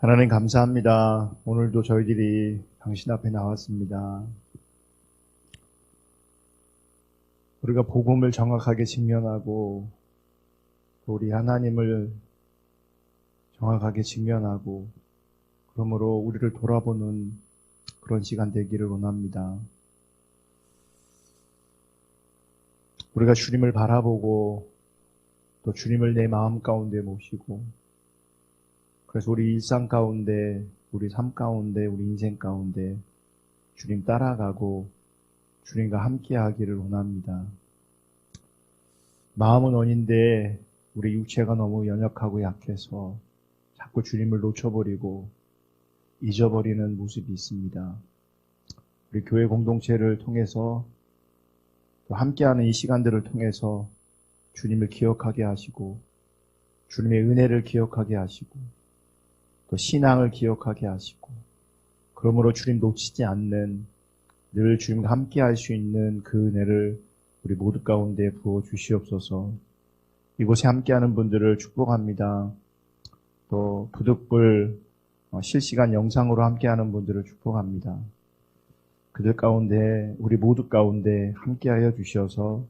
하나님 감사합니다. 오늘도 저희들이 당신 앞에 나왔습니다. 우리가 복음을 정확하게 직면하고 또 우리 하나님을 정확하게 직면하고 그러므로 우리를 돌아보는 그런 시간 되기를 원합니다. 우리가 주님을 바라보고 또 주님을 내 마음 가운데 모시고 그래서 우리 일상 가운데, 우리 삶 가운데, 우리 인생 가운데 주님 따라가고 주님과 함께 하기를 원합니다. 마음은 원인데 우리 육체가 너무 연약하고 약해서 자꾸 주님을 놓쳐버리고 잊어버리는 모습이 있습니다. 우리 교회 공동체를 통해서 또 함께하는 이 시간들을 통해서 주님을 기억하게 하시고 주님의 은혜를 기억하게 하시고 또 신앙을 기억하게 하시고 그러므로 주님 놓치지 않는 늘 주님과 함께 할 수 있는 그 은혜를 우리 모두 가운데 부어 주시옵소서. 이곳에 함께하는 분들을 축복합니다. 또 부득불 실시간 영상으로 함께하는 분들을 축복합니다. 그들 가운데 우리 모두 가운데 함께하여 주셔서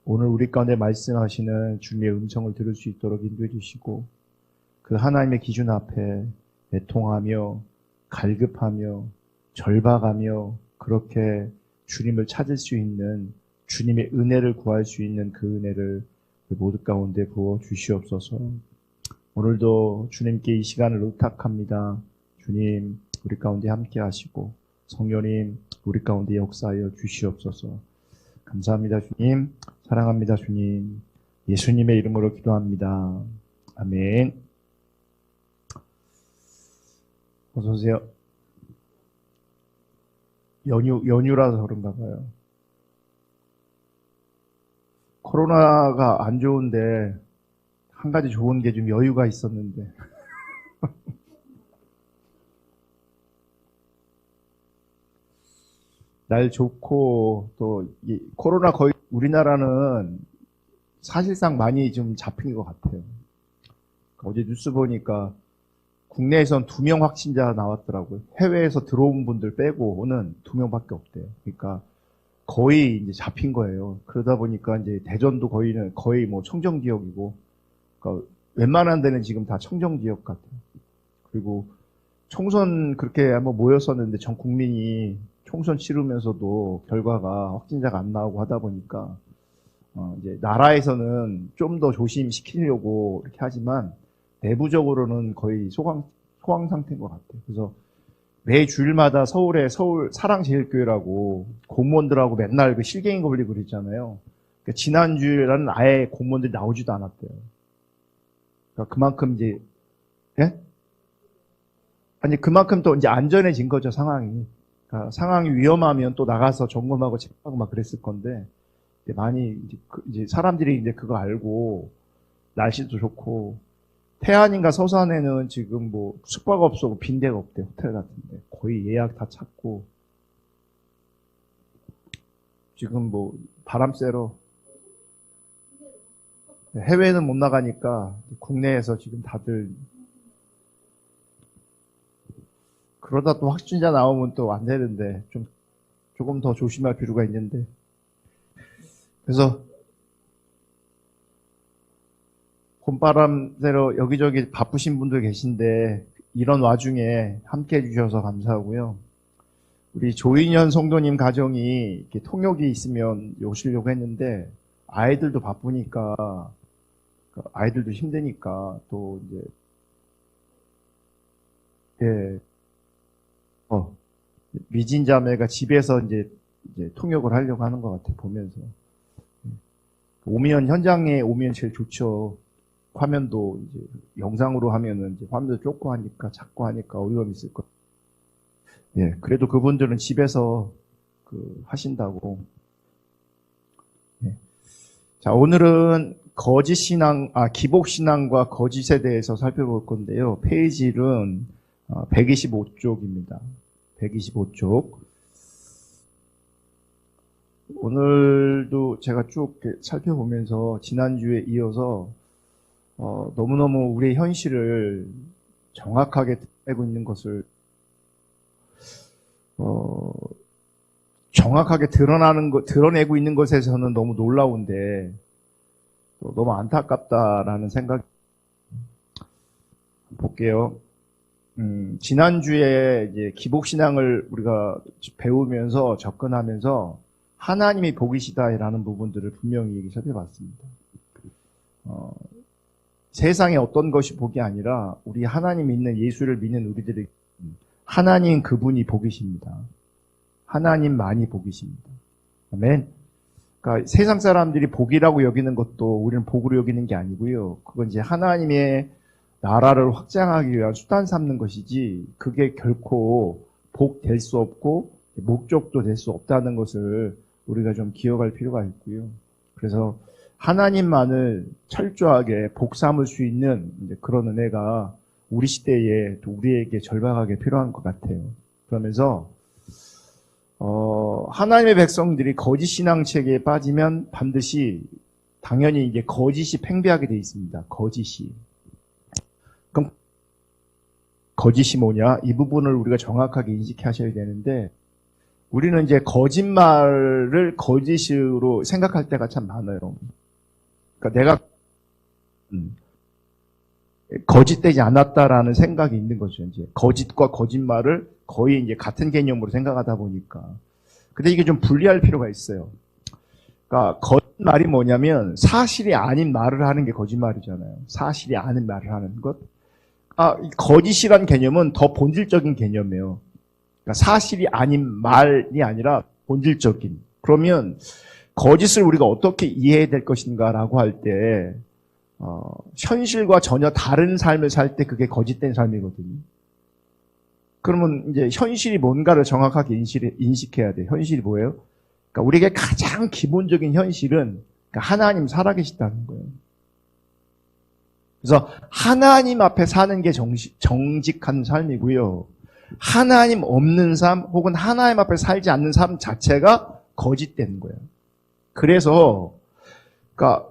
오늘 우리 가운데 말씀하시는 주님의 음성을 들을 수 있도록 인도해 주시고 그 하나님의 기준 앞에 애통하며 갈급하며 절박하며 그렇게 주님을 찾을 수 있는 주님의 은혜를 구할 수 있는 그 은혜를 모두 가운데 부어 주시옵소서. 오늘도 주님께 이 시간을 의탁합니다. 주님 우리 가운데 함께 하시고 성령님 우리 가운데 역사하여 주시옵소서. 감사합니다 주님. 사랑합니다 주님. 예수님의 이름으로 기도합니다. 아멘. 어서 오세요. 연휴라서 그런가 봐요. 코로나가 안 좋은데 한 가지 좋은 게 좀 여유가 있었는데 날 좋고 또 코로나 거의 우리나라는 사실상 많이 좀 잡힌 것 같아요. 어제 뉴스 보니까 국내에선 2명 확진자 나왔더라고요. 해외에서 들어온 분들 빼고는 2명밖에 없대요. 그러니까 거의 이제 잡힌 거예요. 그러다 보니까 이제 대전도 거의 뭐 청정 지역이고, 그러니까 웬만한 데는 지금 다 청정 지역 같아요. 그리고 총선 그렇게 한번 모였었는데 전 국민이 총선 치르면서도 결과가 확진자가 안 나오고 하다 보니까 이제 나라에서는 좀 더 조심시키려고 이렇게 하지만 내부적으로는 거의 소강 상태인 것 같아요. 그래서 매 주일마다 서울 사랑제일교회라고 공무원들하고 맨날 그 실갱이 걸리고 그랬잖아요. 그러니까 지난 주일에는 아예 공무원들이 나오지도 않았대요. 그러니까 그만큼 이제 아니 그만큼 또 이제 안전해진 거죠 상황이. 그러니까 상황이 위험하면 또 나가서 점검하고 체크하고 막 그랬을 건데 많이 이제 사람들이 이제 그거 알고 날씨도 좋고. 태안인가 서산에는 지금 뭐 숙박업소고 빈대가 없대. 호텔 같은데 거의 예약 다 찼고 지금 뭐 바람 쐬러 해외는 못 나가니까 국내에서 지금 다들 그러다 또 확진자 나오면 또 안 되는데 조금 더 조심할 필요가 있는데 그래서 봄바람 쐬러 여기저기 바쁘신 분들 계신데 이런 와중에 함께 해주셔서 감사하고요. 우리 조인현 성도님 가정이 이렇게 통역이 있으면 오시려고 했는데 아이들도 바쁘니까 아이들도 힘드니까 또 이제 미진 자매가 집에서 이제 통역을 하려고 하는 것 같아요. 보면서 현장에 오면 제일 좋죠. 화면도 이제 영상으로 하면은 이제 화면도 좁고 하니까 작고 하니까 어려움이 있을 것. 그래도 그분들은 집에서 하신다고. 자, 오늘은 기복 신앙과 거짓에 대해서 살펴볼 건데요. 페이지는 125쪽입니다. 125쪽. 오늘도 제가 쭉 살펴보면서 지난주에 이어서 너무너무 우리의 현실을 정확하게 드러내고 있는 것을 정확하게 드러내고 있는 것에서는 너무 놀라운데 또 너무 안타깝다라는 생각 볼게요. 지난주에 이제 기복신앙을 우리가 배우면서 접근하면서 하나님이 복이시다라는 부분들을 분명히 살펴봤습니다. 세상에 어떤 것이 복이 아니라 우리 하나님 믿는 예수를 믿는 우리들이 하나님 그분이 복이십니다. 하나님만이 복이십니다. 아멘. 그러니까 세상 사람들이 복이라고 여기는 것도 우리는 복으로 여기는 게 아니고요. 그건 이제 하나님의 나라를 확장하기 위한 수단 삼는 것이지 그게 결코 복 될 수 없고 목적도 될 수 없다는 것을 우리가 좀 기억할 필요가 있고요. 그래서 하나님만을 철저하게 복 삼을 수 있는 그런 은혜가 우리 시대에 또 우리에게 절박하게 필요한 것 같아요. 그러면서 하나님의 백성들이 거짓 신앙 체계에 빠지면 반드시 당연히 이제 거짓이 팽배하게 돼 있습니다. 거짓이. 그럼 거짓이 뭐냐? 이 부분을 우리가 정확하게 인식하셔야 되는데 우리는 이제 거짓말을 거짓으로 생각할 때가 참 많아요. 그러니까 내가 거짓되지 않았다라는 생각이 있는 거죠. 이제 거짓과 거짓말을 거의 이제 같은 개념으로 생각하다 보니까. 근데 이게 좀 분리할 필요가 있어요. 그러니까 거짓말이 뭐냐면 사실이 아닌 말을 하는 게 거짓말이잖아요. 사실이 아닌 말을 하는 것. 이 거짓이란 개념은 더 본질적인 개념이에요. 그러니까 사실이 아닌 말이 아니라 본질적인. 그러면 거짓을 우리가 어떻게 이해해야 될 것인가라고 할 때 현실과 전혀 다른 삶을 살 때 그게 거짓된 삶이거든요. 그러면 이제 현실이 뭔가를 정확하게 인식해야 돼요. 현실이 뭐예요? 그러니까 우리에게 가장 기본적인 현실은 하나님 살아계시다는 거예요. 그래서 하나님 앞에 사는 게 정직한 삶이고요. 하나님 없는 삶 혹은 하나님 앞에 살지 않는 삶 자체가 거짓된 거예요. 그래서 그러니까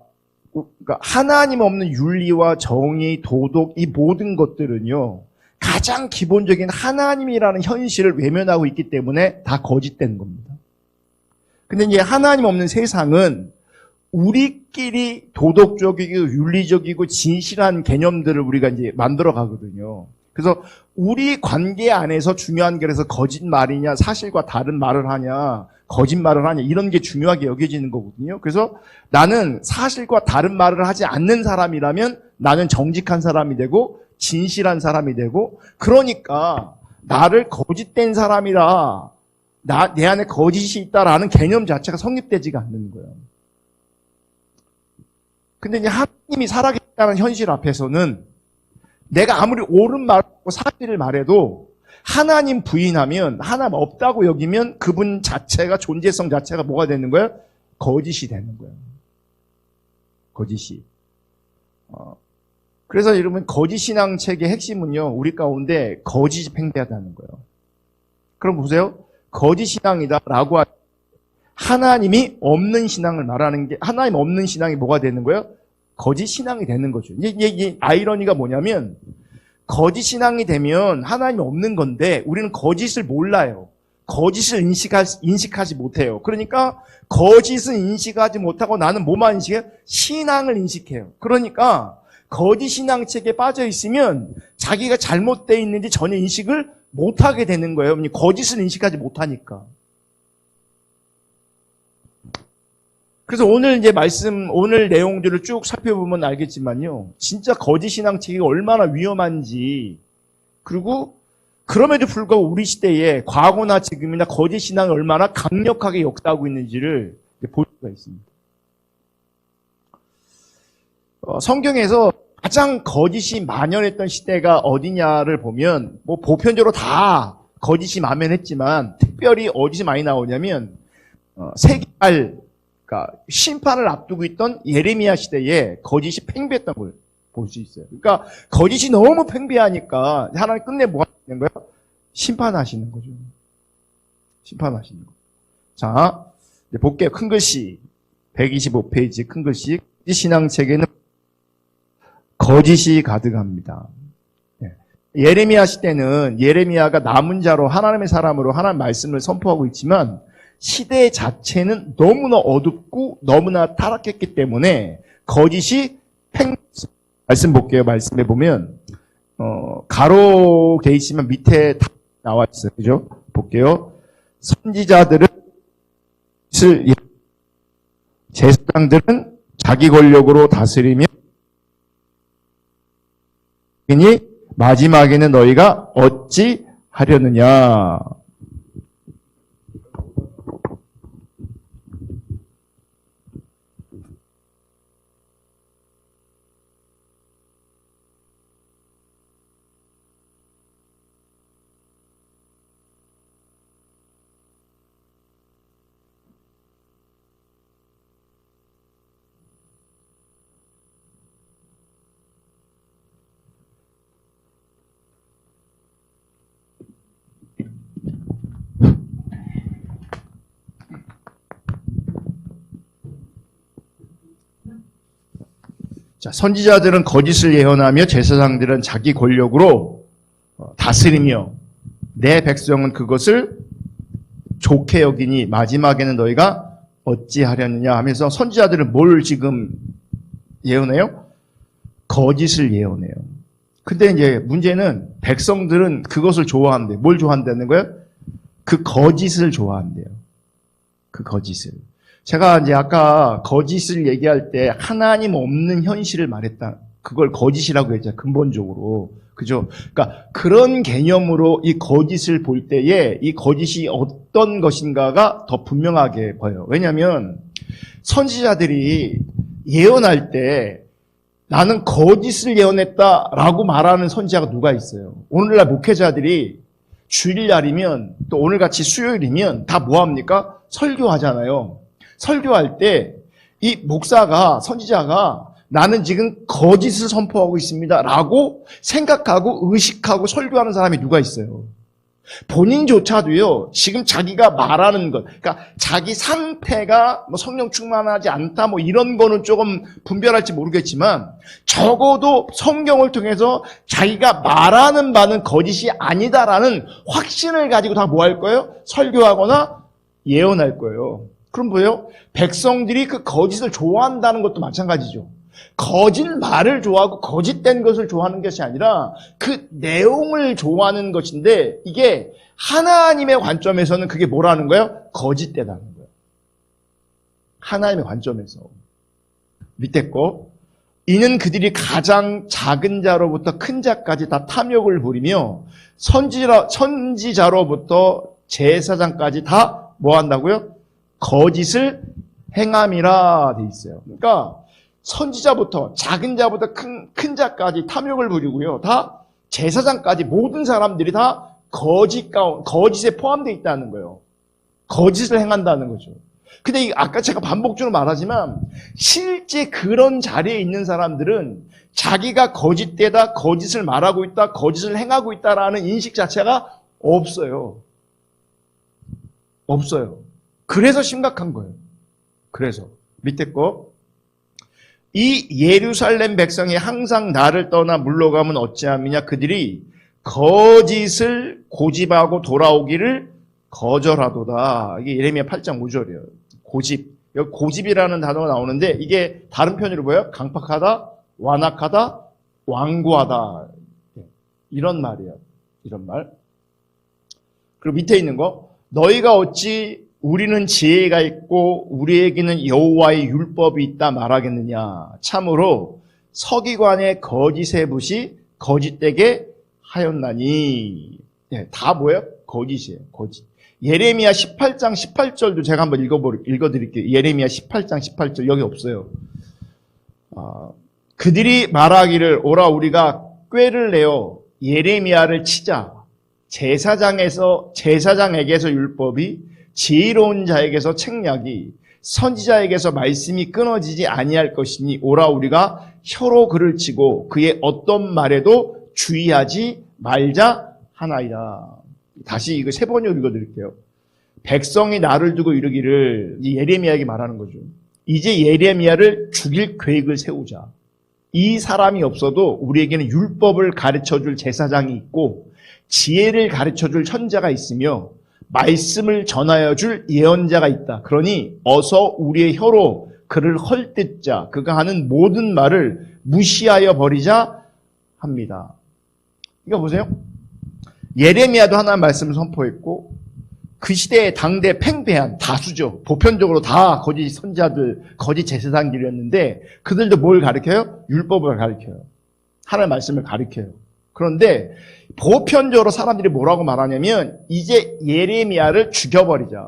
하나님 없는 윤리와 정의, 도덕 이 모든 것들은요. 가장 기본적인 하나님이라는 현실을 외면하고 있기 때문에 다 거짓된 겁니다. 근데 이제 하나님 없는 세상은 우리끼리 도덕적이고 윤리적이고 진실한 개념들을 우리가 이제 만들어 가거든요. 그래서 우리 관계 안에서 중요한 게 그래서 거짓말이냐, 사실과 다른 말을 하냐, 거짓말을 하냐, 이런 게 중요하게 여겨지는 거거든요. 그래서 나는 사실과 다른 말을 하지 않는 사람이라면 나는 정직한 사람이 되고, 진실한 사람이 되고, 그러니까 나를 거짓된 사람이라, 내 안에 거짓이 있다라는 개념 자체가 성립되지가 않는 거예요. 근데 이제 하나님이 살아계시다는 현실 앞에서는 내가 아무리 옳은 말하고 사실을 말해도 하나님 부인하면, 하나님 없다고 여기면 그분 자체가, 존재성 자체가 뭐가 되는 거예요? 거짓이 되는 거예요. 거짓이. 그래서 여러분 거짓 신앙 체계의 핵심은요, 우리 가운데 거짓이 팽배하다는 거예요. 그럼 보세요. 거짓 신앙이다라고 하나님이 없는 신앙을 말하는 게, 하나님 없는 신앙이 뭐가 되는 거예요? 거짓 신앙이 되는 거죠. 이게 아이러니가 뭐냐면, 거짓 신앙이 되면 하나님이 없는 건데, 우리는 거짓을 몰라요. 거짓을 인식하지 못해요. 그러니까, 거짓은 인식하지 못하고 나는 뭐만 인식해요? 신앙을 인식해요. 그러니까, 거짓 신앙 체계에 빠져 있으면, 자기가 잘못되어 있는지 전혀 인식을 못하게 되는 거예요. 거짓을 인식하지 못하니까. 그래서 오늘 이제 오늘 내용들을 쭉 살펴보면 알겠지만요. 진짜 거짓 신앙 체계가 얼마나 위험한지, 그리고 그럼에도 불구하고 우리 시대에 과거나 지금이나 거짓 신앙이 얼마나 강력하게 역사하고 있는지를 볼 수가 있습니다. 성경에서 가장 거짓이 만연했던 시대가 어디냐를 보면, 뭐 보편적으로 다 거짓이 만연했지만, 특별히 어디서 많이 나오냐면, 세기말, 그러니까 심판을 앞두고 있던 예레미야 시대에 거짓이 팽배했던 걸 볼 수 있어요. 그러니까 거짓이 너무 팽배하니까 하나님 끝내 뭐 하시는 거예요? 심판하시는 거죠. 심판하시는 거. 자, 이제 볼게요. 큰 글씨 125페이지 큰 글씨. 이 신앙 체계는 거짓이 가득합니다. 예레미야 시대는 예레미야가 남은 자로 하나님의 사람으로 하나님의 말씀을 선포하고 있지만 시대 자체는 너무나 어둡고 너무나 타락했기 때문에 거짓이 말씀 볼게요. 말씀해 보면 가로 돼 있지만 밑에 다 나와 있어요. 그죠? 볼게요. 선지자들은 제사장들은 자기 권력으로 다스리며 마지막에는 너희가 어찌 하려느냐. 자, 선지자들은 거짓을 예언하며 제사장들은 자기 권력으로 다스리며 내 백성은 그것을 좋게 여기니 마지막에는 너희가 어찌하려느냐 하면서 선지자들은 뭘 지금 예언해요? 거짓을 예언해요. 근데 이제 문제는 백성들은 그것을 좋아한대요. 뭘 좋아한다는 거예요? 그 거짓을 좋아한대요. 그 거짓을. 제가 이제 아까 거짓을 얘기할 때 하나님 없는 현실을 말했다. 그걸 거짓이라고 했죠. 근본적으로. 그죠? 그러니까 그런 개념으로 이 거짓을 볼 때에 이 거짓이 어떤 것인가가 더 분명하게 보여요. 왜냐하면 선지자들이 예언할 때 나는 거짓을 예언했다라고 말하는 선지자가 누가 있어요? 오늘날 목회자들이 주일날이면 또 오늘같이 수요일이면 다 뭐합니까? 설교하잖아요. 설교할 때 이 목사가 선지자가 나는 지금 거짓을 선포하고 있습니다 라고 생각하고 의식하고 설교하는 사람이 누가 있어요? 본인조차도요 지금 자기가 말하는 것, 그러니까 자기 상태가 뭐 성령 충만하지 않다 뭐 이런 거는 조금 분별할지 모르겠지만 적어도 성경을 통해서 자기가 말하는 바는 거짓이 아니다라는 확신을 가지고 다 뭐 할 거예요? 설교하거나 예언할 거예요. 그럼 뭐예요? 백성들이 그 거짓을 좋아한다는 것도 마찬가지죠. 거짓말을 좋아하고 거짓된 것을 좋아하는 것이 아니라 그 내용을 좋아하는 것인데 이게 하나님의 관점에서는 그게 뭐라는 거예요? 거짓되다는 거예요. 하나님의 관점에서. 밑에 거. 이는 그들이 가장 작은 자로부터 큰 자까지 다 탐욕을 부리며 선지자로부터 제사장까지 다 뭐 한다고요? 거짓을 행함이라 돼 있어요. 그러니까 선지자부터 작은 자부터 큰 자까지 탐욕을 부리고요. 다 제사장까지 모든 사람들이 다 거짓에 포함되어 있다는 거예요. 거짓을 행한다는 거죠. 근데 아까 제가 반복적으로 말하지만 실제 그런 자리에 있는 사람들은 자기가 거짓되다, 거짓을 말하고 있다, 거짓을 행하고 있다라는 인식 자체가 없어요. 없어요. 그래서 심각한 거예요. 그래서 밑에 거. 이 예루살렘 백성이 항상 나를 떠나 물러가면 어찌함이냐. 그들이 거짓을 고집하고 돌아오기를 거절하도다. 이게 예레미야 8장 5절이에요. 고집. 여기 고집이라는 단어가 나오는데 이게 다른 표현으로 뭐예요? 강팍하다, 완악하다, 완고하다. 이런 말이에요. 이런 말. 그리고 밑에 있는 거. 너희가 어찌 우리는 지혜가 있고 우리에게는 여호와의 율법이 있다 말하겠느냐. 참으로 서기관의 거짓의 붓이 거짓되게 하였나니. 네, 다 뭐예요? 거짓이에요. 거짓. 예레미야 18장 18절도 제가 한번 읽어드릴게요. 예레미야 18장 18절 여기 없어요. 그들이 말하기를 오라 우리가 꾀를 내어 예레미야를 치자. 제사장에게서 율법이, 지혜로운 자에게서 책략이, 선지자에게서 말씀이 끊어지지 아니할 것이니 오라 우리가 혀로 그를 치고 그의 어떤 말에도 주의하지 말자 하나이다. 다시 이거 세 번역으로 읽어드릴게요. 백성이 나를 두고 이르기를, 이 예레미야에게 말하는 거죠. 이제 예레미야를 죽일 계획을 세우자. 이 사람이 없어도 우리에게는 율법을 가르쳐줄 제사장이 있고 지혜를 가르쳐줄 천자가 있으며 말씀을 전하여줄 예언자가 있다. 그러니 어서 우리의 혀로 그를 헐뜯자. 그가 하는 모든 말을 무시하여 버리자 합니다. 이거 보세요. 예레미야도 하나님 말씀을 선포했고 그 시대의 당대 팽배한 다수죠. 보편적으로 다 거짓 선지자들, 거짓 제사장들이었는데 그들도 뭘 가르쳐요? 율법을 가르쳐요. 하나님의 말씀을 가르쳐요. 그런데 보편적으로 사람들이 뭐라고 말하냐면 이제 예레미야를 죽여버리자.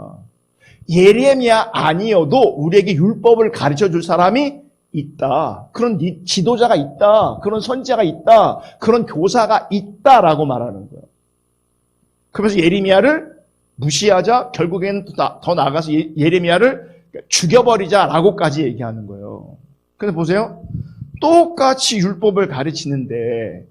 예레미야 아니어도 우리에게 율법을 가르쳐줄 사람이 있다. 그런 지도자가 있다. 그런 선지자가 있다. 그런 교사가 있다라고 말하는 거예요. 그래서 예레미야를 무시하자 결국에는 더 나아가서 예레미야를 죽여버리자라고까지 얘기하는 거예요. 근데 보세요. 똑같이 율법을 가르치는데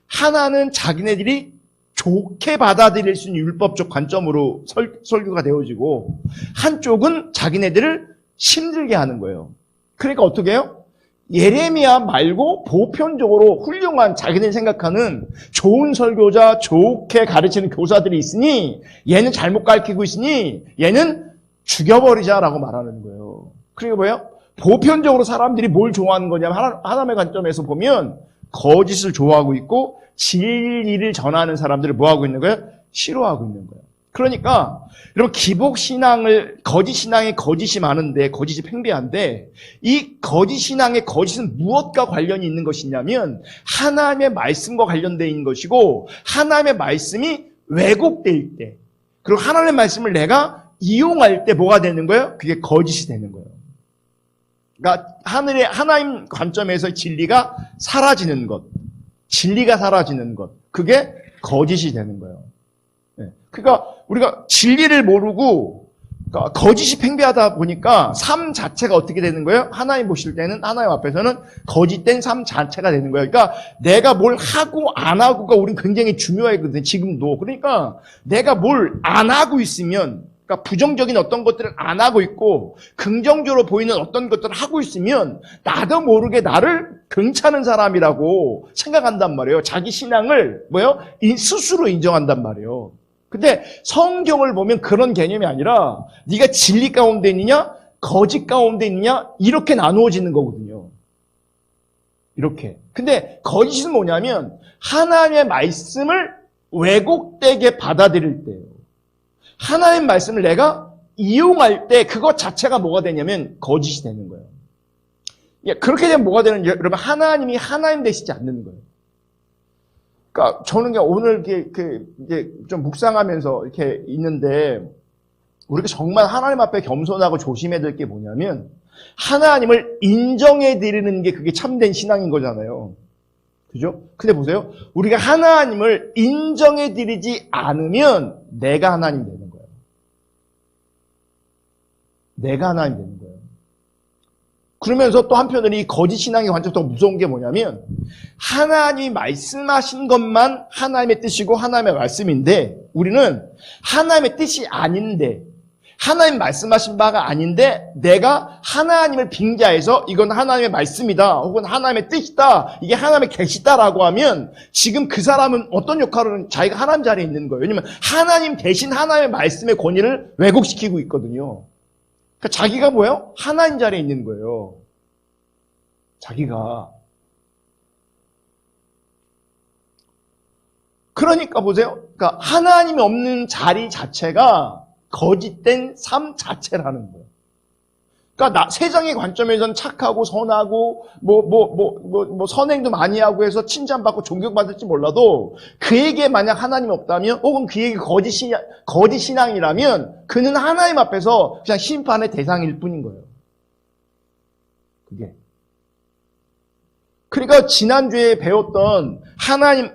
하나는 자기네들이 좋게 받아들일 수 있는 율법적 관점으로 설교가 되어지고 한쪽은 자기네들을 힘들게 하는 거예요. 그러니까 어떻게 해요? 예레미야 말고 보편적으로 훌륭한 자기들이 생각하는 좋은 설교자, 좋게 가르치는 교사들이 있으니 얘는 잘못 가르치고 있으니 얘는 죽여버리자라고 말하는 거예요. 그리고 뭐예요? 보편적으로 사람들이 뭘 좋아하는 거냐면 하나님의 관점에서 보면 거짓을 좋아하고 있고 진리를 전하는 사람들을 뭐하고 있는 거예요? 싫어하고 있는 거예요. 그러니까 여러분 기복신앙을 거짓 신앙에 거짓이 많은데 거짓이 팽배한데 이 거짓 신앙의 거짓은 무엇과 관련이 있는 것이냐면 하나님의 말씀과 관련되어 있는 것이고 하나님의 말씀이 왜곡될 때 그리고 하나님의 말씀을 내가 이용할 때 뭐가 되는 거예요? 그게 거짓이 되는 거예요. 그러니까 하나님 관점에서 진리가 사라지는 것, 그게 거짓이 되는 거예요. 그러니까 우리가 진리를 모르고 그러니까 거짓이 팽배하다 보니까 삶 자체가 어떻게 되는 거예요? 하나님 보실 때는 하나님 앞에서는 거짓된 삶 자체가 되는 거예요. 그러니까 내가 뭘 하고 안 하고가 우리는 굉장히 중요하거든요. 지금도. 그러니까 내가 뭘 안 하고 있으면 그러니까 부정적인 어떤 것들을 안 하고 있고 긍정적으로 보이는 어떤 것들을 하고 있으면 나도 모르게 나를 괜찮은 사람이라고 생각한단 말이에요. 자기 신앙을 스스로 인정한단 말이에요. 근데 성경을 보면 그런 개념이 아니라 네가 진리 가운데 있느냐 거짓 가운데 있느냐 이렇게 나누어지는 거거든요. 이렇게. 근데 거짓은 뭐냐면 하나님의 말씀을 왜곡되게 받아들일 때예요. 하나님의 말씀을 내가 이용할 때 그것 자체가 뭐가 되냐면 거짓이 되는 거예요. 그렇게 되면 뭐가 되는지 여러분 하나님이 하나님 되시지 않는 거예요. 그러니까 저는 오늘 이제 좀 묵상하면서 이렇게 있는데 우리가 정말 하나님 앞에 겸손하고 조심해야 될 게 뭐냐면 하나님을 인정해 드리는 게 그게 참된 신앙인 거잖아요. 그죠? 근데 보세요. 우리가 하나님을 인정해 드리지 않으면 내가 하나님 되는 거예요. 내가 하나님 되는 거예요. 그러면서 또 한편으로 이 거짓 신앙의 관점도 무서운 게 뭐냐면 하나님이 말씀하신 것만 하나님의 뜻이고 하나님의 말씀인데 우리는 하나님의 뜻이 아닌데 하나님 말씀하신 바가 아닌데 내가 하나님을 빙자해서 이건 하나님의 말씀이다 혹은 하나님의 뜻이다 이게 하나님의 계시다라고 하면 지금 그 사람은 어떤 역할을 자기가 하나님 자리에 있는 거예요. 왜냐하면 하나님 대신 하나님의 말씀의 권위를 왜곡시키고 있거든요. 그러니까 자기가 뭐예요? 하나님 자리에 있는 거예요. 자기가. 그러니까 보세요. 그러니까 하나님이 없는 자리 자체가 거짓된 삶 자체라는 거예요. 그러니까 세상의 관점에서는 착하고 선하고 선행도 많이 하고 해서 칭찬받고 존경받을지 몰라도 그에게 만약 하나님이 없다면 혹은 그에게 거짓 신앙이라면 그는 하나님 앞에서 그냥 심판의 대상일 뿐인 거예요. 그게. 그러니까 지난주에 배웠던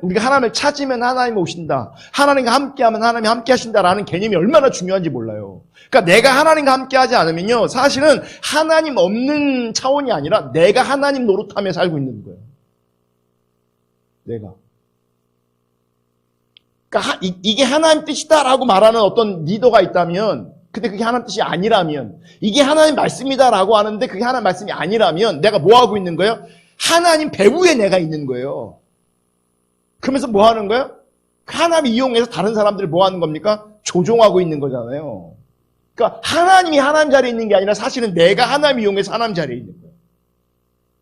우리가 하나님을 찾으면 하나님이 오신다. 하나님과 함께하면 하나님이 함께 하신다라는 개념이 얼마나 중요한지 몰라요. 그러니까 내가 하나님과 함께하지 않으면요. 사실은 하나님 없는 차원이 아니라 내가 하나님 노릇하며 살고 있는 거예요. 내가. 그러니까 이게 하나님 뜻이다라고 말하는 어떤 리더가 있다면 근데 그게 하나님 뜻이 아니라면, 이게 하나님 말씀이다라고 하는데 그게 하나님 말씀이 아니라면 내가 뭐 하고 있는 거예요? 하나님 배후에 내가 있는 거예요. 그러면서 뭐 하는 거예요? 하나님 이용해서 다른 사람들을 뭐 하는 겁니까? 조종하고 있는 거잖아요. 그러니까 하나님이 하나님 자리에 있는 게 아니라 사실은 내가 하나님 이용해서 하나님 자리에 있는 거예요.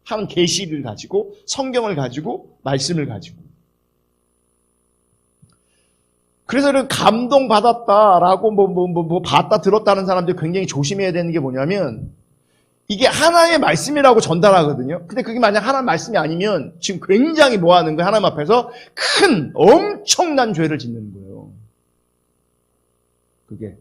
하나님 계시를 가지고, 성경을 가지고, 말씀을 가지고. 그래서 이런 감동받았다라고 봤다 들었다는 사람들이 굉장히 조심해야 되는 게 뭐냐면, 이게 하나님의 말씀이라고 전달하거든요. 근데 그게 만약 하나님의 말씀이 아니면 지금 굉장히 뭐 하는 거예요? 하나님 앞에서 큰 엄청난 죄를 짓는 거예요. 그게.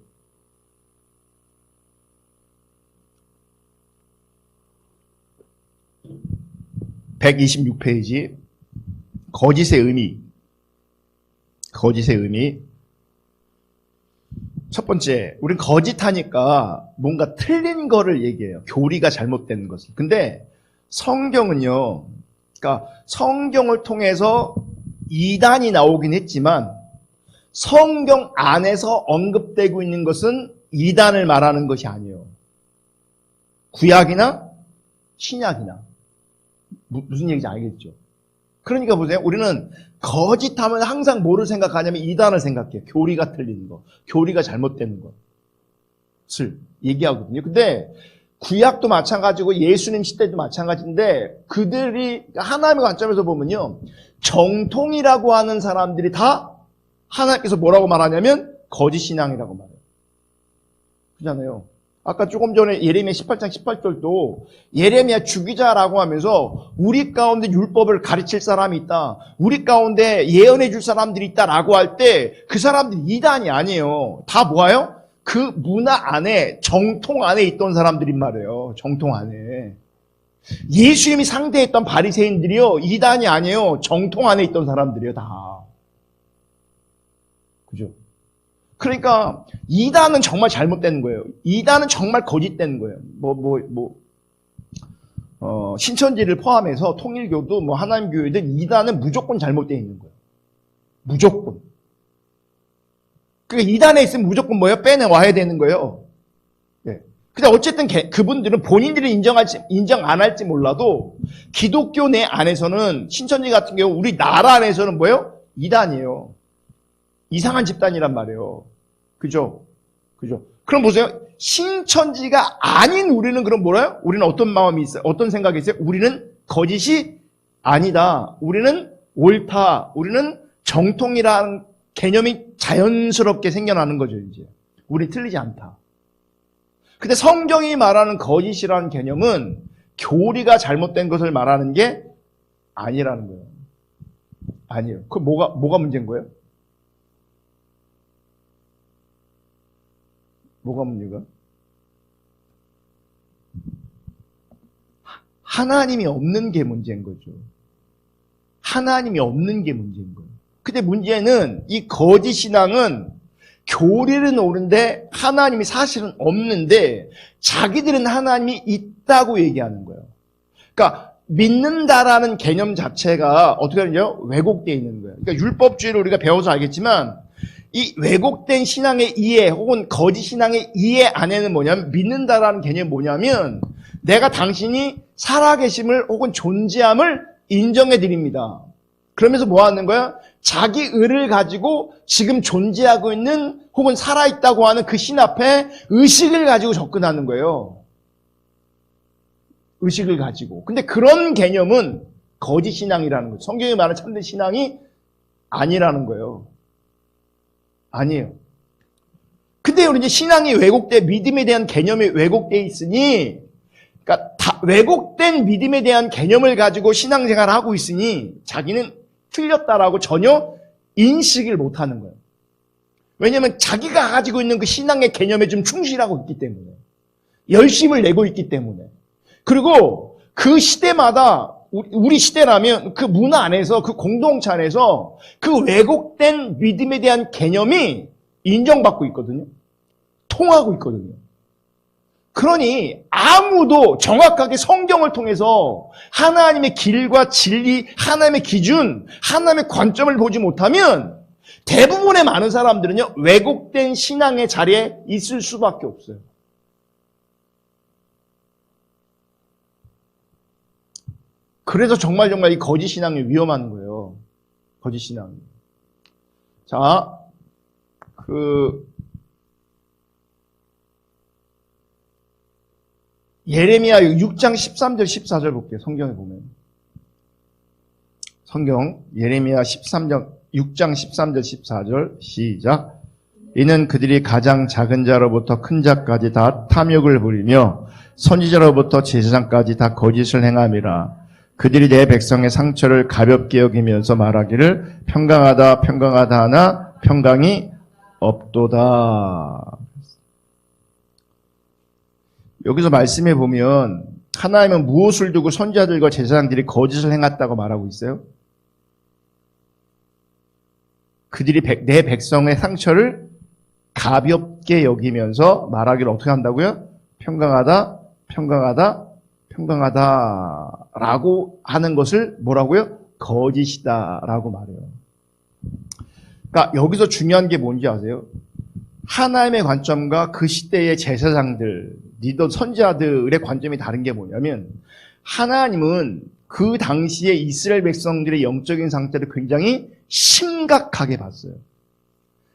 (126페이지) 거짓의 의미. 거짓의 의미. 첫 번째, 우린 거짓하니까 뭔가 틀린 거를 얘기해요. 교리가 잘못된 것을. 근데 성경은요, 그러니까 성경을 통해서 이단이 나오긴 했지만 성경 안에서 언급되고 있는 것은 이단을 말하는 것이 아니에요. 구약이나 신약이나. 무슨 얘기인지 알겠죠? 그러니까 보세요. 우리는 거짓하면 항상 뭐를 생각하냐면 이단을 생각해요. 교리가 틀린 거, 교리가 잘못된 것을 얘기하거든요. 근데 구약도 마찬가지고 예수님 시대도 마찬가지인데 그들이 하나님의 관점에서 보면요. 정통이라고 하는 사람들이 다 하나님께서 뭐라고 말하냐면 거짓 신앙이라고 말해요. 그렇잖아요. 아까 조금 전에 예레미야 18장 18절도 예레미야 주기자라고 하면서 우리 가운데 율법을 가르칠 사람이 있다. 우리 가운데 예언해 줄 사람들이 있다라고 할 때 그 사람들이 이단이 아니에요. 다 뭐예요? 그 문화 안에 정통 안에 있던 사람들인 말이에요. 정통 안에. 예수님이 상대했던 바리새인들이요. 이단이 아니에요. 정통 안에 있던 사람들이에요. 다. 그죠? 그러니까 이단은 정말 잘못된 거예요. 이단은 정말 거짓된 거예요. 신천지를 포함해서 통일교도 하나님 교회든 이단은 무조건 잘못되어 있는 거예요. 무조건. 그러니까 이단에 있으면 무조건 뭐예요? 빼내와야 되는 거예요. 네. 근데 어쨌든 그분들은 본인들이 인정 안 할지 몰라도 기독교 내 안에서는 신천지 같은 경우 우리 나라 안에서는 뭐예요? 이단이에요. 이상한 집단이란 말이에요. 그죠? 그죠? 그럼 보세요. 신천지가 아닌 우리는 그럼 뭐래요? 우리는 어떤 마음이 있어요? 어떤 생각이 있어요? 우리는 거짓이 아니다. 우리는 옳다. 우리는 정통이라는 개념이 자연스럽게 생겨나는 거죠, 이제. 우리 틀리지 않다. 근데 성경이 말하는 거짓이라는 개념은 교리가 잘못된 것을 말하는 게 아니라는 거예요. 아니에요. 그 뭐가 문제인 거예요? 뭐가 문제가? 하나님이 없는 게 문제인 거죠. 하나님이 없는 게 문제인 거예요. 근데 문제는 이 거짓 신앙은 교리는 옳은데 하나님이 사실은 없는데 자기들은 하나님이 있다고 얘기하는 거예요. 그러니까 믿는다라는 개념 자체가 어떻게 하느냐? 왜곡되어 있는 거예요. 그러니까 율법주의를 우리가 배워서 알겠지만 이 왜곡된 신앙의 이해 혹은 거짓 신앙의 이해 안에는 뭐냐면 믿는다라는 개념이 뭐냐면 내가 당신이 살아계심을 혹은 존재함을 인정해 드립니다. 그러면서 뭐 하는 거야? 자기 의를 가지고 지금 존재하고 있는 혹은 살아있다고 하는 그 신 앞에 의식을 가지고 접근하는 거예요. 의식을 가지고. 근데 그런 개념은 거짓 신앙이라는 거예요. 성경이 말하는 참된 신앙이 아니라는 거예요. 아니에요. 근데 우리 이제 신앙이 왜곡돼, 믿음에 대한 개념이 왜곡돼 있으니, 그러니까 왜곡된 믿음에 대한 개념을 가지고 신앙생활을 하고 있으니 자기는 틀렸다라고 전혀 인식을 못하는 거예요. 왜냐하면 자기가 가지고 있는 그 신앙의 개념에 좀 충실하고 있기 때문에, 열심을 내고 있기 때문에. 그리고 그 시대마다 우리 시대라면 그 문화 안에서 그 공동체 안에서 그 왜곡된 믿음에 대한 개념이 인정받고 있거든요. 통하고 있거든요. 그러니 아무도 정확하게 성경을 통해서 하나님의 길과 진리, 하나님의 기준, 하나님의 관점을 보지 못하면 대부분의 많은 사람들은요, 왜곡된 신앙의 자리에 있을 수밖에 없어요. 그래서 정말 이 거짓 신앙이 위험한 거예요. 거짓 신앙이. 자, 예레미야 6장 13절 14절 볼게요. 성경에 보면. 성경 예레미야 6장 13절 14절 시작. 이는 그들이 가장 작은 자로부터 큰 자까지 다 탐욕을 부리며 선지자로부터 제사장까지 다 거짓을 행함이라. 그들이 내 백성의 상처를 가볍게 여기면서 말하기를 평강하다 평강하다 하나 평강이 없도다. 여기서 말씀해 보면 하나님은 무엇을 두고 선지자들과 제사장들이 거짓을 행했다고 말하고 있어요? 그들이 내 백성의 상처를 가볍게 여기면서 말하기를 어떻게 한다고요? 평강하다, 평강하다, 평강하다 라고 하는 것을 뭐라고요? 거짓이다 라고 말해요. 그러니까 여기서 중요한 게 뭔지 아세요? 하나님의 관점과 그 시대의 제사장들, 리더 선지자들의 관점이 다른 게 뭐냐면 하나님은 그 당시에 이스라엘 백성들의 영적인 상태를 굉장히 심각하게 봤어요.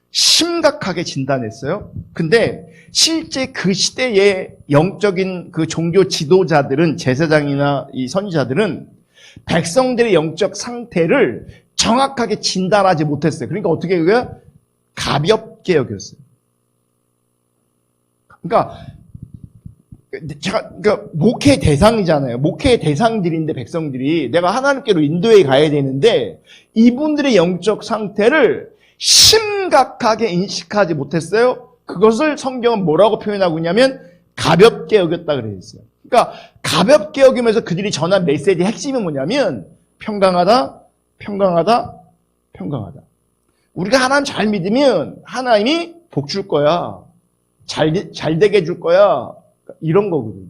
심각하게 진단했어요. 근데 실제 그 시대의 영적인 그 종교 지도자들은 제사장이나 이 선지자들은 백성들의 영적 상태를 정확하게 진단하지 못했어요. 그러니까 어떻게 여겨요? 가볍게 여겼어요. 그러니까 목회 대상이잖아요. 목회 대상들인데 백성들이 내가 하나님께로 인도에 가야 되는데 이분들의 영적 상태를 심각하게 인식하지 못했어요. 그것을 성경은 뭐라고 표현하고 있냐면 가볍게 여겼다 그랬어요. 그러니까 가볍게 여기면서 그들이 전한 메시지의 핵심은 뭐냐면 평강하다, 평강하다, 평강하다. 우리가 하나님 잘 믿으면 하나님이 복 줄 거야. 잘 되게 해줄 거야. 이런 거거든요.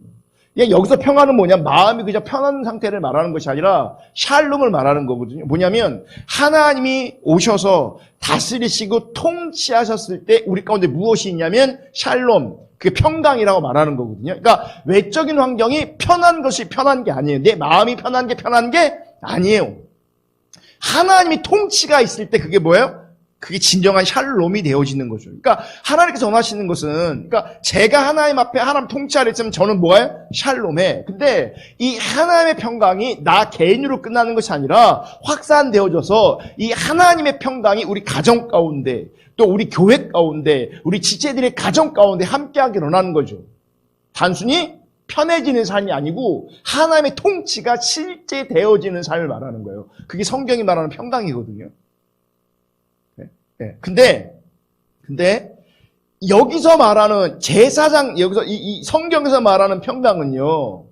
여기서 평안은 뭐냐? 마음이 그냥 편한 상태를 말하는 것이 아니라 샬롬을 말하는 거거든요. 뭐냐면 하나님이 오셔서 다스리시고 통치하셨을 때 우리 가운데 무엇이 있냐면 샬롬, 그게 평강이라고 말하는 거거든요. 그러니까 외적인 환경이 편한 것이 편한 게 아니에요. 내 마음이 편한 게 아니에요. 하나님이 통치가 있을 때 그게 뭐예요? 그게 진정한 샬롬이 되어지는 거죠. 그러니까 하나님께서 원하시는 것은, 그러니까 제가 하나님 앞에 하나님 통치 아래 있으면 저는 뭐예요? 샬롬해. 근데 이 하나님의 평강이 나 개인으로 끝나는 것이 아니라 확산되어져서 이 하나님의 평강이 우리 가정 가운데 또 우리 교회 가운데 우리 지체들의 가정 가운데 함께하게 일어나는 거죠. 단순히 편해지는 삶이 아니고 하나님의 통치가 실제 되어지는 삶을 말하는 거예요. 그게 성경이 말하는 평강이거든요. 네. 근데 여기서 말하는 제사장, 여기서 이 성경에서 말하는 평강은요,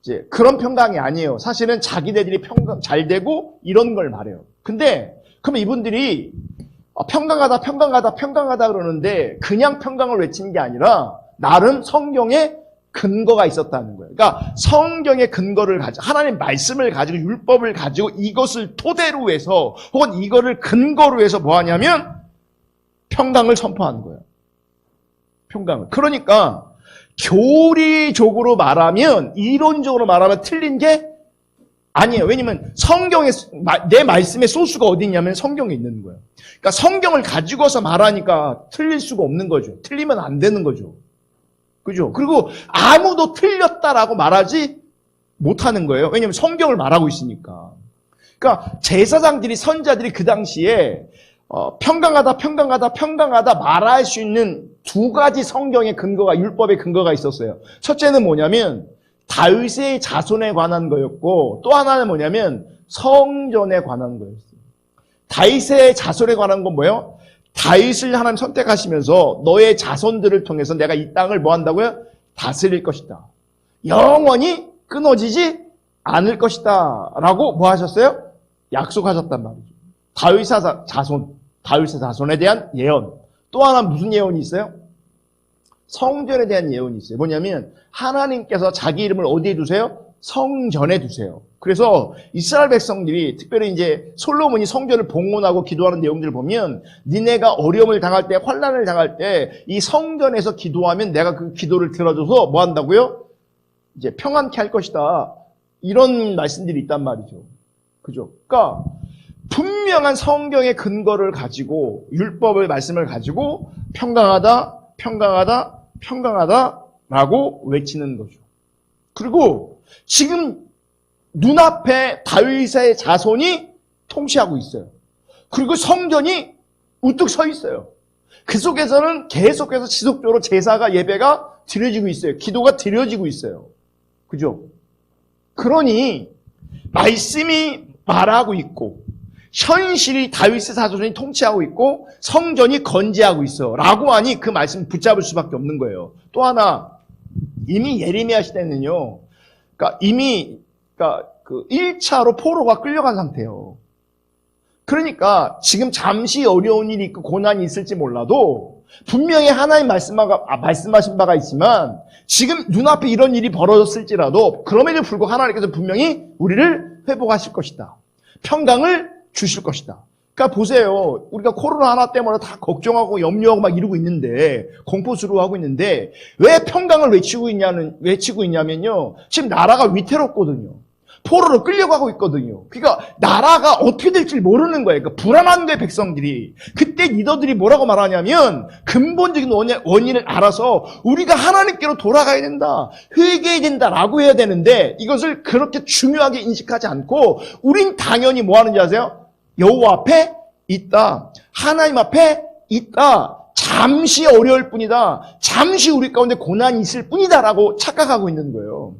이제 그런 평강이 아니에요. 사실은 자기네들이 평강 잘 되고 이런 걸 말해요. 근데 그럼 이분들이 평강하다 그러는데 그냥 평강을 외치는 게 아니라 나름 성경에 근거가 있었다는 거예요. 그러니까 성경의 근거를 가지고 하나님 말씀을 가지고 율법을 가지고 이것을 토대로 해서 혹은 이거를 근거로 해서 뭐 하냐면 평강을 선포하는 거예요. 평강을. 그러니까 교리적으로 말하면 이론적으로 말하면 틀린 게 아니에요. 왜냐면 성경에 내 말씀의 소스가 어디 있냐면 성경에 있는 거예요. 그러니까 성경을 가지고서 말하니까 틀릴 수가 없는 거죠. 틀리면 안 되는 거죠. 그죠? 그리고 아무도 틀렸다라고 말하지 못하는 거예요. 왜냐하면 성경을 말하고 있으니까. 그러니까 제사장들이 선지자들이 그 당시에 평강하다 말할 수 있는 두 가지 성경의 근거가 율법의 근거가 있었어요. 첫째는 뭐냐면 다윗의 자손에 관한 거였고 또 하나는 뭐냐면 성전에 관한 거였어요. 다윗의 자손에 관한 건 뭐예요? 다윗을 하나님 선택하시면서 너의 자손들을 통해서 내가 이 땅을 뭐 한다고요? 다스릴 것이다. 영원히 끊어지지 않을 것이다. 라고 뭐 하셨어요? 약속하셨단 말이죠. 다윗의 자손에 대한 예언. 또 하나 무슨 예언이 있어요? 성전에 대한 예언이 있어요. 뭐냐면 하나님께서 자기 이름을 어디에 두세요? 성전에 두세요. 그래서 이스라엘 백성들이 특별히 이제 솔로몬이 성전을 봉헌하고 기도하는 내용들을 보면 니네가 어려움을 당할 때, 환난을 당할 때 이 성전에서 기도하면 내가 그 기도를 들어줘서 뭐 한다고요? 이제 평안케 할 것이다. 이런 말씀들이 있단 말이죠. 그죠? 그러니까 분명한 성경의 근거를 가지고 율법의 말씀을 가지고 평강하다, 평강하다, 평강하다라고 외치는 거죠. 그리고 지금 눈앞에 다윗의 자손이 통치하고 있어요. 그리고 성전이 우뚝 서 있어요. 그 속에서는 계속해서 지속적으로 제사가 예배가 드려지고 있어요. 기도가 드려지고 있어요. 그죠? 그러니 말씀이 말하고 있고 현실이 다윗의 자손이 통치하고 있고 성전이 건재하고 있어 라고 하니 그 말씀 붙잡을 수밖에 없는 거예요. 또 하나 이미 예레미야 시대는요. 그러니까 이미 그 1차로 포로가 끌려간 상태예요. 그러니까 지금 잠시 어려운 일이 있고 고난이 있을지 몰라도 분명히 하나님 말씀하신 바가 있지만 지금 눈앞에 이런 일이 벌어졌을지라도 그럼에도 불구하고 하나님께서 분명히 우리를 회복하실 것이다. 평강을 주실 것이다. 그러니까 보세요. 우리가 코로나 하나 때문에 다 걱정하고 염려하고 막 이러고 있는데 공포스러워하고 있는데 왜 평강을 외치고 있냐면요. 지금 나라가 위태롭거든요. 포로로 끌려가고 있거든요. 그러니까 나라가 어떻게 될지 모르는 거예요. 그러니까 불안한 거예요, 백성들이. 그때 리더들이 뭐라고 말하냐면 근본적인 원인을 알아서 우리가 하나님께로 돌아가야 된다. 회개해야 된다라고 해야 되는데 이것을 그렇게 중요하게 인식하지 않고 우린 당연히 뭐 하는지 아세요? 여호와 앞에 있다. 하나님 앞에 있다. 잠시 어려울 뿐이다. 잠시 우리 가운데 고난이 있을 뿐이다라고 착각하고 있는 거예요.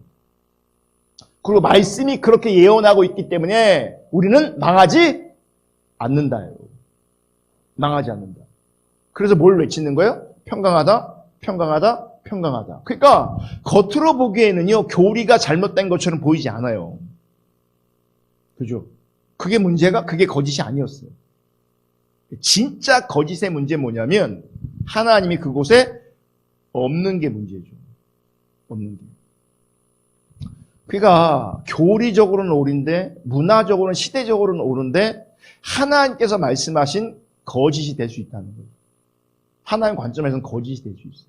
그리고 말씀이 그렇게 예언하고 있기 때문에 우리는 망하지 않는다요. 망하지 않는다. 그래서 뭘 외치는 거예요? 평강하다, 평강하다, 평강하다. 그러니까 겉으로 보기에는요, 교리가 잘못된 것처럼 보이지 않아요. 그죠? 그게 문제가, 그게 거짓이 아니었어요. 진짜 거짓의 문제 뭐냐면 하나님이 그곳에 없는 게 문제죠. 없는 게. 그러니까 교리적으로는 옳은데 문화적으로는 시대적으로는 옳은데 하나님께서 말씀하신 거짓이 될 수 있다는 거예요. 하나님 관점에서는 거짓이 될 수 있어요.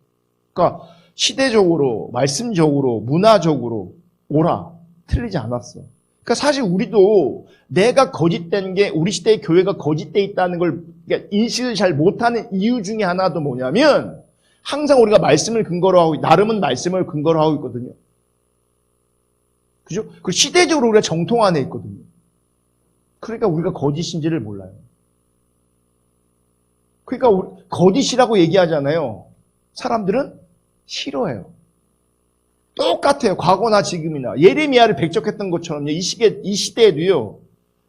그러니까 시대적으로, 말씀적으로, 문화적으로 옳아. 틀리지 않았어. 그러니까 사실 우리도 내가 거짓된 게 우리 시대의 교회가 거짓돼 있다는 걸 인식을 잘 못하는 이유 중에 하나도 뭐냐면 항상 우리가 말씀을 근거로 하고 나름은 말씀을 근거로 하고 있거든요. 그죠? 그 시대적으로 우리가 정통 안에 있거든요. 그러니까 우리가 거짓인지를 몰라요. 그러니까 거짓이라고 얘기하잖아요. 사람들은 싫어해요. 똑같아요. 과거나 지금이나. 예레미야를 백적했던 것처럼요. 이 시대에도요.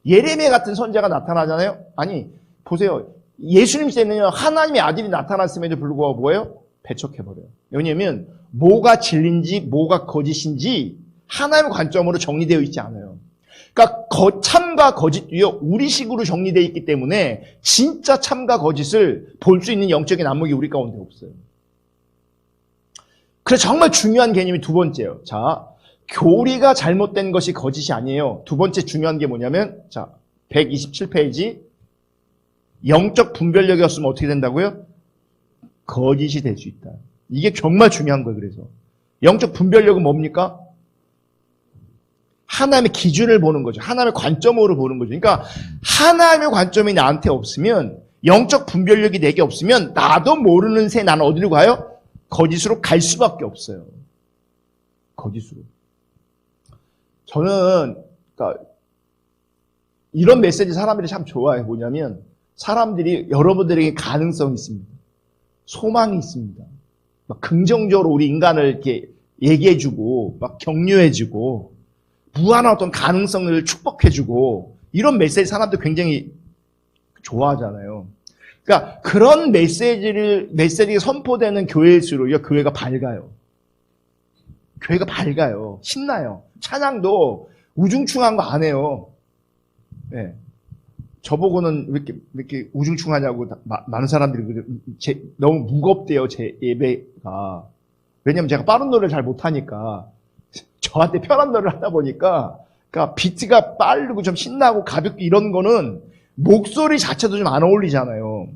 예레미야 같은 선지자가 나타나잖아요. 아니, 보세요. 예수님 때는요. 하나님의 아들이 나타났음에도 불구하고 뭐예요? 배척해버려요. 왜냐면 뭐가 진리인지 뭐가 거짓인지 하나님의 관점으로 정리되어 있지 않아요. 그러니까 참과 거짓도요. 우리식으로 정리되어 있기 때문에 진짜 참과 거짓을 볼 수 있는 영적인 안목이 우리 가운데 없어요. 그래서 정말 중요한 개념이 두 번째예요. 자, 교리가 잘못된 것이 거짓이 아니에요. 두 번째 중요한 게 뭐냐면 자, 127페이지 영적 분별력이 없으면 어떻게 된다고요? 거짓이 될 수 있다. 이게 정말 중요한 거예요. 그래서 영적 분별력은 뭡니까? 하나님의 기준을 보는 거죠. 하나님의 관점으로 보는 거죠. 그러니까 하나님의 관점이 나한테 없으면 영적 분별력이 내게 없으면 나도 모르는 새 나는 어디로 가요? 거짓으로 갈 수밖에 없어요. 거짓으로. 저는 그러니까 이런 메시지 사람들이 참 좋아해. 뭐냐면 사람들이 여러분들에게 가능성이 있습니다. 소망이 있습니다. 막 긍정적으로 우리 인간을 이렇게 얘기해주고 막 격려해주고 무한한 어떤 가능성을 축복해주고 이런 메시지 사람들 굉장히 좋아하잖아요. 그러니까 그런 메시지가 선포되는 교회일수록요, 교회가 밝아요. 교회가 밝아요. 신나요. 찬양도 우중충한 거 안 해요. 네. 저보고는 왜 이렇게 우중충하냐고 많은 사람들이 너무 무겁대요, 제 예배가. 왜냐면 제가 빠른 노래를 잘 못하니까 저한테 편한 노래를 하다 보니까, 그러니까 비트가 빠르고 좀 신나고 가볍게 이런 거는 목소리 자체도 좀 안 어울리잖아요.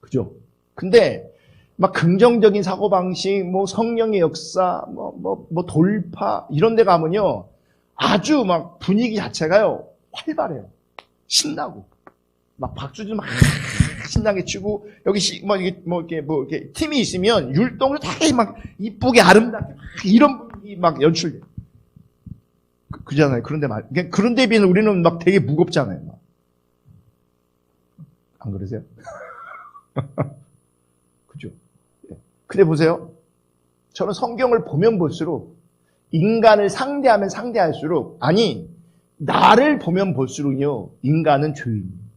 그죠? 근데 막 긍정적인 사고방식, 뭐 성령의 역사, 뭐 돌파, 이런 데 가면요. 아주 막 분위기 자체가요. 활발해요. 신나고. 막 박수도 막 신나게 치고, 여기 이렇게 팀이 있으면 율동을 되게 막 이쁘게 아름답게 막 이런 분위기 막 연출돼요. 그잖아요. 그런 데 비해서 우리는 막 되게 무겁잖아요. 막. 안 그러세요? 그죠? 근데 보세요. 저는 성경을 보면 볼수록 인간을 상대하면 상대할수록, 아니, 나를 보면 볼수록요, 인간은 죄인이에요.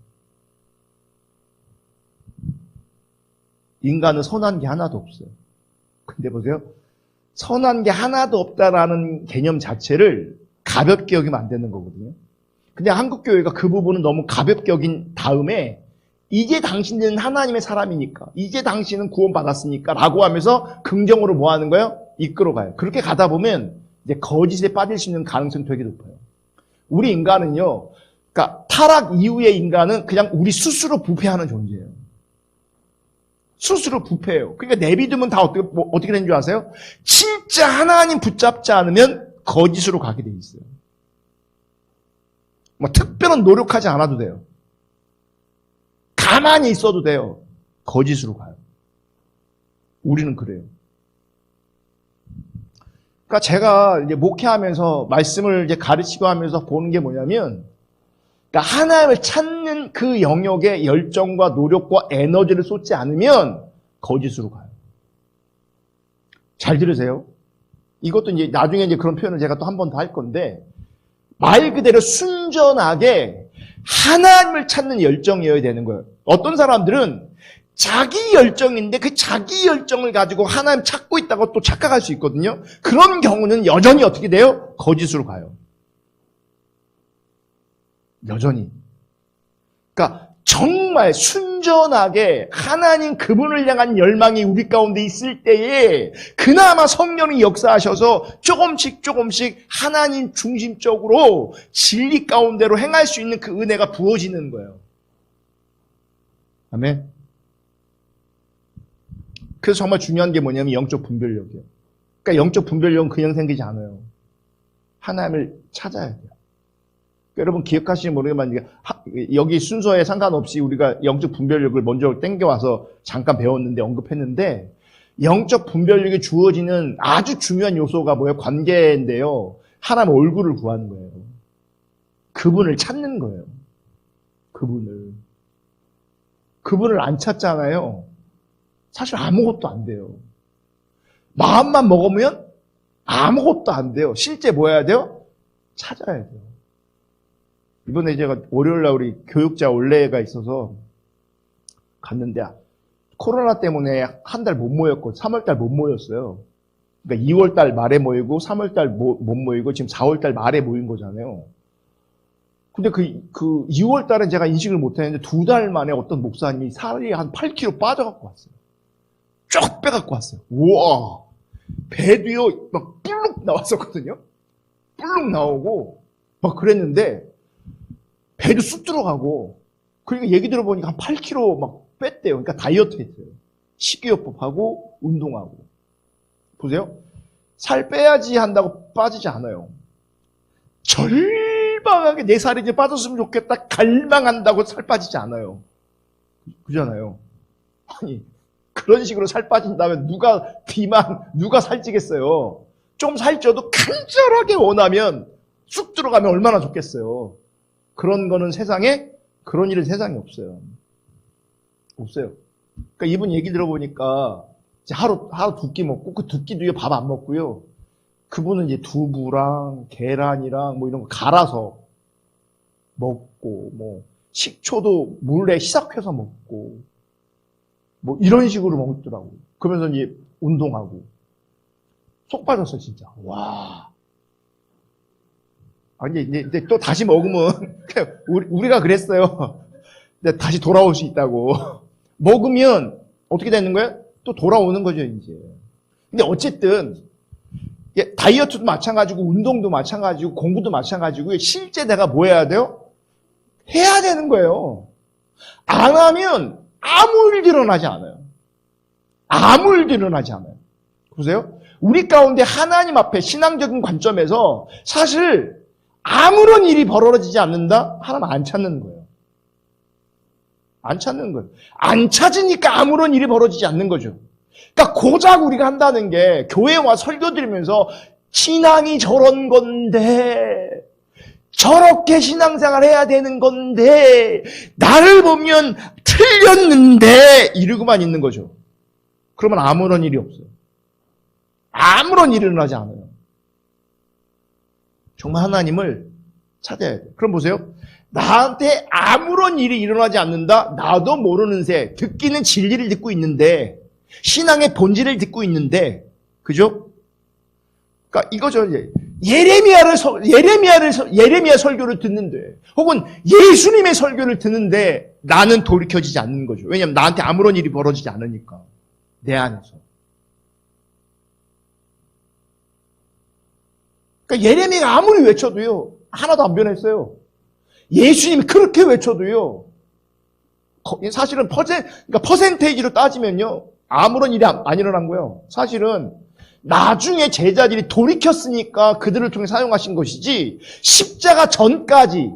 인간은 선한 게 하나도 없어요. 근데 보세요. 선한 게 하나도 없다라는 개념 자체를 가볍게 여기면 안 되는 거거든요. 근데 한국교회가 그 부분은 너무 가볍게 여긴 다음에 이제 당신은 하나님의 사람이니까, 이제 당신은 구원받았으니까 라고 하면서 긍정으로 뭐 하는 거예요? 이끌어가요. 그렇게 가다 보면 이제 거짓에 빠질 수 있는 가능성이 되게 높아요. 우리 인간은요, 그러니까 타락 이후의 인간은 그냥 우리 스스로 부패하는 존재예요. 스스로 부패해요. 그러니까 내비두면 다 어떻게 되는 줄 아세요? 진짜 하나님 붙잡지 않으면 거짓으로 가게 돼 있어요. 뭐 특별한 노력하지 않아도 돼요. 가만히 있어도 돼요. 거짓으로 가요. 우리는 그래요. 그러니까 제가 이제 목회하면서 말씀을 이제 가르치고 하면서 보는 게 뭐냐면, 그러니까 하나님을 찾는 그 영역에 열정과 노력과 에너지를 쏟지 않으면 거짓으로 가요. 잘 들으세요. 이것도 이제 나중에 이제 그런 표현을 제가 또 한 번 더 할 건데, 말 그대로 순전하게 하나님을 찾는 열정이어야 되는 거예요. 어떤 사람들은 자기 열정인데 그 자기 열정을 가지고 하나님 찾고 있다고 또 착각할 수 있거든요. 그런 경우는 여전히 어떻게 돼요? 거짓으로 가요. 여전히. 그러니까 정말 순전하게 하나님 그분을 향한 열망이 우리 가운데 있을 때에 그나마 성령이 역사하셔서 조금씩 하나님 중심적으로 진리 가운데로 행할 수 있는 그 은혜가 부어지는 거예요. 아멘. 그래서 정말 중요한 게 뭐냐면 영적 분별력이에요. 그러니까 영적 분별력은 그냥 생기지 않아요. 하나님을 찾아야 돼요. 여러분 기억하시는지 모르겠지만 여기 순서에 상관없이 우리가 영적 분별력을 먼저 땡겨와서 잠깐 배웠는데 언급했는데, 영적 분별력이 주어지는 아주 중요한 요소가 뭐예요? 관계인데요. 하나님 얼굴을 구하는 거예요. 그분을 찾는 거예요. 그분을 안 찾잖아요. 사실 아무것도 안 돼요. 마음만 먹으면 아무것도 안 돼요. 실제 뭐 해야 돼요? 찾아야 돼요. 이번에 제가 월요일날 우리 교육자 올레가 있어서 갔는데 코로나 때문에 한 달 못 모였고 3월달 못 모였어요. 그러니까 2월달 말에 모이고 3월달 못 모이고 지금 4월달 말에 모인 거잖아요. 근데 그 2월달에 제가 인식을 못했는데 2달 만에 어떤 목사님이 살이 한 8kg 빠져갖고 왔어요. 쫙 빼갖고 왔어요. 우와! 배도요 막 뿔룩 나왔었거든요. 뿔룩 나오고 막 그랬는데 배도 쑥 들어가고, 그러니까 얘기 들어보니까 한 8kg 막 뺐대요. 그러니까 다이어트 했어요. 식이요법하고 운동하고. 보세요. 살 빼야지 한다고 빠지지 않아요. 절박하게 내 살이 이제 빠졌으면 좋겠다 갈망한다고 살 빠지지 않아요. 그잖아요. 아니, 그런 식으로 살 빠진다면 누가 살찌겠어요. 좀 살쪄도 간절하게 원하면 쑥 들어가면 얼마나 좋겠어요. 그런 거는 그런 일은 세상에 없어요. 없어요. 그러니까 이분 얘기 들어보니까 이제 하루 두 끼 먹고, 그 두 끼도 밥 안 먹고요. 그분은 이제 두부랑 계란이랑 뭐 이런 거 갈아서 먹고, 뭐 식초도 물에 희석해서 먹고, 뭐 이런 식으로 먹더라고요. 그러면서 이제 운동하고. 속 빠졌어, 진짜. 와. 아니, 이제 또 다시 먹으면, 우리가 그랬어요. 근데 다시 돌아올 수 있다고. 먹으면 어떻게 되는 거예요? 또 돌아오는 거죠, 이제. 근데 어쨌든, 다이어트도 마찬가지고 운동도 마찬가지고 공부도 마찬가지고 실제 내가 뭐 해야 돼요? 해야 되는 거예요. 안 하면 아무 일도 일어나지 않아요. 아무 일도 일어나지 않아요. 보세요. 우리 가운데 하나님 앞에 신앙적인 관점에서 사실 아무런 일이 벌어지지 않는다? 하나님 안 찾는 거예요. 안 찾는 거예요. 안 찾으니까 아무런 일이 벌어지지 않는 거죠. 그러니까 고작 우리가 한다는 게 교회 와 설교 드리면서 신앙이 저런 건데 저렇게 신앙생활 해야 되는 건데 나를 보면 틀렸는데 이러고만 있는 거죠. 그러면 아무런 일이 없어요. 아무런 일이 일어나지 않아요. 정말 하나님을 찾아야 돼요. 그럼 보세요. 나한테 아무런 일이 일어나지 않는다? 나도 모르는 새 듣기는 진리를 듣고 있는데 신앙의 본질을 듣고 있는데 그죠? 그러니까 이거죠. 이제 예레미야 설교를 듣는데 혹은 예수님의 설교를 듣는데 나는 돌이켜지지 않는 거죠. 왜냐하면 나한테 아무런 일이 벌어지지 않으니까. 내 안에서. 그러니까 예레미야가 아무리 외쳐도요. 하나도 안 변했어요. 예수님이 그렇게 외쳐도요. 사실은 그러니까 퍼센테이지로 따지면요. 아무런 일이 안 일어난 거예요. 사실은 나중에 제자들이 돌이켰으니까 그들을 통해 사용하신 것이지 십자가 전까지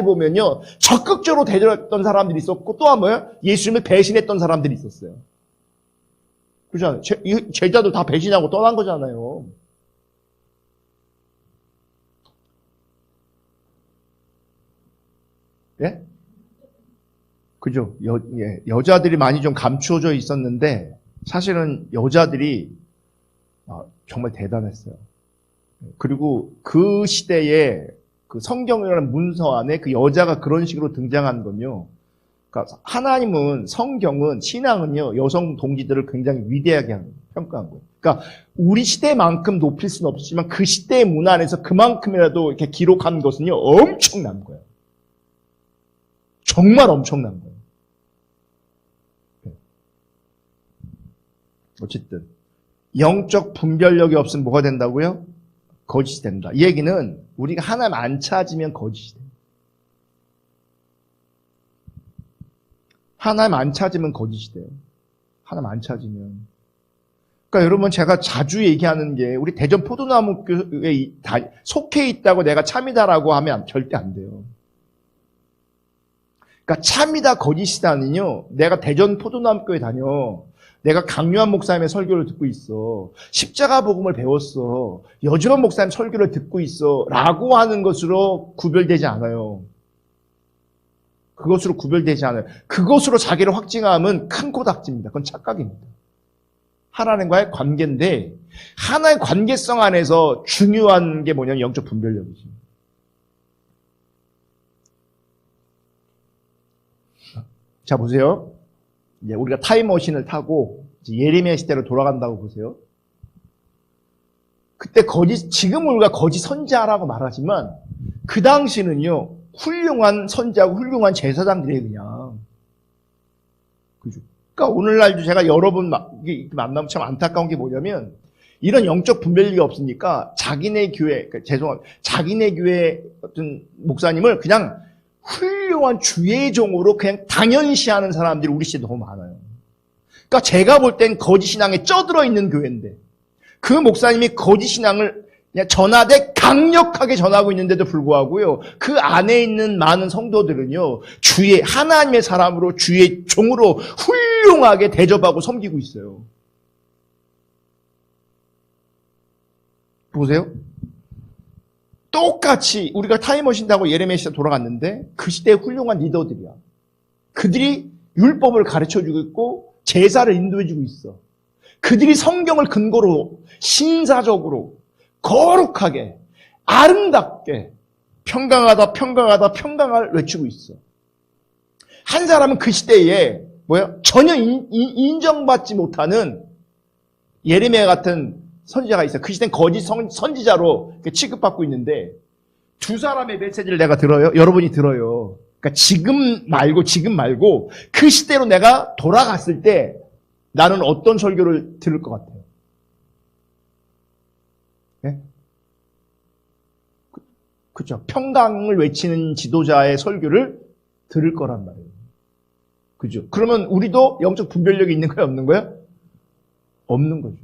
보면요. 적극적으로 대적했던 사람들이 있었고 또 한 번요. 예수님을 배신했던 사람들이 있었어요. 그렇잖아요. 제자도 다 배신하고 떠난 거잖아요. 예? 그죠? 여자들이 많이 좀 감추어져 있었는데 사실은 여자들이 정말 대단했어요. 그리고 그 시대에 그 성경이라는 문서 안에 그 여자가 그런 식으로 등장한 건요. 그러니까 하나님은 성경은 신앙은요 여성 동지들을 굉장히 위대하게 평가한 거예요. 그러니까 우리 시대만큼 높일 수는 없지만 그 시대의 문화 안에서 그만큼이라도 이렇게 기록한 것은요 엄청난 거예요. 정말 엄청난 거예요. 어쨌든 영적 분별력이 없으면 뭐가 된다고요? 거짓이 된다. 이 얘기는 우리가 하나님 안 찾으면 거짓이 돼요. 하나님 안 찾으면 거짓이 돼요. 하나님 안 찾으면. 그러니까 여러분 제가 자주 얘기하는 게 우리 대전 포도나무 교회에 속해 있다고 내가 참이다라고 하면 절대 안 돼요. 그러니까 참이다 거짓이다는요. 내가 대전 포도나무 교회 다녀. 내가 강요한 목사님의 설교를 듣고 있어. 십자가 복음을 배웠어. 여주론 목사님 설교를 듣고 있어. 라고 하는 것으로 구별되지 않아요. 그것으로 구별되지 않아요. 그것으로 자기를 확증하면 큰 코닥집니다. 그건 착각입니다. 하나님과의 관계인데 하나의 관계성 안에서 중요한 게 뭐냐면 영적 분별력이죠. 자 보세요. 이제 우리가 타임머신을 타고 예레미야 시대로 돌아간다고 보세요. 그때 지금 우리가 거짓 선지자라고 말하지만 그 당시는요 훌륭한 선지자고 훌륭한 제사장들이 그냥 그죠. 그러니까 오늘날도 제가 여러 번 만나면 참 안타까운 게 뭐냐면 이런 영적 분별력이 없으니까 자기네 교회 자기네 교회 어떤 목사님을 그냥 훌륭한 주의 종으로 그냥 당연시하는 사람들이 우리 시대에 너무 많아요. 그러니까 제가 볼 땐 거짓 신앙에 쪄들어 있는 교회인데 그 목사님이 거짓 신앙을 그냥 전하되 강력하게 전하고 있는데도 불구하고요. 그 안에 있는 많은 성도들은요. 하나님의 사람으로 주의 종으로 훌륭하게 대접하고 섬기고 있어요. 보세요. 똑같이 우리가 타임머신 타고 예레미야 시대 돌아갔는데 그 시대의 훌륭한 리더들이야. 그들이 율법을 가르쳐주고 있고 제사를 인도해주고 있어. 그들이 성경을 근거로 신사적으로 거룩하게 아름답게 평강을 외치고 있어. 한 사람은 그 시대에 전혀 인정받지 못하는 예레미야 같은 선지자가 있어요. 그 시대는 거짓 선지자로 취급받고 있는데 두 사람의 메시지를 내가 들어요. 여러분이 들어요. 그러니까 지금 말고 그 시대로 내가 돌아갔을 때 나는 어떤 설교를 들을 것 같아요? 예? 그죠? 평강을 외치는 지도자의 설교를 들을 거란 말이에요. 그죠? 그러면 우리도 영적 분별력이 있는 거예요, 없는 거예요? 없는 거죠.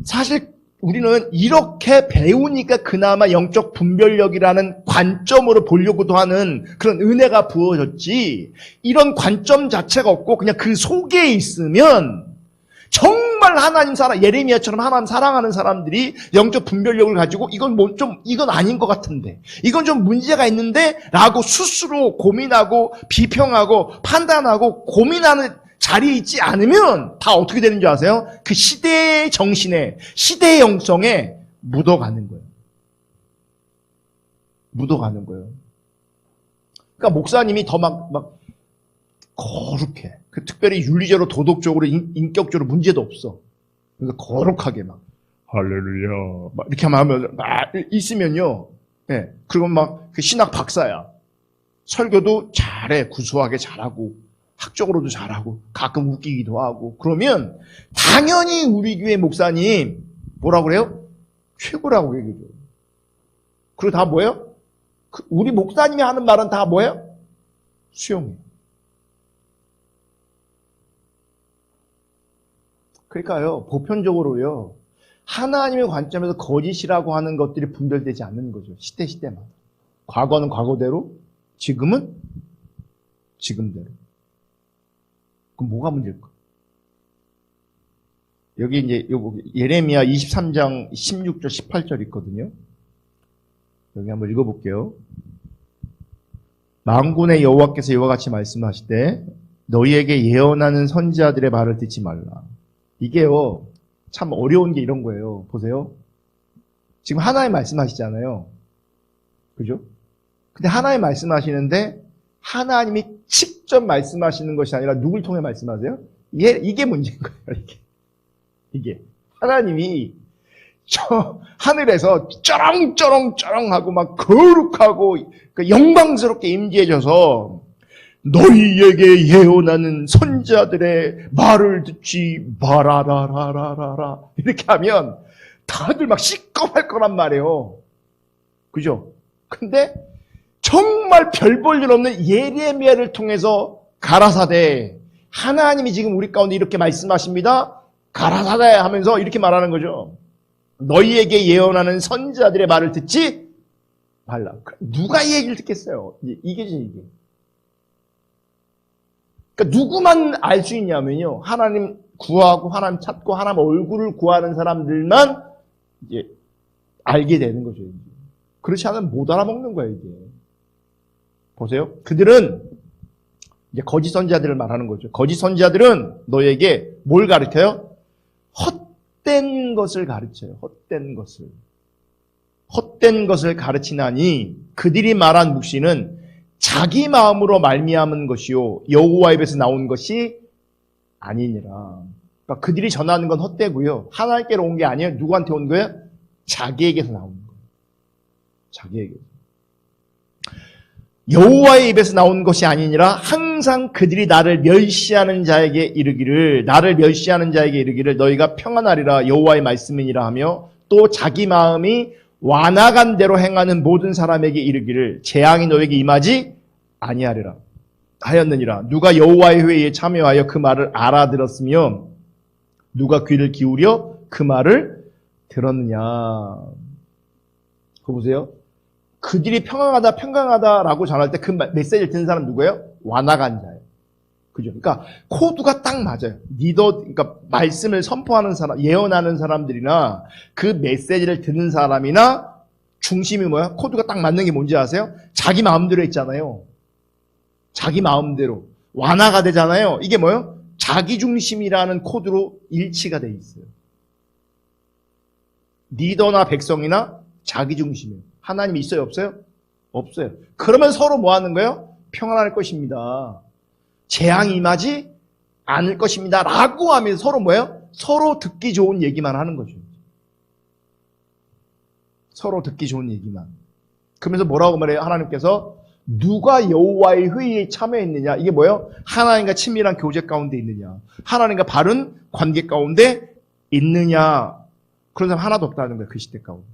사실 우리는 이렇게 배우니까 그나마 영적 분별력이라는 관점으로 보려고도 하는 그런 은혜가 부어졌지, 이런 관점 자체가 없고 그냥 그 속에 있으면 정말 하나님 사랑, 예레미야처럼 하나님 사랑하는 사람들이 영적 분별력을 가지고 이건 아닌 것 같은데, 이건 좀 문제가 있는데 라고 스스로 고민하고 비평하고 판단하고 고민하는 자리에 있지 않으면 다 어떻게 되는 줄 아세요? 그 시대의 정신에, 시대의 영성에 묻어가는 거예요. 묻어가는 거예요. 그러니까 목사님이 더 막 거룩해. 그 특별히 윤리적으로, 도덕적으로, 인격적으로 문제도 없어. 그래서 거룩하게 막 할렐루야 막 이렇게 하면 막 있으면요. 예. 그리고 막 그 신학 박사야. 설교도 잘해. 구수하게 잘하고 학적으로도 잘하고 가끔 웃기기도 하고. 그러면 당연히 우리 교회 목사님 뭐라고 그래요? 최고라고 얘기해요. 그리고 다 뭐예요? 우리 목사님이 하는 말은 다 뭐예요? 수용해요. 그러니까요, 보편적으로요, 하나님의 관점에서 거짓이라고 하는 것들이 분별되지 않는 거죠. 시대마다. 과거는 과거대로, 지금은 지금대로. 그럼 뭐가 문제일까? 여기 이제 예레미야 23장 16절 18절 있거든요. 여기 한번 읽어볼게요. 만군의 여호와께서 이와 같이 말씀하시되 너희에게 예언하는 선지자들의 말을 듣지 말라. 이게요, 참 어려운 게 이런 거예요. 보세요. 지금 하나님 말씀하시잖아요. 그죠? 근데 하나님 말씀하시는데 하나님이 직접 말씀하시는 것이 아니라 누굴 통해 말씀하세요? 이게 문제인 거예요. 이게. 하나님이 저 하늘에서 쩌렁쩌렁쩌렁하고 막 거룩하고 영광스럽게 임재해져서 너희에게 예언하는 선지자들의 말을 듣지 말아라라라라 이렇게 하면 다들 막 시꺼할 거란 말이에요. 그죠? 근데 정말 별 볼 일 없는 예레미야를 통해서 가라사대, 하나님이 지금 우리 가운데 이렇게 말씀하십니다. 가라사대 하면서 이렇게 말하는 거죠. 너희에게 예언하는 선지자들의 말을 듣지 말라. 누가 이 얘기를 듣겠어요? 이게. 그러니까 누구만 알 수 있냐면요, 하나님 구하고 하나님 찾고 하나님 얼굴을 구하는 사람들만 이제 알게 되는 거죠. 이제. 그렇지 않으면 못 알아먹는 거예요. 이제 보세요. 그들은 이제 거짓 선지자들을 말하는 거죠. 거짓 선지자들은 너에게 뭘 가르쳐요? 헛된 것을 가르쳐요. 헛된 것을 가르치나니 그들이 말한 묵시는 자기 마음으로 말미암은 것이요 여호와 입에서 나온 것이 아니니라. 그러니까 그들이 전하는 건 헛되고요, 하나님께로 온 게 아니에요. 누구한테 온 거예요? 자기에게서 나온 거예요. 자기에게서. 여호와의 입에서 나온 것이 아니니라. 항상 그들이 나를 멸시하는 자에게 이르기를 너희가 평안하리라 여호와의 말씀이니라 하며, 또 자기 마음이 완악한 대로 행하는 모든 사람에게 이르기를 재앙이 너에게 임하지 아니하리라 하였느니라. 누가 여호와의 회의에 참여하여 그 말을 알아들었으며 누가 귀를 기울여 그 말을 들었느냐. 그거 보세요. 그들이 평강하다라고 전할 때 그 메시지를 듣는 사람 누구예요? 완악한 자예요. 그죠? 그러니까 코드가 딱 맞아요. 그러니까 말씀을 선포하는 사람, 예언하는 사람들이나 그 메시지를 듣는 사람이나 중심이 뭐야? 코드가 딱 맞는 게 뭔지 아세요? 자기 마음대로 있잖아요. 자기 마음대로 완화가 되잖아요. 이게 뭐예요? 자기 중심이라는 코드로 일치가 돼 있어요. 리더나 백성이나 자기 중심이에요. 하나님이 있어요, 없어요? 없어요. 그러면 서로 뭐 하는 거예요? 평안할 것입니다. 재앙이 임하지 않을 것입니다. 라고 하면서 서로 뭐예요? 서로 듣기 좋은 얘기만 하는 거죠. 서로 듣기 좋은 얘기만. 그러면서 뭐라고 말해요? 하나님께서 누가 여호와의 회의에 참여했느냐? 이게 뭐예요? 하나님과 친밀한 교제 가운데 있느냐? 하나님과 바른 관계 가운데 있느냐? 그런 사람 하나도 없다는 거예요. 그 시대 가운데.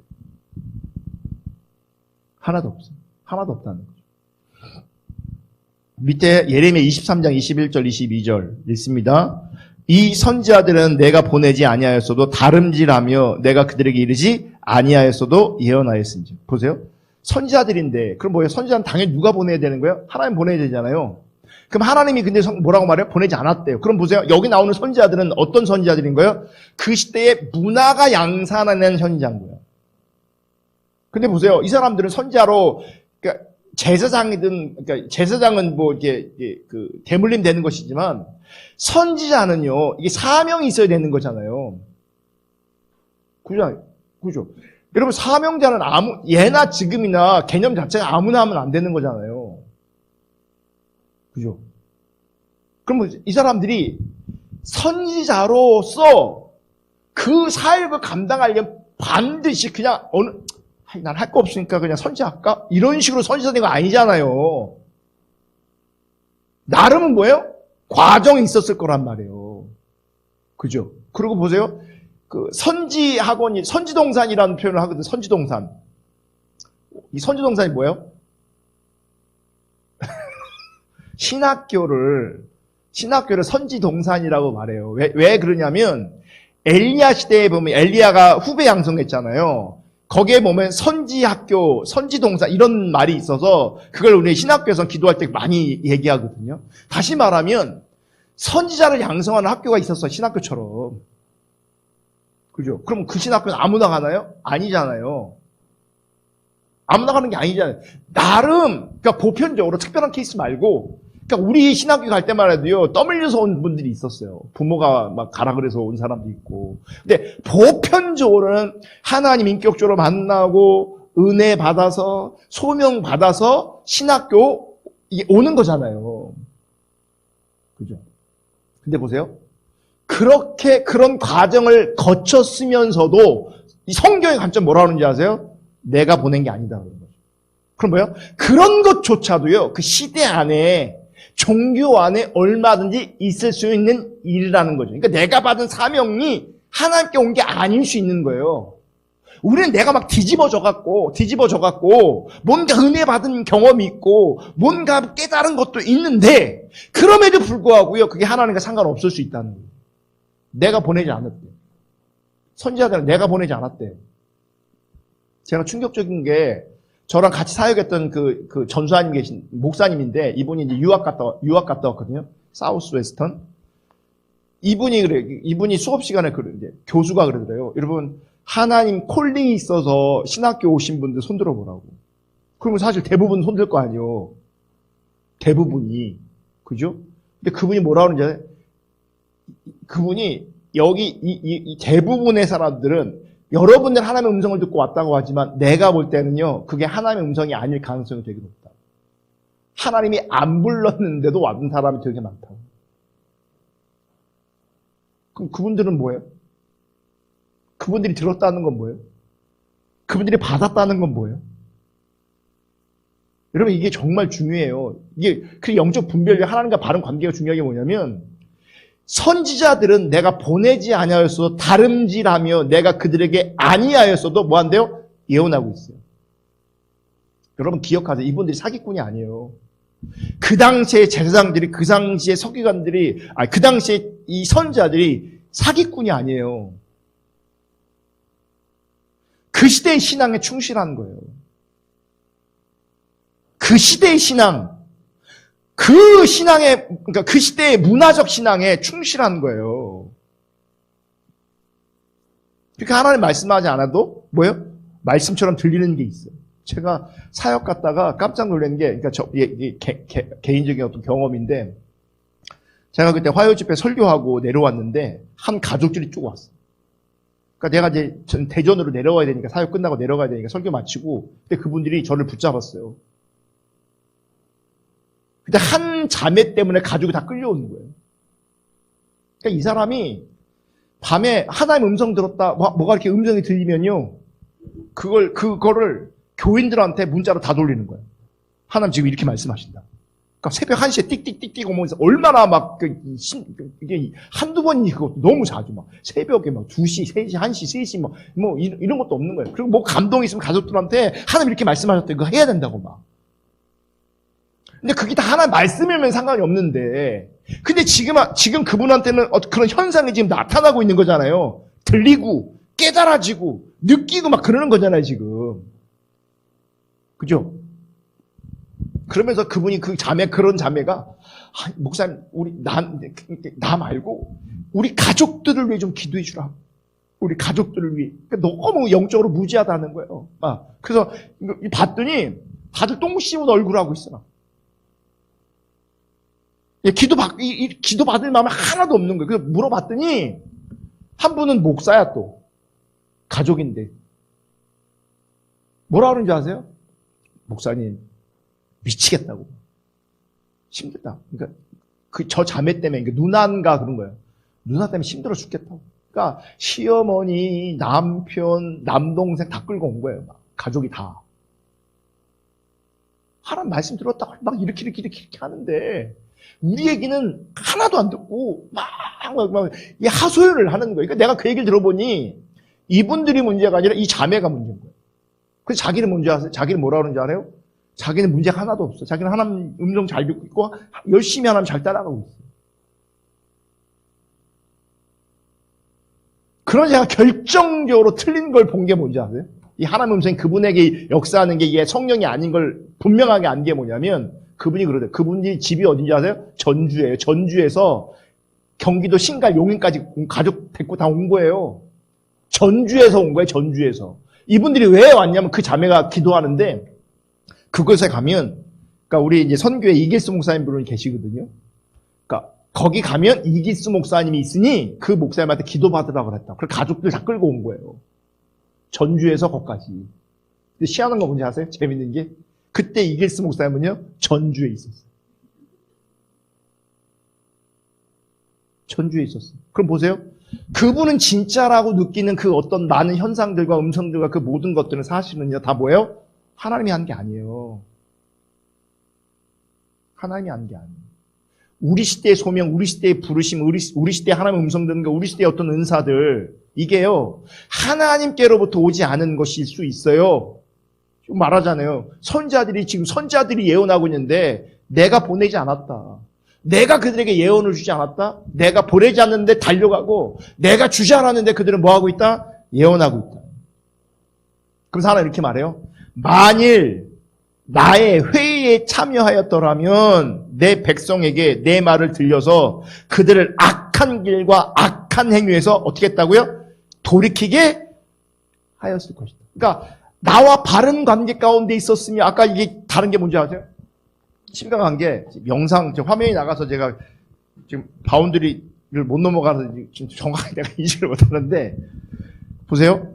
하나도 없어. 하나도 없다는 거죠. 밑에 예레미야 23장 21절 22절 읽습니다. 이 선지자들은 내가 보내지 아니하였어도 다름질하며 내가 그들에게 이르지 아니하였어도 예언하였은지. 보세요. 선지자들인데 그럼 뭐예요? 선지자는 당연히 누가 보내야 되는 거예요? 하나님 보내야 되잖아요. 그럼 하나님이 근데 뭐라고 말해요? 보내지 않았대요. 그럼 보세요. 여기 나오는 선지자들은 어떤 선지자들인 거예요? 그 시대의 문화가 양산하는 선지자인 거예요. 근데 보세요. 이 사람들은 선지자로 그러니까 제사장이든 그러니까 제사장은 뭐 이게 그 대물림 되는 것이지만 선지자는요. 이게 사명이 있어야 되는 거잖아요. 그죠? 여러분 사명자는 예나 지금이나 개념 자체가 아무나 하면 안 되는 거잖아요. 그죠? 그럼 이 사람들이 선지자로서 그 사역을 감당하려면 반드시 그냥 난 할 거 없으니까 그냥 선지할까? 이런 식으로 선지자 된 거 아니잖아요. 나름은 뭐예요? 과정이 있었을 거란 말이에요. 그죠? 그리고 보세요. 그 선지학원이 선지동산이라는 표현을 하거든요. 선지동산. 이 선지동산이 뭐예요? 신학교를 선지동산이라고 말해요. 왜 그러냐면 엘리야 시대에 보면 엘리야가 후배 양성했잖아요. 거기에 보면 선지학교, 선지동산 이런 말이 있어서 그걸 우리 신학교에서 기도할 때 많이 얘기하거든요. 다시 말하면 선지자를 양성하는 학교가 있었어요. 신학교처럼. 그죠? 그럼 그 신학교는 아무나 가나요? 아니잖아요. 아무나 가는 게 아니잖아요. 나름, 그러니까 보편적으로 특별한 케이스 말고, 그러니까 우리 신학교 갈 때만 해도요, 떠밀려서 온 분들이 있었어요. 부모가 막 가라 그래서 온 사람도 있고. 근데 보편적으로는 하나님 인격적으로 만나고, 은혜 받아서, 소명 받아서 신학교 오는 거잖아요. 그죠? 근데 보세요. 그렇게 그런 과정을 거쳤으면서도 이 성경의 관점 뭐라 하는지 아세요? 내가 보낸 게 아니다 그런 거죠. 그럼 뭐예요? 그런 것조차도요. 그 시대 안에 종교 안에 얼마든지 있을 수 있는 일이라는 거죠. 그러니까 내가 받은 사명이 하나님께 온 게 아닐 수 있는 거예요. 우리는 내가 막 뒤집어져 갖고 뭔가 은혜 받은 경험이 있고 뭔가 깨달은 것도 있는데 그럼에도 불구하고요. 그게 하나님과 상관없을 수 있다는 거예요. 내가 보내지 않았대요. 선지자들은 내가 보내지 않았대요. 제가 충격적인 게 저랑 같이 사역했던 그 전수하님 계신 목사님인데 이분이 이제 유학 갔다 왔거든요. 사우스 웨스턴. 이분이 수업 시간에 이제 교수가 그러더래요. 여러분 하나님 콜링이 있어서 신학교 오신 분들 손 들어보라고. 그러면 사실 대부분 손 들 거 아니에요. 대부분이. 그죠? 근데 그분이 뭐라 그러는지 아세요? 그분이 여기 이 대부분의 사람들은 여러분들 하나님의 음성을 듣고 왔다고 하지만 내가 볼 때는요. 그게 하나님의 음성이 아닐 가능성이 되게 높다. 하나님이 안 불렀는데도 왔는 사람이 되게 많다고. 그럼 그분들은 뭐예요? 그분들이 들었다는 건 뭐예요? 그분들이 받았다는 건 뭐예요? 여러분 이게 정말 중요해요. 이게 그 영적 분별력 하나님과 바른 관계가 중요한 게 뭐냐면 선지자들은 내가 보내지 아니하였어도 다름질하며 내가 그들에게 아니하였어도 뭐 한대요? 예언하고 있어요. 여러분 기억하세요. 이분들이 사기꾼이 아니에요. 그 당시에 제사장들이, 그 당시에 서기관들이, 그 당시에 이 선지자들이 사기꾼이 아니에요. 그 시대의 신앙에 충실한 거예요. 그 시대의 신앙, 그 신앙에, 그러니까 그 시대의 문화적 신앙에 충실한 거예요. 그러니까 하나님 말씀하지 않아도 뭐예요? 말씀처럼 들리는 게 있어요. 제가 사역 갔다가 깜짝 놀란 게, 그러니까 개인적인 어떤 경험인데, 제가 그때 화요 집회 설교하고 내려왔는데 한 가족들이 쭉 왔어. 그러니까 내가 이제 대전으로 내려가야 되니까 사역 끝나고 내려가야 되니까 설교 마치고, 근데 그분들이 저를 붙잡았어요. 근데 한 자매 때문에 가족이 다 끌려오는 거예요. 그러니까 이 사람이 밤에 하나님 음성 들었다, 뭐가 이렇게 음성이 들리면요, 그거를 교인들한테 문자로 다 돌리는 거예요. 하나님 지금 이렇게 말씀하신다. 그러니까 새벽 1시에 띡띡띡띡 오면서 얼마나 막, 이게 한두 번이 그것도 너무 자주 막, 새벽에 막 2시, 3시, 1시, 3시 뭐, 이런 것도 없는 거예요. 그리고 뭐 감동이 있으면 가족들한테 하나님 이렇게 말씀하셨대. 이거 해야 된다고 막. 근데 그게 다 하나님 말씀이면 상관이 없는데, 근데 지금 그분한테는 그런 현상이 지금 나타나고 있는 거잖아요. 들리고, 깨달아지고, 느끼고 막 그러는 거잖아요, 지금. 그죠? 그러면서 그분이 그런 자매가, 목사님, 나 말고, 우리 가족들을 위해 좀 기도해 주라. 우리 가족들을 위해. 그러니까 너무 영적으로 무지하다는 거예요. 그래서 봤더니, 다들 똥 씌운 얼굴 하고 있어. 기도 받을 마음이 하나도 없는 거예요. 그래서 물어봤더니, 한 분은 목사야 또. 가족인데. 뭐라 그러는지 아세요? 목사님, 미치겠다고. 힘들다. 그러니까 저 자매 때문에, 누나인가 그런 거예요. 누나 때문에 힘들어 죽겠다고. 그러니까 시어머니, 남편, 남동생 다 끌고 온 거예요. 가족이 다. 하나님 말씀 들었다고 막 이렇게 하는데, 우리 얘기는 하나도 안 듣고 막 하소연을 하는 거예요. 그러니까 내가 그 얘기를 들어보니 이분들이 문제가 아니라 이 자매가 문제인 거예요. 그래서 자기는 문제 아세요? 자기는 뭐라 그러는지 알아요? 자기는 문제가 하나도 없어. 자기는 하나님 음성 잘 듣고 있고 열심히 하나님 잘 따라가고 있어요. 그러나 제가 결정적으로 틀린 걸 본 게 뭔지 아세요? 이 하나님 음성이 그분에게 역사하는 게 이게 성령이 아닌 걸 분명하게 안 게 뭐냐면 그분이 그러대요. 그분이 집이 어딘지 아세요? 전주예요. 전주에서 경기도 신갈 용인까지 가족 데리고 다 온 거예요. 전주에서 온 거예요. 전주에서. 이분들이 왜 왔냐면 그 자매가 기도하는데 그곳에 가면 그러니까 우리 이제 선교회 이길수 목사님 분이 계시거든요. 그러니까 거기 가면 이길수 목사님이 있으니 그 목사님한테 기도받으라고 그랬다. 그래서 가족들 다 끌고 온 거예요. 전주에서 거기까지. 근데 희한한 거 뭔지 아세요? 재밌는 게 그때 이길수 목사님은요, 전주에 있었어요. 전주에 있었어요. 그럼 보세요. 그분은 진짜라고 느끼는 그 어떤 많은 현상들과 음성들과 그 모든 것들은 사실은요, 다 뭐예요? 하나님이 한 게 아니에요. 하나님이 한 게 아니에요. 우리 시대의 소명, 우리 시대의 부르심, 우리 시대의 하나님의 음성 듣는 거, 우리 시대의 어떤 은사들, 이게요, 하나님께로부터 오지 않은 것일 수 있어요. 말하잖아요. 선자들이 예언하고 있는데 내가 보내지 않았다. 내가 그들에게 예언을 주지 않았다. 내가 보내지 않는데 달려가고 내가 주지 않았는데 그들은 뭐하고 있다? 예언하고 있다. 그래서 하나 이렇게 말해요. 만일 나의 회의에 참여하였더라면 내 백성에게 내 말을 들려서 그들을 악한 길과 악한 행위에서 어떻게 했다고요? 돌이키게 하였을 것이다. 그러니까 나와 바른 관계 가운데 있었으면 아까 이게 다른 게 뭔지 아세요? 심각한 게 영상 화면이 나가서 제가 지금 바운드리를 못 넘어가서 지금 정확하게 내가 인식을 못하는데 보세요.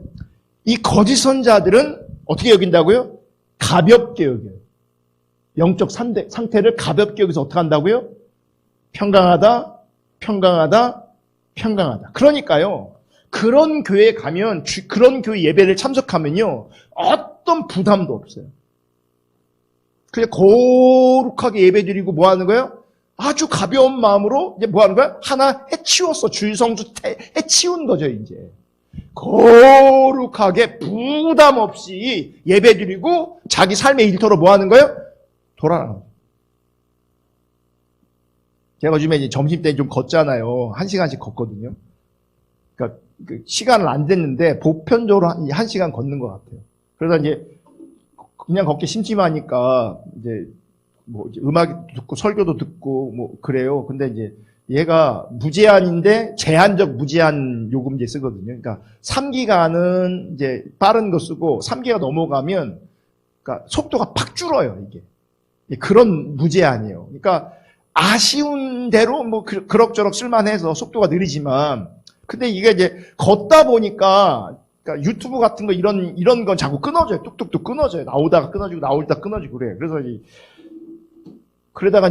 이 거짓 선자들은 어떻게 여긴다고요? 가볍게 여겨요. 영적 상태를 가볍게 여기서 어떻게 한다고요? 평강하다, 평강하다, 평강하다. 그러니까요. 그런 교회에 가면 그런 교회 예배를 참석하면요. 어떤 부담도 없어요. 그냥 거룩하게 예배드리고 뭐 하는 거예요? 아주 가벼운 마음으로 이제 뭐 하는 거야? 하나 해치웠어. 주일성주 해치운 거죠, 이제. 거룩하게 부담 없이 예배드리고 자기 삶의 일터로 뭐 하는 거예요? 돌아가는 거예요. 제가 요즘에 이제 점심때 좀 걷잖아요. 1시간씩 걷거든요. 그러니까 그 시간은 안 됐는데 보편적으로 1시간 걷는 것 같아요. 그러다 이제 그냥 걷기 심심하니까 이제 뭐 이제 음악 듣고 설교도 듣고 뭐 그래요. 근데 이제 얘가 무제한인데 제한적 무제한 요금제 쓰거든요. 그러니까 3기가는 이제 빠른 거 쓰고 3기가 넘어가면 그러니까 속도가 팍 줄어요, 이게. 그런 무제한이에요. 그러니까 아쉬운 대로 뭐 그럭저럭 쓸만해서 속도가 느리지만 근데 이게 이제 걷다 보니까 그러니까 유튜브 같은 거 이런 건 자꾸 끊어져요. 뚝뚝뚝 끊어져요. 나오다가 끊어지고 나오다가 끊어지고 그래요. 그래서 그러다가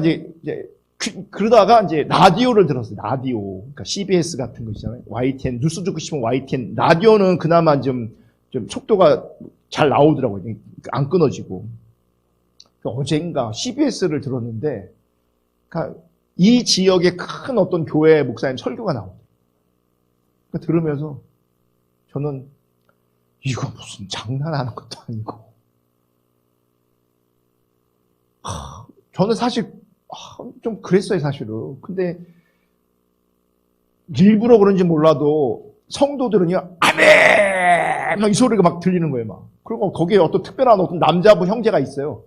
이제 라디오를 들었어요. 라디오. 그러니까 CBS 같은 거 있잖아요. YTN 뉴스 듣고 싶으면 YTN. 라디오는 그나마 좀 속도가 잘 나오더라고요. 안 끊어지고. 어젠가 CBS를 들었는데 그러니까 이 지역의 큰 어떤 교회 목사님 설교가 나옵니다. 그러니까 들으면서 저는 이거 무슨 장난하는 것도 아니고 저는 사실 좀 그랬어요, 사실은. 근데 일부러 그런지 몰라도 성도들은요, 아멘! 막 이 소리가 막 들리는 거예요, 막. 그리고 거기에 어떤 특별한 어떤 남자분 형제가 있어요.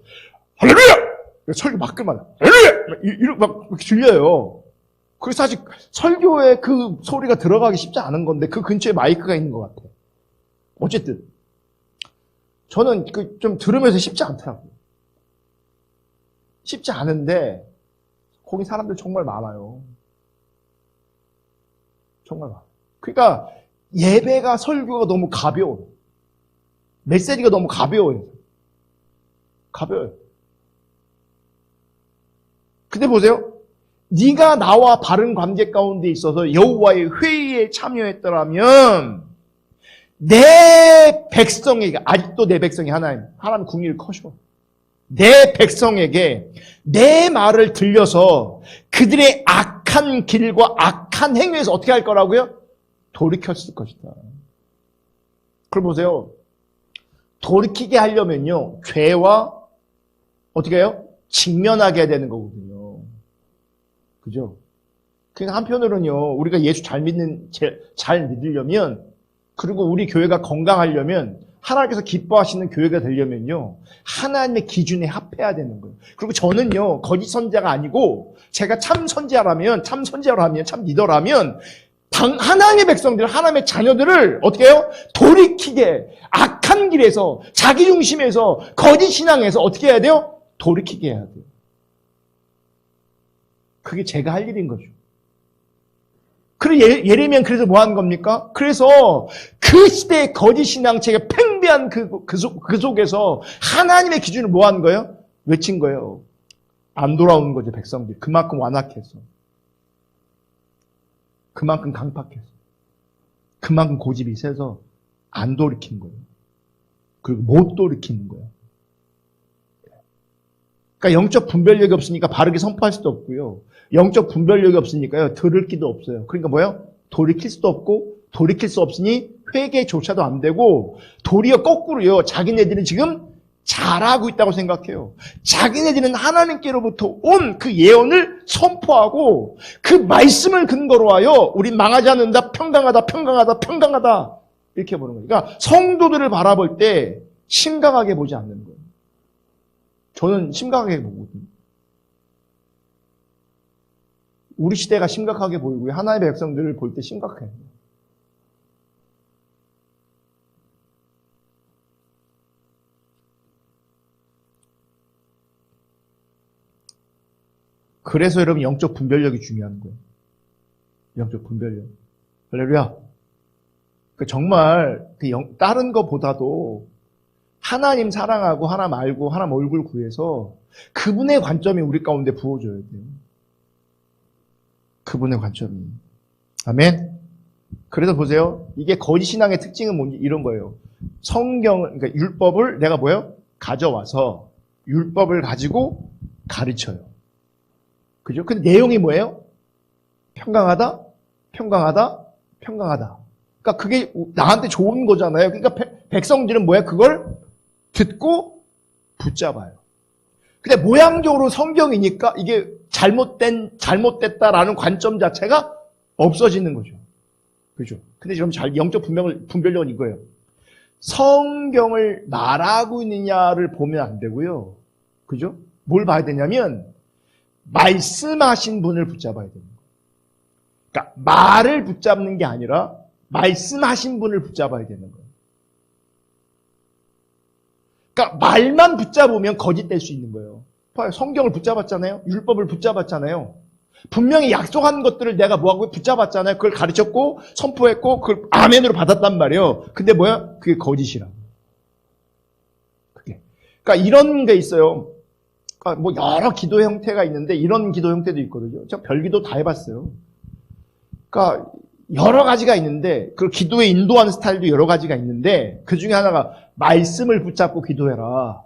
할렐루야! 설교 막 끌면 할렐루야! 막 이렇게 들려요. 그래서 사실 설교에 그 소리가 들어가기 쉽지 않은 건데 그 근처에 마이크가 있는 것 같아요. 어쨌든 저는 좀 들으면서 쉽지 않더라고요. 쉽지 않은데 거기 사람들 정말 많아요. 정말 많아요. 그러니까 예배가 설교가 너무 가벼워요. 메시지가 너무 가벼워요. 가벼워요. 근데 보세요. 네가 나와 바른 관계 가운데 있어서 여호와의 회의에 참여했더라면 내 백성에게, 아직도 내 백성이 하나님 국리를 커셔. 내 백성에게 내 말을 들려서 그들의 악한 길과 악한 행위에서 어떻게 할 거라고요? 돌이켰을 것이다. 그걸 보세요. 돌이키게 하려면요, 죄와 어떻게 해요? 직면하게 해야 되는 거거든요. 그죠? 그러니까 한편으로는요, 우리가 예수 잘 믿으려면, 그리고 우리 교회가 건강하려면, 하나님께서 기뻐하시는 교회가 되려면요, 하나님의 기준에 합해야 되는 거예요. 그리고 저는요, 거짓 선지자가 아니고, 제가 참 선지자라면, 참 리더라면, 하나님의 백성들, 하나님의 자녀들을 어떻게 해요? 돌이키게, 악한 길에서, 자기 중심에서, 거짓 신앙에서 어떻게 해야 돼요? 돌이키게 해야 돼요. 그게 제가 할 일인 거죠. 그리고 예레미야는 그래서 뭐 하는 겁니까? 그래서 그 시대의 거짓 신앙체가 팽배한 그 속에서 하나님의 기준을 뭐 하는 거예요? 외친 거예요. 안 돌아오는 거죠, 백성들이. 그만큼 완악해서. 그만큼 강팍해서. 그만큼 고집이 세서 안 돌이킨 거예요. 그리고 못 돌이키는 거예요. 그러니까 영적 분별력이 없으니까 바르게 선포할 수도 없고요. 영적 분별력이 없으니까요, 들을 기도 없어요. 그러니까 뭐예요? 돌이킬 수도 없고, 돌이킬 수 없으니 회개조차도 안 되고, 도리어 거꾸로요, 자기네들은 지금 잘하고 있다고 생각해요. 자기네들은 하나님께로부터 온 그 예언을 선포하고, 그 말씀을 근거로 하여, 우린 망하지 않는다, 평강하다, 이렇게 보는 거예요. 그러니까 성도들을 바라볼 때 심각하게 보지 않는 거예요. 저는 심각하게 보거든요. 우리 시대가 심각하게 보이고요. 하나님의 백성들을 볼 때 심각해요. 그래서 여러분 영적 분별력이 중요한 거예요. 영적 분별력. 할렐루야. 정말 다른 것보다도 하나님 사랑하고 하나님 알고 하나님 얼굴 구해서 그분의 관점이 우리 가운데 부어져야 돼요. 그분의 관점이. 아멘. 그래서 보세요. 이게 거짓 신앙의 특징은 뭔지 이런 거예요. 성경을, 그러니까 율법을 내가 뭐예요? 가져와서 율법을 가지고 가르쳐요. 그죠? 근데 내용이 뭐예요? 평강하다. 그러니까 그게 나한테 좋은 거잖아요. 그러니까 백성들은 뭐야? 그걸 듣고 붙잡아요. 근데 모양적으로 성경이니까 이게 잘못됐다라는 관점 자체가 없어지는 거죠. 그죠? 근데 지금 영적 분별력은 이거예요. 성경을 말하고 있느냐를 보면 안 되고요. 그죠? 뭘 봐야 되냐면, 말씀하신 분을 붙잡아야 됩니다. 그러니까 말을 붙잡는 게 아니라 말씀하신 분을 붙잡아야 되는 거예요. 그러니까 말만 붙잡으면 거짓될 수 있는 거예요. 봐요. 성경을 붙잡았잖아요. 율법을 붙잡았잖아요. 분명히 약속한 것들을 내가 뭐하고 붙잡았잖아요. 그걸 가르쳤고 선포했고 그걸 아멘으로 받았단 말이에요. 근데 뭐야? 그게 거짓이라고. 그게. 그러니까 이런 게 있어요. 그러니까 뭐 여러 기도 형태가 있는데 이런 기도 형태도 있거든요. 제가 별기도 다 해봤어요. 그러니까 여러 가지가 있는데 그 기도에 인도하는 스타일도 여러 가지가 있는데 그 중에 하나가 말씀을 붙잡고 기도해라.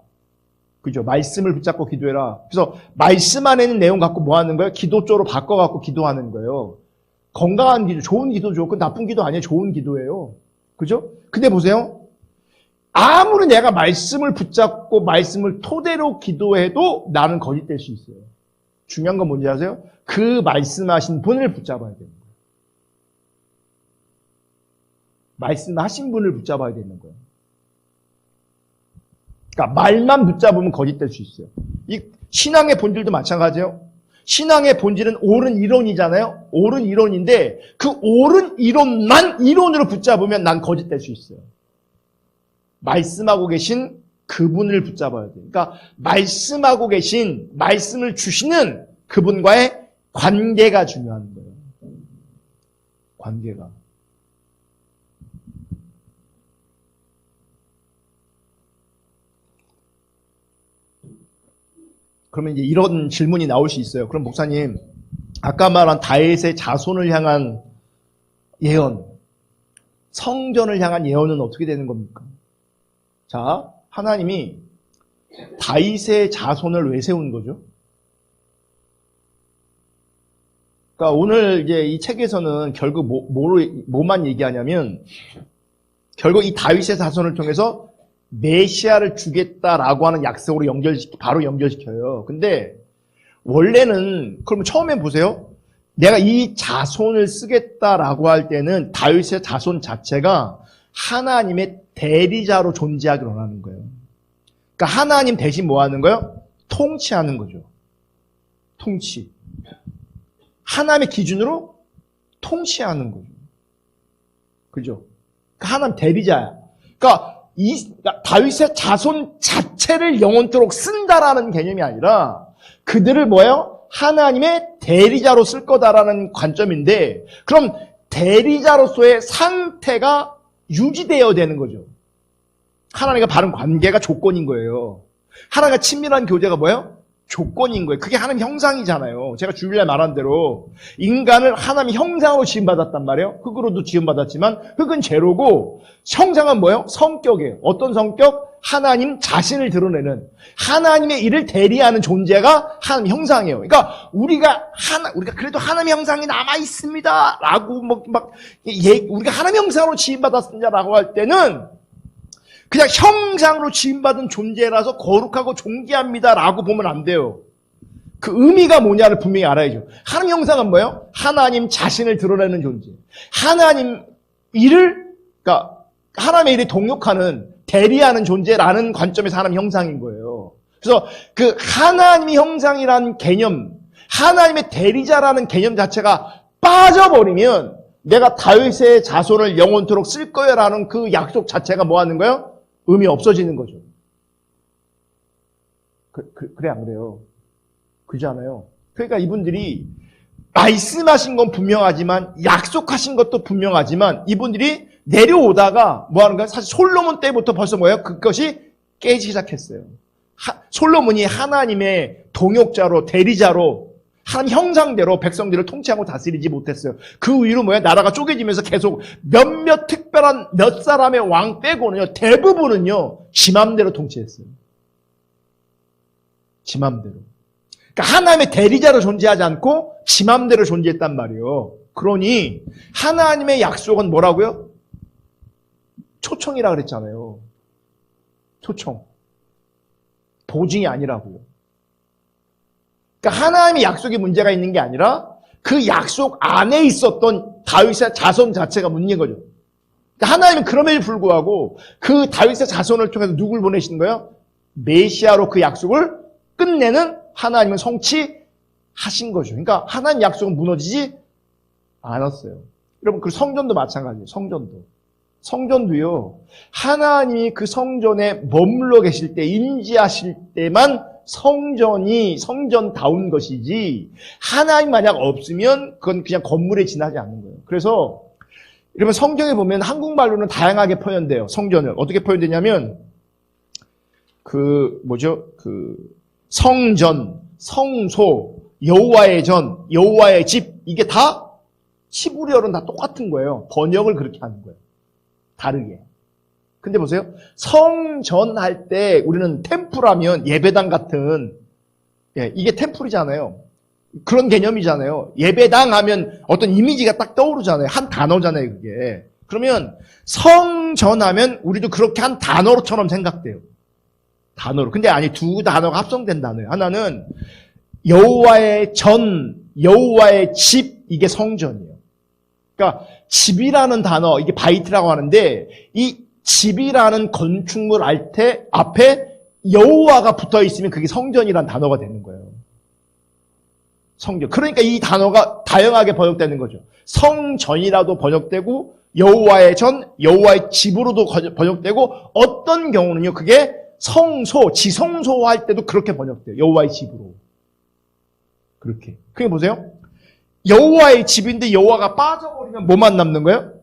그죠? 말씀을 붙잡고 기도해라. 그래서 말씀 안에 있는 내용 갖고 뭐 하는 거예요? 기도 쪽으로 바꿔갖고 기도하는 거예요. 건강한 기도, 좋은 기도죠. 그 나쁜 기도 아니에요. 좋은 기도예요. 그죠? 근데 보세요. 아무리 내가 말씀을 붙잡고 말씀을 토대로 기도해도 나는 거짓될 수 있어요. 중요한 건 뭔지 아세요? 그 말씀하신 분을 붙잡아야 되는 거예요. 말씀하신 분을 붙잡아야 되는 거예요. 그러니까 말만 붙잡으면 거짓될 수 있어요. 이 신앙의 본질도 마찬가지예요. 신앙의 본질은 옳은 이론이잖아요. 옳은 이론인데 그 옳은 이론만 이론으로 붙잡으면 난 거짓될 수 있어요. 말씀하고 계신 그분을 붙잡아야 돼요. 그러니까 말씀하고 계신 말씀을 주시는 그분과의 관계가 중요한 거예요. 관계가. 그러면 이제 이런 질문이 나올 수 있어요. 그럼 목사님, 아까 말한 다윗의 자손을 향한 예언, 성전을 향한 예언은 어떻게 되는 겁니까? 자, 하나님이 다윗의 자손을 왜 세운 거죠? 그러니까 오늘 이제 이 책에서는 결국 뭐만 얘기하냐면 결국 이 다윗의 자손을 통해서 메시아를 주겠다라고 하는 약속으로 바로 연결시켜요. 근데 원래는 그러면 처음엔 보세요. 내가 이 자손을 쓰겠다라고 할 때는 다윗의 자손 자체가 하나님의 대리자로 존재하기를 원하는 거예요. 그러니까 하나님 대신 뭐 하는 거예요? 통치하는 거죠. 통치. 하나님의 기준으로 통치하는 거죠. 그죠? 그러니까 하나님 대리자야. 그러니까 다윗의 자손 자체를 영원토록 쓴다라는 개념이 아니라 그들을 뭐예요? 하나님의 대리자로 쓸 거다라는 관점인데 그럼 대리자로서의 상태가 유지되어야 되는 거죠. 하나님과 바른 관계가 조건인 거예요. 하나님과 친밀한 교제가 뭐예요? 조건인 거예요. 그게 하나님 형상이잖아요. 제가 주일날 말한 대로 인간을 하나님 형상으로 지음받았단 말이에요. 흙으로도 지음받았지만 흙은 죄로고 형상은 뭐예요? 성격이에요. 어떤 성격? 하나님 자신을 드러내는 하나님의 일을 대리하는 존재가 하나님 형상이에요. 그러니까 우리가 그래도 하나님 형상이 남아 있습니다라고 우리가 하나님 형상으로 지음받았습니다라고 할 때는 그냥 형상으로 지음받은 존재라서 거룩하고 존귀합니다라고 보면 안 돼요. 그 의미가 뭐냐를 분명히 알아야죠. 하나님 형상은 뭐예요? 하나님 자신을 드러내는 존재. 그러니까 하나님의 일을 동역하는, 대리하는 존재라는 관점에서 하나님 형상인 거예요. 그래서 그 하나님의 형상이라는 개념, 하나님의 대리자라는 개념 자체가 빠져버리면 내가 다윗의 자손을 영원토록 쓸 거야라는 그 약속 자체가 뭐 하는 거예요? 의미 없어지는 거죠. 그래 안 그래요? 그렇잖아요. 그러니까 이분들이 말씀하신 건 분명하지만 약속하신 것도 분명하지만 이분들이 내려오다가 뭐 하는 거야? 사실 솔로몬 때부터 벌써 뭐예요? 그것이 깨지기 시작했어요. 솔로몬이 하나님의 동역자로 대리자로 하나님 형상대로 백성들을 통치하고 다스리지 못했어요. 그 이후로 뭐야? 나라가 쪼개지면서 계속 몇몇 특별한 몇 사람의 왕 빼고는요. 대부분은요. 지 맘대로 통치했어요. 지 맘대로. 그러니까 하나님의 대리자로 존재하지 않고 지 맘대로 존재했단 말이에요. 그러니 하나님의 약속은 뭐라고요? 초청이라 그랬잖아요. 초청. 보증이 아니라고요. 그러니까 하나님의 약속에 문제가 있는 게 아니라 그 약속 안에 있었던 다윗의 자손 자체가 문제인 거죠. 그러니까 하나님은 그럼에도 불구하고 그 다윗의 자손을 통해서 누굴 보내신 거예요? 메시아로 그 약속을 끝내는 하나님은 성취하신 거죠. 그러니까 하나님 약속은 무너지지 않았어요. 여러분 그 성전도 마찬가지예요. 성전도요. 하나님이 그 성전에 머물러 계실 때 임재하실 때만 성전이 성전다운 것이지 하나님 만약 없으면 그건 그냥 건물에 지나지 않는 거예요. 그래서 여러분 성경에 보면 한국말로는 다양하게 표현돼요. 성전을 어떻게 표현되냐면 성전, 성소, 여호와의 전, 여호와의 집 이게 다 히브리어는 다 똑같은 거예요. 번역을 그렇게 하는 거예요. 다르게. 근데 보세요. 성전할 때 우리는 템플하면 예배당 같은, 이게 템플이잖아요. 그런 개념이잖아요. 예배당 하면 어떤 이미지가 딱 떠오르잖아요. 한 단어잖아요, 그게. 그러면 성전하면 우리도 그렇게 한 단어로처럼 생각돼요. 단어로. 근데 아니, 두 단어가 합성된 단어예요. 하나는 여호와의 전, 여호와의 집, 이게 성전이에요. 그러니까 집이라는 단어, 이게 바이트라고 하는데 이 집이라는 건축물 앞에 여호와가 붙어 있으면 그게 성전이라는 단어가 되는 거예요. 성전. 그러니까 이 단어가 다양하게 번역되는 거죠. 성전이라도 번역되고 여호와의 전, 여호와의 집으로도 번역되고 어떤 경우는요. 그게 성소, 지성소할 때도 그렇게 번역돼요. 여호와의 집으로. 그렇게. 그게 보세요. 여호와의 집인데 여호와가 빠져버리면 뭐만 남는 거예요?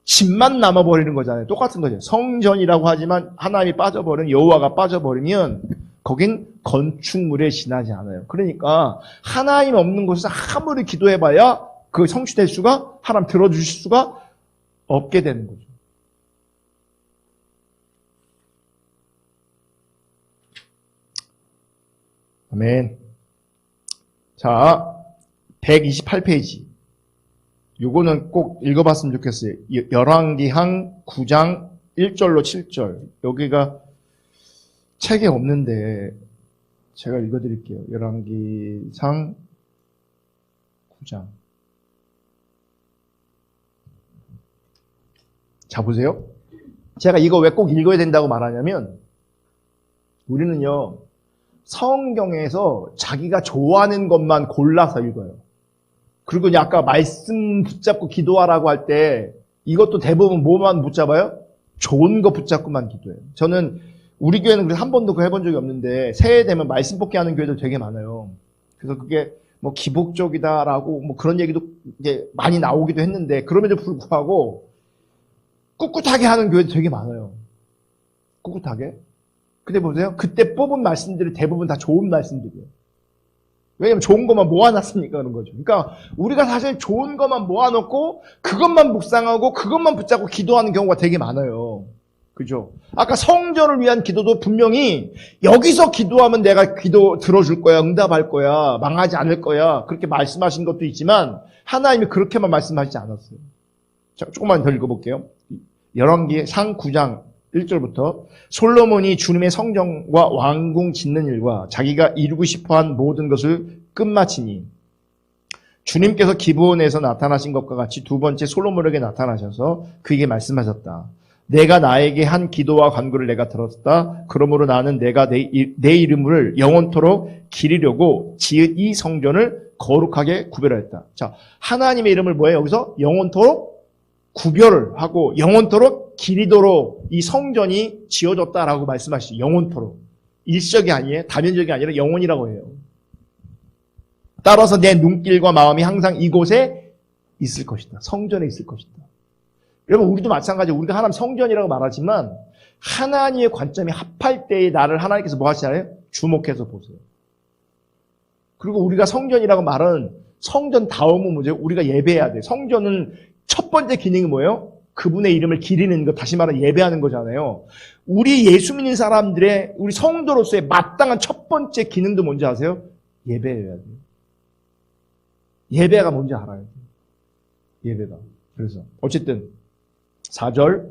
집만 남아버리는 거잖아요. 똑같은 거죠. 성전이라고 하지만 하나님이 빠져버리면, 여호와가 빠져버리면 거긴 건축물에 지나지 않아요. 그러니까 하나님 없는 곳에서 아무리 기도해봐야 그 성취될 수가, 하나님 들어주실 수가 없게 되는 거죠. 아멘. 자, 128페이지. 요거는 꼭 읽어봤으면 좋겠어요. 열왕기상 9장 1절로 7절. 여기가 책에 없는데 제가 읽어드릴게요. 열왕기상 9장. 자, 보세요. 제가 이거 왜 꼭 읽어야 된다고 말하냐면 우리는요, 성경에서 자기가 좋아하는 것만 골라서 읽어요. 그리고 이제 아까 말씀 붙잡고 기도하라고 할 때 이것도 대부분 뭐만 붙잡아요? 좋은 거 붙잡고만 기도해요. 저는 우리 교회는 그래서 한 번도 그거 해본 적이 없는데 새해 되면 말씀 뽑기 하는 교회도 되게 많아요. 그래서 그게 뭐 기복적이다라고 뭐 그런 얘기도 이제 많이 나오기도 했는데 그럼에도 불구하고 꿋꿋하게 하는 교회도 되게 많아요. 꿋꿋하게. 근데 보세요. 그때 뽑은 말씀들이 대부분 다 좋은 말씀들이에요. 왜냐면 좋은 것만 모아놨으니까 그런 거죠. 그러니까 우리가 사실 좋은 것만 모아놓고 그것만 묵상하고 그것만 붙잡고 기도하는 경우가 되게 많아요. 그죠? 아까 성전을 위한 기도도 분명히 여기서 기도하면 내가 기도 들어줄 거야, 응답할 거야, 망하지 않을 거야 그렇게 말씀하신 것도 있지만 하나님이 그렇게만 말씀하시지 않았어요. 자, 조금만 더 읽어볼게요. 열왕기상 9장 1절부터 솔로몬이 주님의 성전과 왕궁 짓는 일과 자기가 이루고 싶어한 모든 것을 끝마치니 주님께서 기브온에서 나타나신 것과 같이 두 번째 솔로몬에게 나타나셔서 그에게 말씀하셨다. 내가 나에게 한 기도와 간구를 내가 들었다. 그러므로 나는 내가 내 이름을 영원토록 기리려고 지은 이 성전을 거룩하게 구별하였다. 자, 하나님의 이름을 뭐예요? 여기서 영원토록 구별을 하고 영원토록 기리도록 이 성전이 지어졌다라고 말씀하시죠. 영원토록. 일시적이 아니에요. 다면적이 아니라 영원이라고 해요. 따라서 내 눈길과 마음이 항상 이곳에 있을 것이다. 성전에 있을 것이다. 여러분, 우리도 마찬가지예요. 우리가 하나님 성전이라고 말하지만 하나님의 관점이 합할 때에 나를 하나님께서 뭐 하시나요? 주목해서 보세요. 그리고 우리가 성전이라고 말은 성전 다음은 뭐죠? 우리가 예배해야 돼요. 성전은 첫 번째 기능이 뭐예요? 그분의 이름을 기리는 것, 다시 말해 예배하는 거잖아요. 우리 예수 믿는 사람들의, 우리 성도로서의 마땅한 첫 번째 기능도 뭔지 아세요? 예배해야 돼요. 예배가 뭔지 알아야 돼요. 예배가. 그래서 어쨌든 4절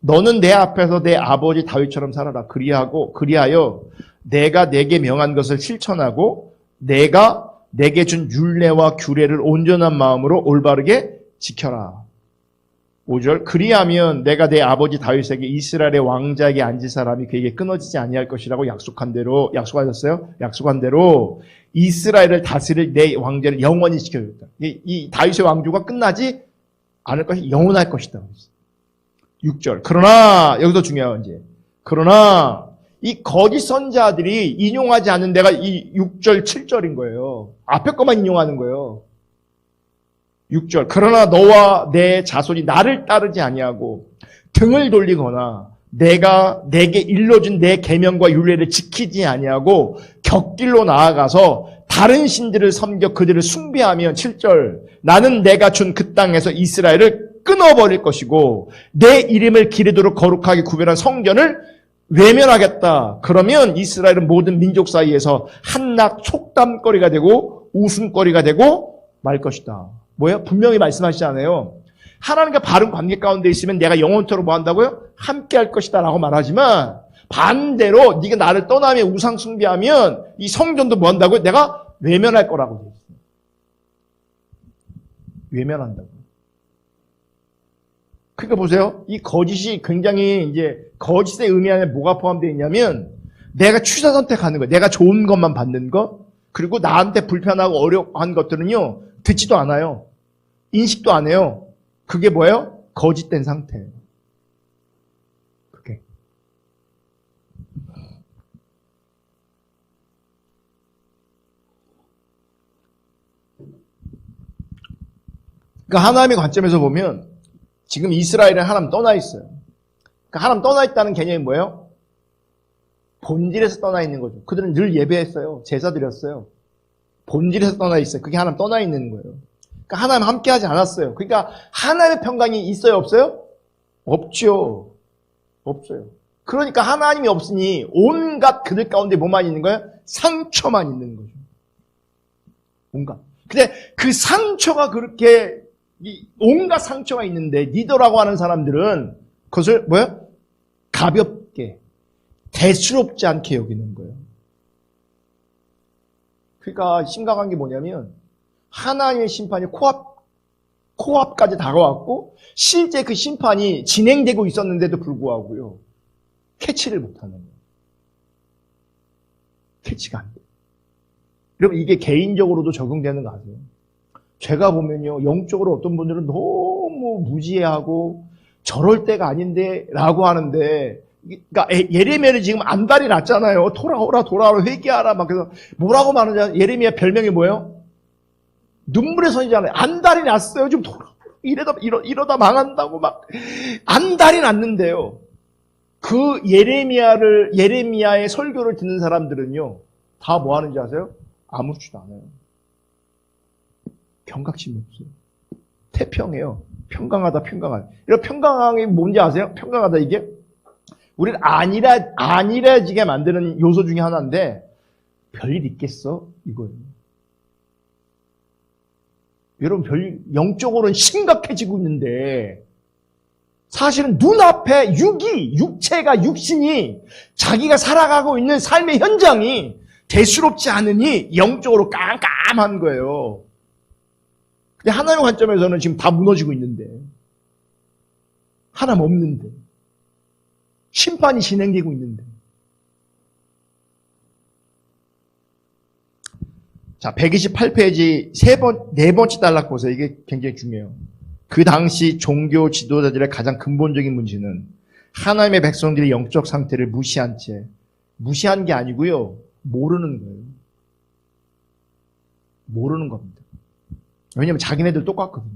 너는 내 앞에서 내 아버지 다윗처럼 살아라. 그리하여 내가 내게 명한 것을 실천하고 내가 내게 준 율례와 규례를 온전한 마음으로 올바르게 지켜라. 5절 그리하면 내가 내 아버지 다윗에게 이스라엘의 왕자에게 앉을 사람이 그에게 끊어지지 아니할 것이라고 약속한 대로 이스라엘을 다스릴 내 왕자를 영원히 지켜줬다. 이 다윗의 왕조가 끝나지 않을 것이 영원할 것이다. 6절 그러나 여기서 중요한 이제 그러나 이 거짓 선자들이 인용하지 않은 데가 이 6절 7절인 거예요. 앞에 것만 인용하는 거예요. 6절 그러나 너와 내 자손이 나를 따르지 아니하고 등을 돌리거나 내가 내게 일러준 내 계명과 율례를 지키지 아니하고 곁길로 나아가서 다른 신들을 섬겨 그들을 숭배하면 7절 나는 내가 준 그 땅에서 이스라엘을 끊어버릴 것이고 내 이름을 기르도록 거룩하게 구별한 성전을 외면하겠다. 그러면 이스라엘은 모든 민족 사이에서 한낱 속담거리가 되고 웃음거리가 되고 말 것이다. 뭐예요? 분명히 말씀하시잖아요. 하나님과 바른 관계 가운데 있으면 내가 영원토록 뭐 한다고요? 함께 할 것이다 라고 말하지만 반대로 네가 나를 떠나며 우상 숭배하면 이 성전도 뭐 한다고요? 내가 외면할 거라고 되어 있어요. 외면한다고. 그러니까 보세요. 이 거짓이 굉장히 이제 거짓의 의미 안에 뭐가 포함되어 있냐면 내가 취사 선택하는 거, 내가 좋은 것만 받는 것, 그리고 나한테 불편하고 어려운 것들은요 듣지도 않아요. 인식도 안 해요. 그게 뭐예요? 거짓된 상태예요. 그게. 그러니까 하나님의 관점에서 보면 지금 이스라엘은 하나님 떠나 있어요. 그러니까 하나님 떠나 있다는 개념이 뭐예요? 본질에서 떠나 있는 거죠. 그들은 늘 예배했어요. 제사 드렸어요. 본질에서 떠나 있어요. 그게 하나님 떠나 있는 거예요. 그러니까 하나님 함께 하지 않았어요. 그러니까 하나님의 평강이 있어요? 없어요? 없죠. 없어요. 그러니까 하나님이 없으니 온갖 그들 가운데 뭐만 있는 거예요? 상처만 있는 거죠. 온갖. 근데 그 상처가 그렇게 온갖 상처가 있는데 리더라고 하는 사람들은 그것을 뭐예요? 가볍게 대수롭지 않게 여기는 거예요. 그러니까 심각한 게 뭐냐면 하나님의 심판이 코앞까지 다가왔고 실제 그 심판이 진행되고 있었는데도 불구하고요. 캐치를 못하는 거예요. 캐치가 안 돼요. 여러분 이게 개인적으로도 적용되는 거 아세요? 제가 보면요. 영적으로 어떤 분들은 너무 무지해하고 저럴 때가 아닌데 라고 하는데 그러니까 예레미야는 지금 안달이 났잖아요. 돌아오라 회개하라 막 그래서 뭐라고 말하냐. 예레미야 별명이 뭐예요? 눈물의 선이잖아요. 안달이 났어요. 좀 돌아오라. 이러다 망한다고 막 안달이 났는데요. 그 예레미야의 설교를 듣는 사람들은요. 다 뭐 하는지 아세요? 아무렇지도 않아요. 경각심이 없어요. 태평해요. 평강하다. 이런 평강이 뭔지 아세요? 평강하다 이게 우리를 안일해지게 만드는 요소 중에 하나인데 별일 있겠어? 이거예요. 여러분 영적으로는 심각해지고 있는데 사실은 눈앞에 육신이 자기가 살아가고 있는 삶의 현장이 대수롭지 않으니 영적으로 깜깜한 거예요. 근데 하나님의 관점에서는 지금 다 무너지고 있는데 하나님 없는데 심판이 진행되고 있는데 자 128페이지 네 번째 단락 보세요. 이게 굉장히 중요해요. 그 당시 종교 지도자들의 가장 근본적인 문제는 하나님의 백성들의 영적 상태를 무시한 게 아니고요. 모르는 거예요. 모르는 겁니다. 왜냐하면 자기네들 똑같거든요.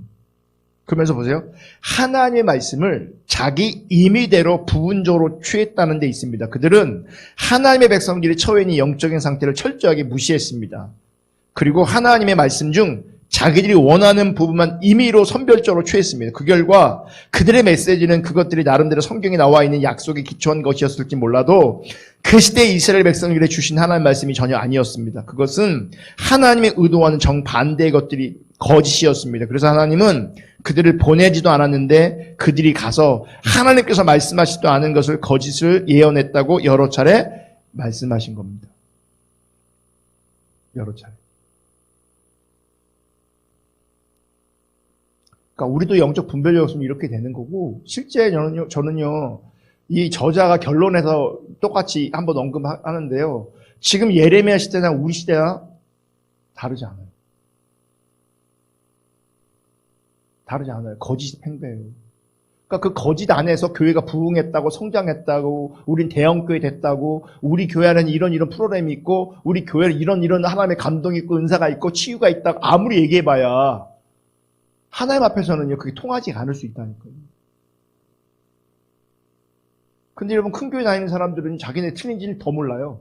그러면서 보세요. 하나님의 말씀을 자기 임의대로 부분적으로 취했다는 데 있습니다. 그들은 하나님의 백성들이 처해 있는 영적인 상태를 철저하게 무시했습니다. 그리고 하나님의 말씀 중 자기들이 원하는 부분만 임의로 선별적으로 취했습니다. 그 결과 그들의 메시지는 그것들이 나름대로 성경에 나와 있는 약속에 기초한 것이었을지 몰라도 그 시대 이스라엘 백성들에게 주신 하나님의 말씀이 전혀 아니었습니다. 그것은 하나님의 의도와는 정반대의 것들이 거짓이었습니다. 그래서 하나님은 그들을 보내지도 않았는데 그들이 가서 하나님께서 말씀하시지도 않은 것을 거짓을 예언했다고 여러 차례 말씀하신 겁니다. 여러 차례. 그러니까 우리도 영적 분별이 없으면 이렇게 되는 거고 실제 저는요 이 저자가 결론에서 똑같이 한번 언급하는데요. 지금 예레미야 시대나 우리 시대나 다르지 않아요. 다르지 않아요. 거짓 팽배해요. 그러니까 그 거짓 안에서 교회가 부흥했다고 성장했다고 우린 대형교회 됐다고 우리 교회 안에는 이런 프로그램이 있고 우리 교회는 이런 하나님의 감동이 있고 은사가 있고 치유가 있다고 아무리 얘기해봐야 하나님 앞에서는요 그게 통하지 않을 수 있다니까요. 근데 여러분 큰 교회 다니는 사람들은 자기네 틀린지를 더 몰라요.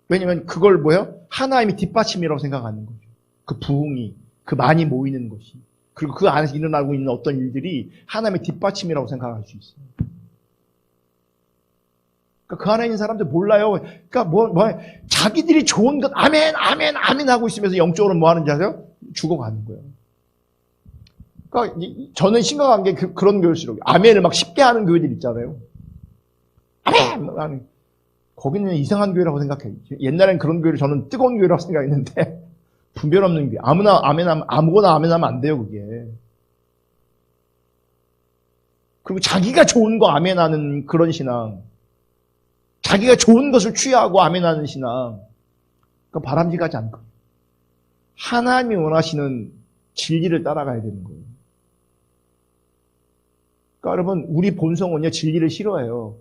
왜냐면 그걸 하나님이 뒷받침이라고 생각하는 거죠. 그 부흥이, 그 많이 모이는 것이. 그리고 그 안에서 일어나고 있는 어떤 일들이 하나님의 뒷받침이라고 생각할 수 있어요. 그러니까 그 안에 있는 사람들 몰라요. 그러니까 자기들이 좋은 것 아멘 아멘 아멘 하고 있으면서 영적으로 뭐 하는지 아세요? 죽어가는 거예요. 그러니까 저는 심각한 게 그런 교회일수록 아멘을 막 쉽게 하는 교회들 있잖아요. 아멘! 거기는 이상한 교회라고 생각해요. 옛날엔 그런 교회를 저는 뜨거운 교회라고 생각했는데 분별 없는 교회. 아무나 아멘하면 아무거나 아멘하면 안 돼요, 그게. 그리고 자기가 좋은 거 아멘하는 그런 신앙. 자기가 좋은 것을 취하고 아멘하는 신앙. 그러니까 바람직하지 않고. 하나님이 원하시는 진리를 따라가야 되는 거예요. 그러니까 여러분, 우리 본성은요, 진리를 싫어해요.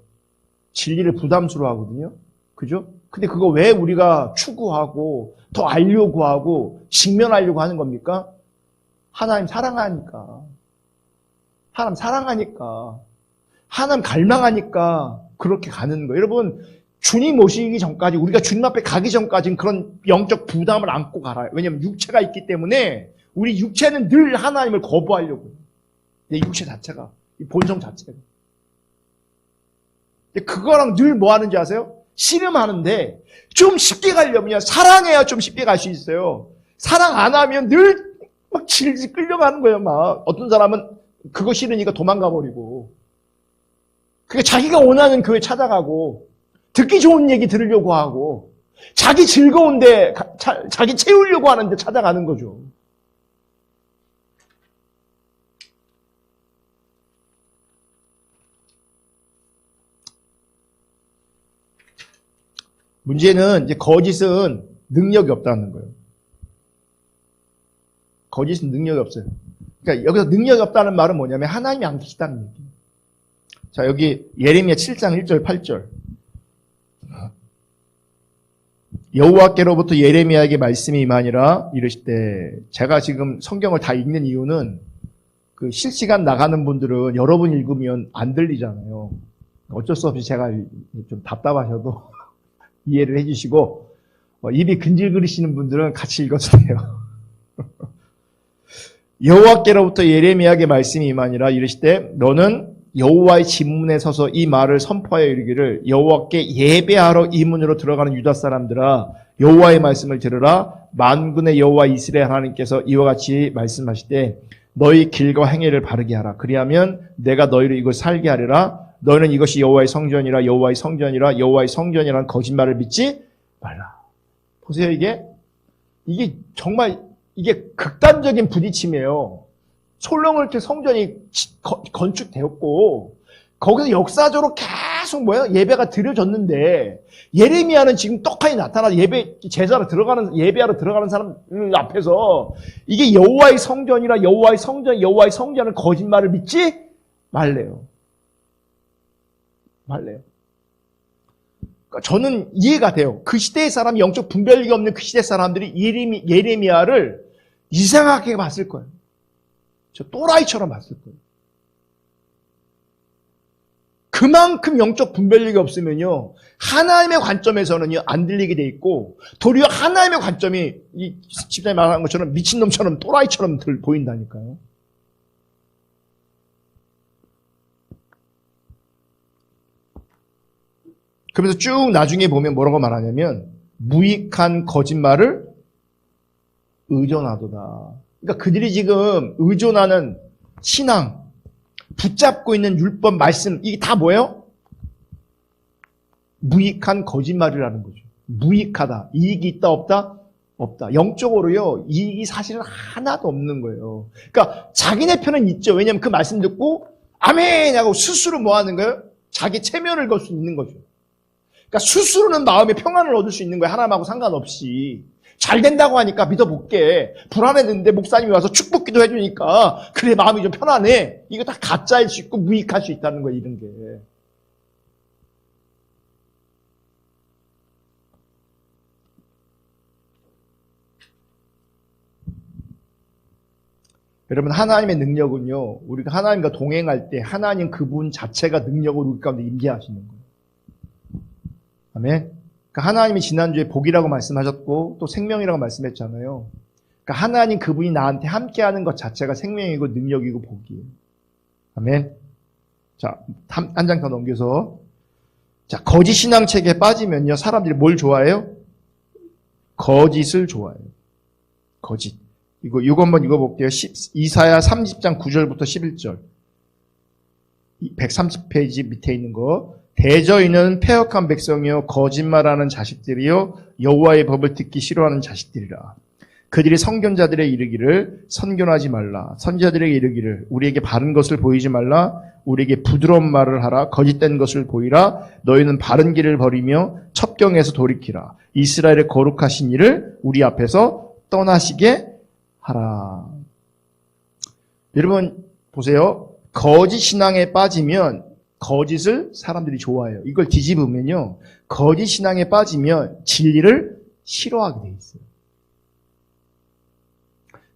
진리를 부담스러워 하거든요. 그죠? 근데 그거 왜 우리가 추구하고, 더 알려고 하고, 직면하려고 하는 겁니까? 하나님 사랑하니까. 하나님 사랑하니까. 하나님 갈망하니까 그렇게 가는 거예요. 여러분, 주님 오시기 전까지, 우리가 주님 앞에 가기 전까지는 그런 영적 부담을 안고 갈아요. 왜냐하면 육체가 있기 때문에 우리 육체는 늘 하나님을 거부하려고 해요. 내 육체 자체가, 이 본성 자체가. 그거랑 늘 뭐 하는지 아세요? 씨름하는데 좀 쉽게 가려면 사랑해야 좀 쉽게 갈 수 있어요. 사랑 안 하면 늘 막 질질 끌려가는 거예요. 막 어떤 사람은 그거 싫으니까 도망가 버리고, 그게 자기가 원하는 교회 찾아가고 듣기 좋은 얘기 들으려고 하고 자기 즐거운데 자기 채우려고 하는데 찾아가는 거죠. 문제는 이제 거짓은 능력이 없다는 거예요. 거짓은 능력이 없어요. 그러니까 여기서 능력이 없다는 말은 뭐냐면 하나님이 안 계시다는 얘기예요. 자, 여기 예레미야 7장 1절 8절. 여호와께로부터 예레미야에게 말씀이 임하니라 이르시되, 제가 지금 성경을 다 읽는 이유는 그 실시간 나가는 분들은 여러분 읽으면 안 들리잖아요. 어쩔 수 없이 제가 좀 답답하셔도 이해를 해주시고, 입이 근질거리시는 분들은 같이 읽어주세요. 여호와께로부터 예레미야에게 말씀이 임하니라 이르시되, 너는 여호와의 진문에 서서 이 말을 선포하여 이르기를, 여호와께 예배하러 이 문으로 들어가는 유다 사람들아, 여호와의 말씀을 들으라. 만군의 여호와 이스라엘 하나님께서 이와 같이 말씀하시되, 너희 길과 행위를 바르게 하라. 그리하면 내가 너희를 이곳 살게 하리라. 너희는 이것이 여호와의 성전이라, 여호와의 성전이라, 여호와의 성전이라는 거짓말을 믿지 말라. 보세요, 이게 정말 이게 극단적인 부딪힘이에요. 솔로몬 성전이 건축되었고 거기서 역사적으로 계속 예배가 드려졌는데, 예레미야는 지금 떡하니 나타나서 제사로 들어가는, 예배하러 들어가는 사람들 앞에서 이게 여호와의 성전이라, 여호와의 성전, 여호와의 성전은 거짓말을 믿지 말래요. 그러니까 저는 이해가 돼요. 그 시대의 사람이, 영적 분별력이 없는 그 시대 사람들이 예레미야를 이상하게 봤을 거예요. 저 또라이처럼 봤을 거예요. 그만큼 영적 분별력이 없으면요, 하나님의 관점에서는요 안 들리게 돼 있고, 도리어 하나님의 관점이 이 집사님이 말하는 것처럼 미친놈처럼 또라이처럼 보인다니까요. 그러면서 쭉 나중에 보면 뭐라고 말하냐면, 무익한 거짓말을 의존하도다. 그러니까 그들이 지금 의존하는 신앙, 붙잡고 있는 율법 말씀, 이게 다 뭐예요? 무익한 거짓말이라는 거죠. 무익하다. 이익이 있다 없다? 없다. 영적으로요, 이익이 사실은 하나도 없는 거예요. 그러니까 자기네 편은 있죠. 왜냐하면 그 말씀 듣고 아멘 하고 스스로 뭐 하는 거예요? 자기 체면을 걸 수 있는 거죠. 그러니까 스스로는 마음의 평안을 얻을 수 있는 거예요. 하나님하고 상관없이. 잘 된다고 하니까 믿어볼게. 불안했는데 목사님이 와서 축복기도 해주니까 그래, 마음이 좀 편하네. 이거 다 가짜일 수 있고 무익할 수 있다는 거예요, 이런 게. 여러분, 하나님의 능력은요, 우리가 하나님과 동행할 때 하나님 그분 자체가 능력으로 우리 가운데 임재하시는 거예요. 아멘. 그러니까 하나님이 지난주에 복이라고 말씀하셨고 또 생명이라고 말씀했잖아요. 그러니까 하나님 그분이 나한테 함께하는 것 자체가 생명이고 능력이고 복이에요. 아멘. 자, 한 장 더 넘겨서. 자, 거짓 신앙 체계에 빠지면요, 사람들이 뭘 좋아해요? 거짓을 좋아해요. 거짓. 이거 한번 읽어볼게요. 이사야 30장 9절부터 11절. 130페이지 밑에 있는 거. 대저인은 패역한 백성이요 거짓말하는 자식들이요 여호와의 법을 듣기 싫어하는 자식들이라. 그들이 선견자들의 이르기를 선견하지 말라. 선지자들에게 이르기를 우리에게 바른 것을 보이지 말라. 우리에게 부드러운 말을 하라. 거짓된 것을 보이라. 너희는 바른 길을 버리며 첩경에서 돌이키라. 이스라엘의 거룩하신 이를 우리 앞에서 떠나시게 하라. 여러분 보세요. 거짓 신앙에 빠지면 거짓을 사람들이 좋아해요. 이걸 뒤집으면요. 거짓 신앙에 빠지면 진리를 싫어하게 돼 있어요.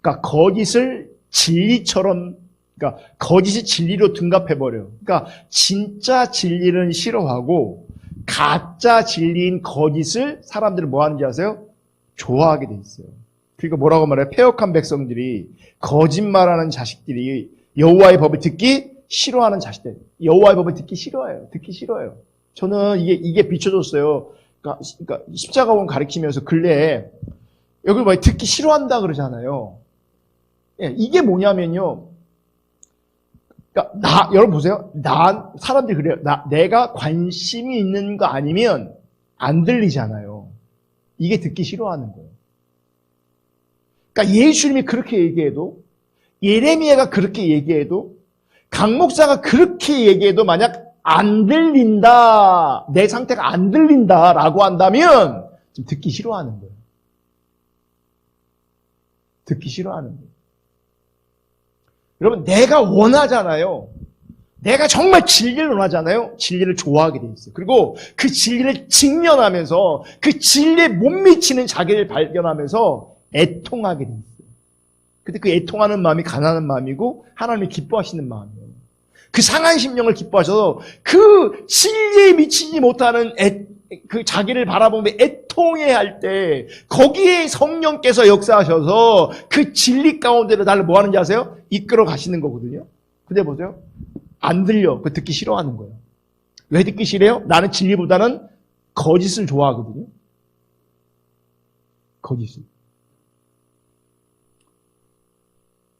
그러니까 거짓을 진리처럼, 그러니까 거짓이 진리로 둔갑해버려요. 그러니까 진짜 진리는 싫어하고 가짜 진리인 거짓을 사람들은 뭐 하는지 아세요? 좋아하게 돼 있어요. 그러니까 뭐라고 말해요? 패역한 백성들이 거짓말하는 자식들이 여호와의 법을 듣기 싫어하는 자식들. 여호와의 법을 듣기 싫어해요. 듣기 싫어해요. 저는 이게 비춰졌어요. 그러니까 십자가원 가르치면서 근래에 여기 뭐 듣기 싫어한다 그러잖아요. 예, 이게 뭐냐면요. 그러니까 여러분 보세요. 사람들이 그래요. 내가 관심이 있는 거 아니면 안 들리잖아요. 이게 듣기 싫어하는 거예요. 그러니까 예수님이 그렇게 얘기해도, 예레미야가 그렇게 얘기해도, 강 목사가 그렇게 얘기해도 만약 안 들린다, 내 상태가 안 들린다라고 한다면 좀 듣기 싫어하는 거예요. 듣기 싫어하는 거예요. 여러분, 내가 원하잖아요. 내가 정말 진리를 원하잖아요. 진리를 좋아하게 돼 있어요. 그리고 그 진리를 직면하면서 그 진리에 못 미치는 자기를 발견하면서 애통하게 돼 있어요. 근데 그 애통하는 마음이 가난한 마음이고 하나님이 기뻐하시는 마음이에요. 그 상한 심령을 기뻐하셔서 그 진리에 미치지 못하는 그 자기를 바라보며 애통해 할 때 거기에 성령께서 역사하셔서 그 진리 가운데로 나를 뭐 하는지 아세요? 이끌어 가시는 거거든요. 근데 보세요. 안 들려. 그 듣기 싫어하는 거예요. 왜 듣기 싫어요? 나는 진리보다는 거짓을 좋아하거든요. 거짓을.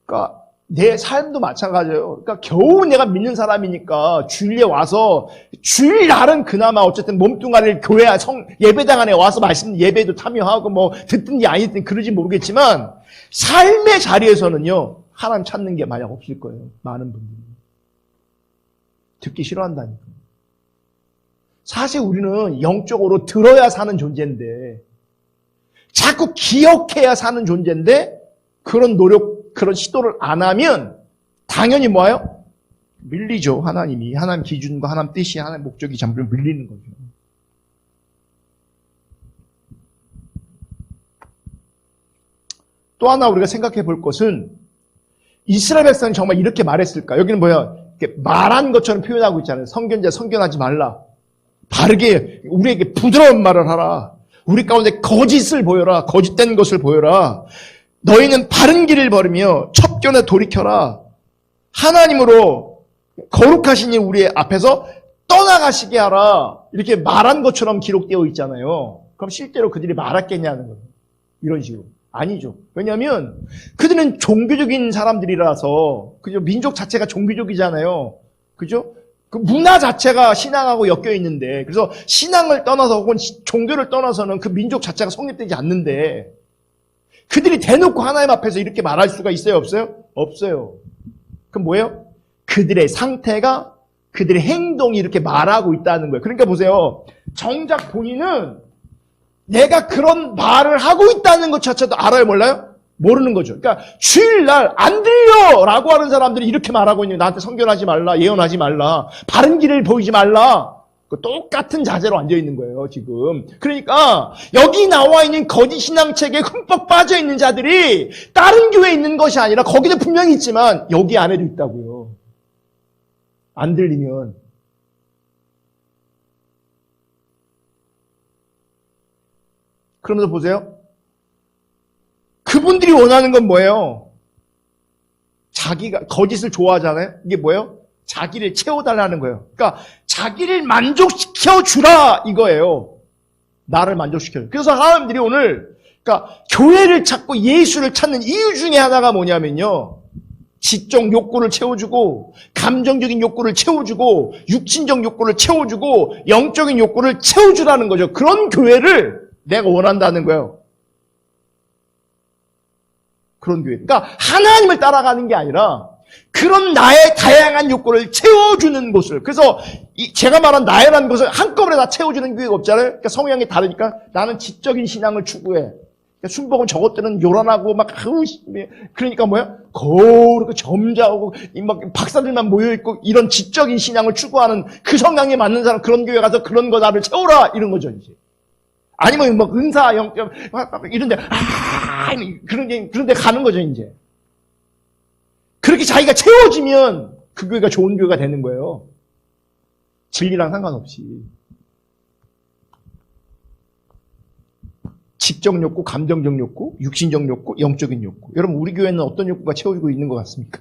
그러니까 내 삶도 마찬가지예요. 그러니까 겨우 내가 믿는 사람이니까 주일에 와서 주일 날은 그나마 어쨌든 몸뚱아리를 교회 예배당 안에 와서 말씀 예배도 참여하고 뭐 듣든지 아니든 그러지 모르겠지만 삶의 자리에서는요 하나님 찾는 게 만약 없을 거예요. 많은 분들이 듣기 싫어한다니까. 사실 우리는 영적으로 들어야 사는 존재인데 자꾸 기억해야 사는 존재인데 그런 노력 그런 시도를 안 하면 당연히 뭐예요? 밀리죠. 하나님이. 하나님 기준과 하나님 뜻이 하나님 목적이 잠깐 밀리는 거죠. 또 하나 우리가 생각해 볼 것은 이스라엘 백성이 정말 이렇게 말했을까? 여기는 뭐야? 이렇게 말한 것처럼 표현하고 있잖아요. 선견자 선견하지 말라. 바르게 우리에게 부드러운 말을 하라. 우리 가운데 거짓을 보여라. 거짓된 것을 보여라. 너희는 바른 길을 걸으며 첩견에 돌이켜라. 하나님으로 거룩하신 이 우리 앞에서 떠나가시게 하라. 이렇게 말한 것처럼 기록되어 있잖아요. 그럼 실제로 그들이 말했겠냐는 거예요. 이런 식으로. 아니죠. 왜냐하면 그들은 종교적인 사람들이라서 그죠? 민족 자체가 종교적이잖아요. 그죠? 그 문화 자체가 신앙하고 엮여 있는데 그래서 신앙을 떠나서 혹은 종교를 떠나서는 그 민족 자체가 성립되지 않는데 그들이 대놓고 하나님 앞에서 이렇게 말할 수가 있어요? 없어요? 없어요. 그럼 뭐예요? 그들의 상태가 그들의 행동이 이렇게 말하고 있다는 거예요. 그러니까 보세요. 정작 본인은 내가 그런 말을 하고 있다는 것 자체도 알아요? 몰라요? 모르는 거죠. 그러니까 주일날 안 들려! 라고 하는 사람들이 이렇게 말하고 있는 거예요. 나한테 선견하지 말라, 예언하지 말라, 바른 길을 보이지 말라. 똑같은 자세로 앉아있는 거예요, 지금. 그러니까, 여기 나와 있는 거짓 신앙책에 흠뻑 빠져있는 자들이 다른 교회에 있는 것이 아니라 거기도 분명히 있지만 여기 안에도 있다고요. 안 들리면. 그러면서 보세요. 그분들이 원하는 건 뭐예요? 자기가 거짓을 좋아하잖아요. 이게 뭐예요? 자기를 채워달라는 거예요. 그러니까 자기를 만족시켜 주라 이거예요. 나를 만족시켜. 그래서 하나님들이 오늘 그러니까 교회를 찾고 예수를 찾는 이유 중에 하나가 뭐냐면요. 지적 욕구를 채워주고 감정적인 욕구를 채워주고 육신적 욕구를 채워주고 영적인 욕구를 채워주라는 거죠. 그런 교회를 내가 원한다는 거예요. 그런 교회. 그러니까 하나님을 따라가는 게 아니라 그런 나의 다양한 욕구를 채워주는 곳을. 그래서 제가 말한 나의라는 것을 한꺼번에 다 채워주는 교회가 없잖아요. 그러니까 성향이 다르니까 나는 지적인 신앙을 추구해. 그러니까 순복은 저것들은 요란하고 막 그러니까 뭐야? 거룩하고 점잖고 막 박사들만 모여 있고 이런 지적인 신앙을 추구하는 그 성향에 맞는 사람 그런 교회 가서 그런 거 나를 채워라 이런 거죠 이제. 아니면 뭐 은사 영점 이런데 그런데 가는 거죠 이제. 그렇게 자기가 채워지면 그 교회가 좋은 교회가 되는 거예요. 진리랑 상관없이. 지적 욕구, 감정적 욕구, 육신적 욕구, 영적인 욕구. 여러분 우리 교회는 어떤 욕구가 채워지고 있는 것 같습니까?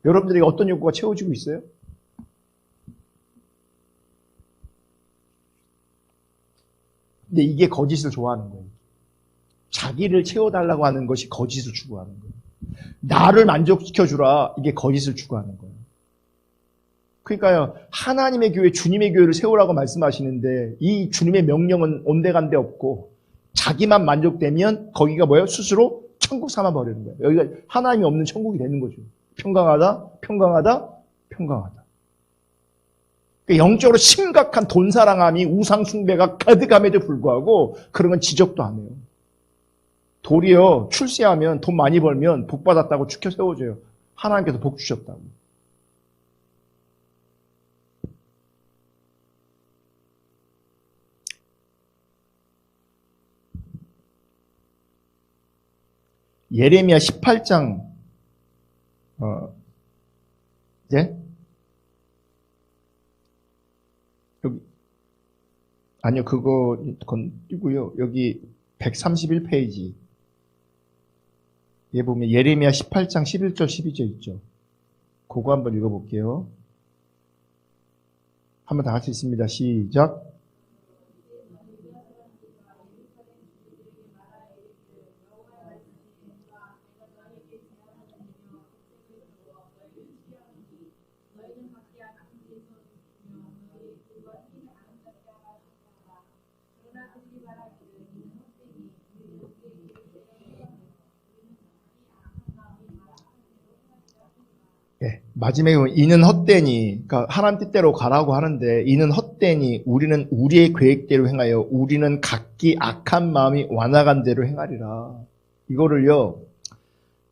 여러분들에게 어떤 욕구가 채워지고 있어요? 근데 이게 거짓을 좋아하는 거예요. 자기를 채워달라고 하는 것이 거짓을 추구하는 거예요. 나를 만족시켜주라. 이게 거짓을 추구하는 거예요. 그러니까요. 하나님의 교회, 주님의 교회를 세우라고 말씀하시는데 이 주님의 명령은 온데간데 없고 자기만 만족되면 거기가 뭐예요? 스스로 천국 삼아버리는 거예요. 여기가 하나님이 없는 천국이 되는 거죠. 평강하다, 평강하다, 평강하다. 그러니까 영적으로 심각한 돈사랑함이 우상숭배가 가득함에도 불구하고 그런 건 지적도 안 해요. 도리어 출세하면 돈 많이 벌면 복 받았다고 축혀 세워줘요. 하나님께서 복 주셨다고. 예레미야 18장 예? 여기 아니요 그거 띄고요. 여기 131페이지 예 보면 예레미야 18장 11절 12절 있죠. 그거 한번 읽어볼게요. 한번 다 같이 읽습니다. 시작. 예, 마지막에 보면 이는 헛되니, 그러니까 하나님 뜻대로 가라고 하는데 이는 헛되니 우리는 우리의 계획대로 행하여 우리는 각기 악한 마음이 완악한 대로 행하리라. 이거를요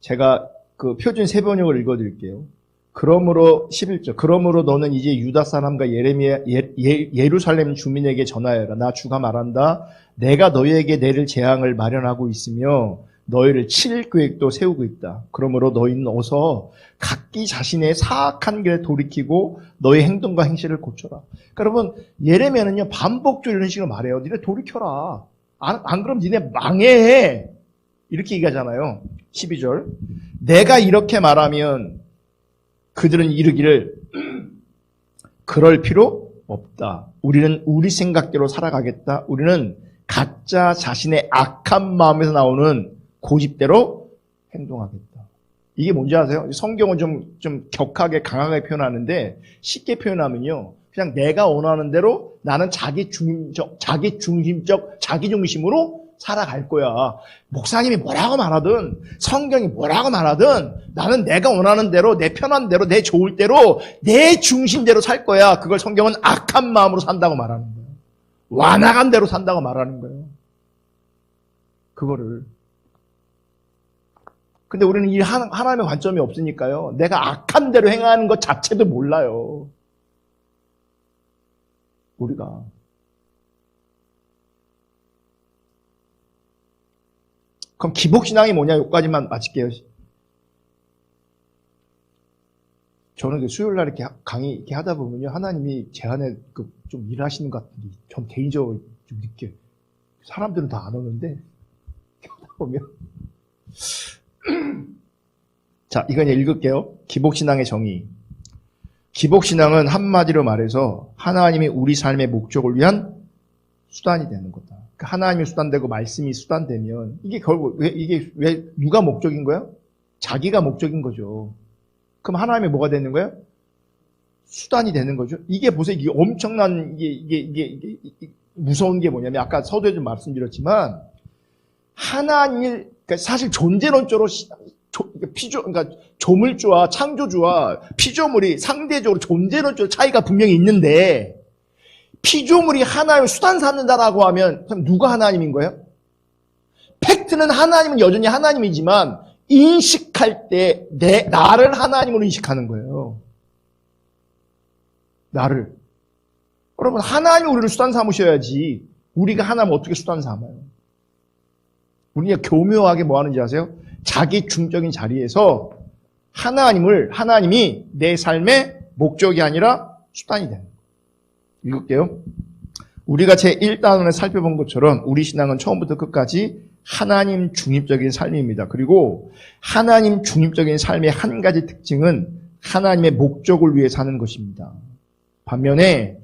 제가 그 표준 세번역을 읽어드릴게요. 그러므로 11절 그러므로 너는 이제 유다 사람과 예루살렘 주민에게 전하여라. 나 주가 말한다. 내가 너희에게 내릴 재앙을 마련하고 있으며 너희를 칠 계획도 세우고 있다. 그러므로 너희는 어서 각기 자신의 사악한 길에 돌이키고 너희 행동과 행실을 고쳐라. 그러니까 여러분 예레미야는요 반복적으로 이런 식으로 말해요. 니네 돌이켜라. 안 그럼 니네 망해. 이렇게 얘기하잖아요. 12절 내가 이렇게 말하면 그들은 이르기를 그럴 필요 없다. 우리는 우리 생각대로 살아가겠다. 우리는 각자 자신의 악한 마음에서 나오는 고집대로 행동하겠다. 이게 뭔지 아세요? 성경은 좀 격하게 강하게 표현하는데 쉽게 표현하면요. 그냥 내가 원하는 대로 나는 자기 중심으로 살아갈 거야. 목사님이 뭐라고 말하든 성경이 뭐라고 말하든 나는 내가 원하는 대로 내 편한 대로 내 좋을 대로 내 중심대로 살 거야. 그걸 성경은 악한 마음으로 산다고 말하는 거예요. 완악한 대로 산다고 말하는 거예요. 그거를. 근데 우리는 이 하나님의 관점이 없으니까요. 내가 악한 대로 행하는 것 자체도 몰라요. 우리가. 그럼 기복신앙이 뭐냐? 여기까지만 마칠게요. 저는 수요일 날 이렇게 강의 이렇게 하다 보면요. 하나님이 제 안에 좀 일하시는 것 같은데 전 개인적으로 좀 느껴요. 사람들은 다 안 오는데 보면. 자, 이건 읽을게요. 기복신앙의 정의. 기복신앙은 한마디로 말해서 하나님이 우리 삶의 목적을 위한 수단이 되는 거다. 그러니까 하나님이 수단되고 말씀이 수단되면 이게 결국 왜 누가 목적인 거예요? 자기가 목적인 거죠. 그럼 하나님이 뭐가 되는 거예요? 수단이 되는 거죠. 이게 보세요. 이게 엄청난 이게 무서운 게 뭐냐면 아까 서두에 좀 말씀드렸지만 하나님 그러니까 사실 존재론적으로 그러니까 조물주와 창조주와 피조물이 상대적으로 존재론적 차이가 분명히 있는데 피조물이 하나님을 수단 삼는다라고 하면 그럼 누가 하나님인 거예요? 팩트는 하나님은 여전히 하나님이지만 인식할 때 나를 하나님으로 인식하는 거예요. 나를. 여러분 하나님이 우리를 수단 삼으셔야지 우리가 하나님을 어떻게 수단 삼아요? 우리가 교묘하게 뭐 하는지 아세요? 자기 중적인 자리에서 하나님이 내 삶의 목적이 아니라 수단이 되는 거예요. 읽을게요. 우리가 제1단원에 살펴본 것처럼 우리 신앙은 처음부터 끝까지 하나님 중립적인 삶입니다. 그리고 하나님 중립적인 삶의 한 가지 특징은 하나님의 목적을 위해 사는 것입니다. 반면에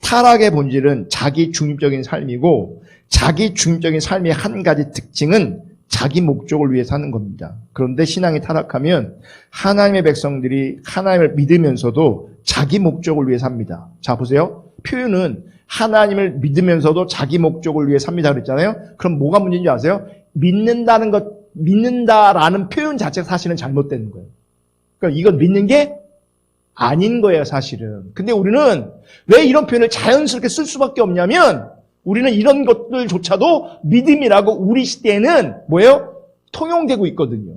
타락의 본질은 자기 중립적인 삶이고 자기 중립적인 삶의 한 가지 특징은 자기 목적을 위해 사는 겁니다. 그런데 신앙이 타락하면 하나님의 백성들이 하나님을 믿으면서도 자기 목적을 위해 삽니다. 자 보세요. 표현은 하나님을 믿으면서도 자기 목적을 위해 삽니다 그랬잖아요. 그럼 뭐가 문제인지 아세요? 믿는다라는 표현 자체가 사실은 잘못되는 거예요. 그러니까 이건 믿는 게 아닌 거예요, 사실은. 근데 우리는 왜 이런 표현을 자연스럽게 쓸 수밖에 없냐면 우리는 이런 것들조차도 믿음이라고 우리 시대에는 뭐예요? 통용되고 있거든요.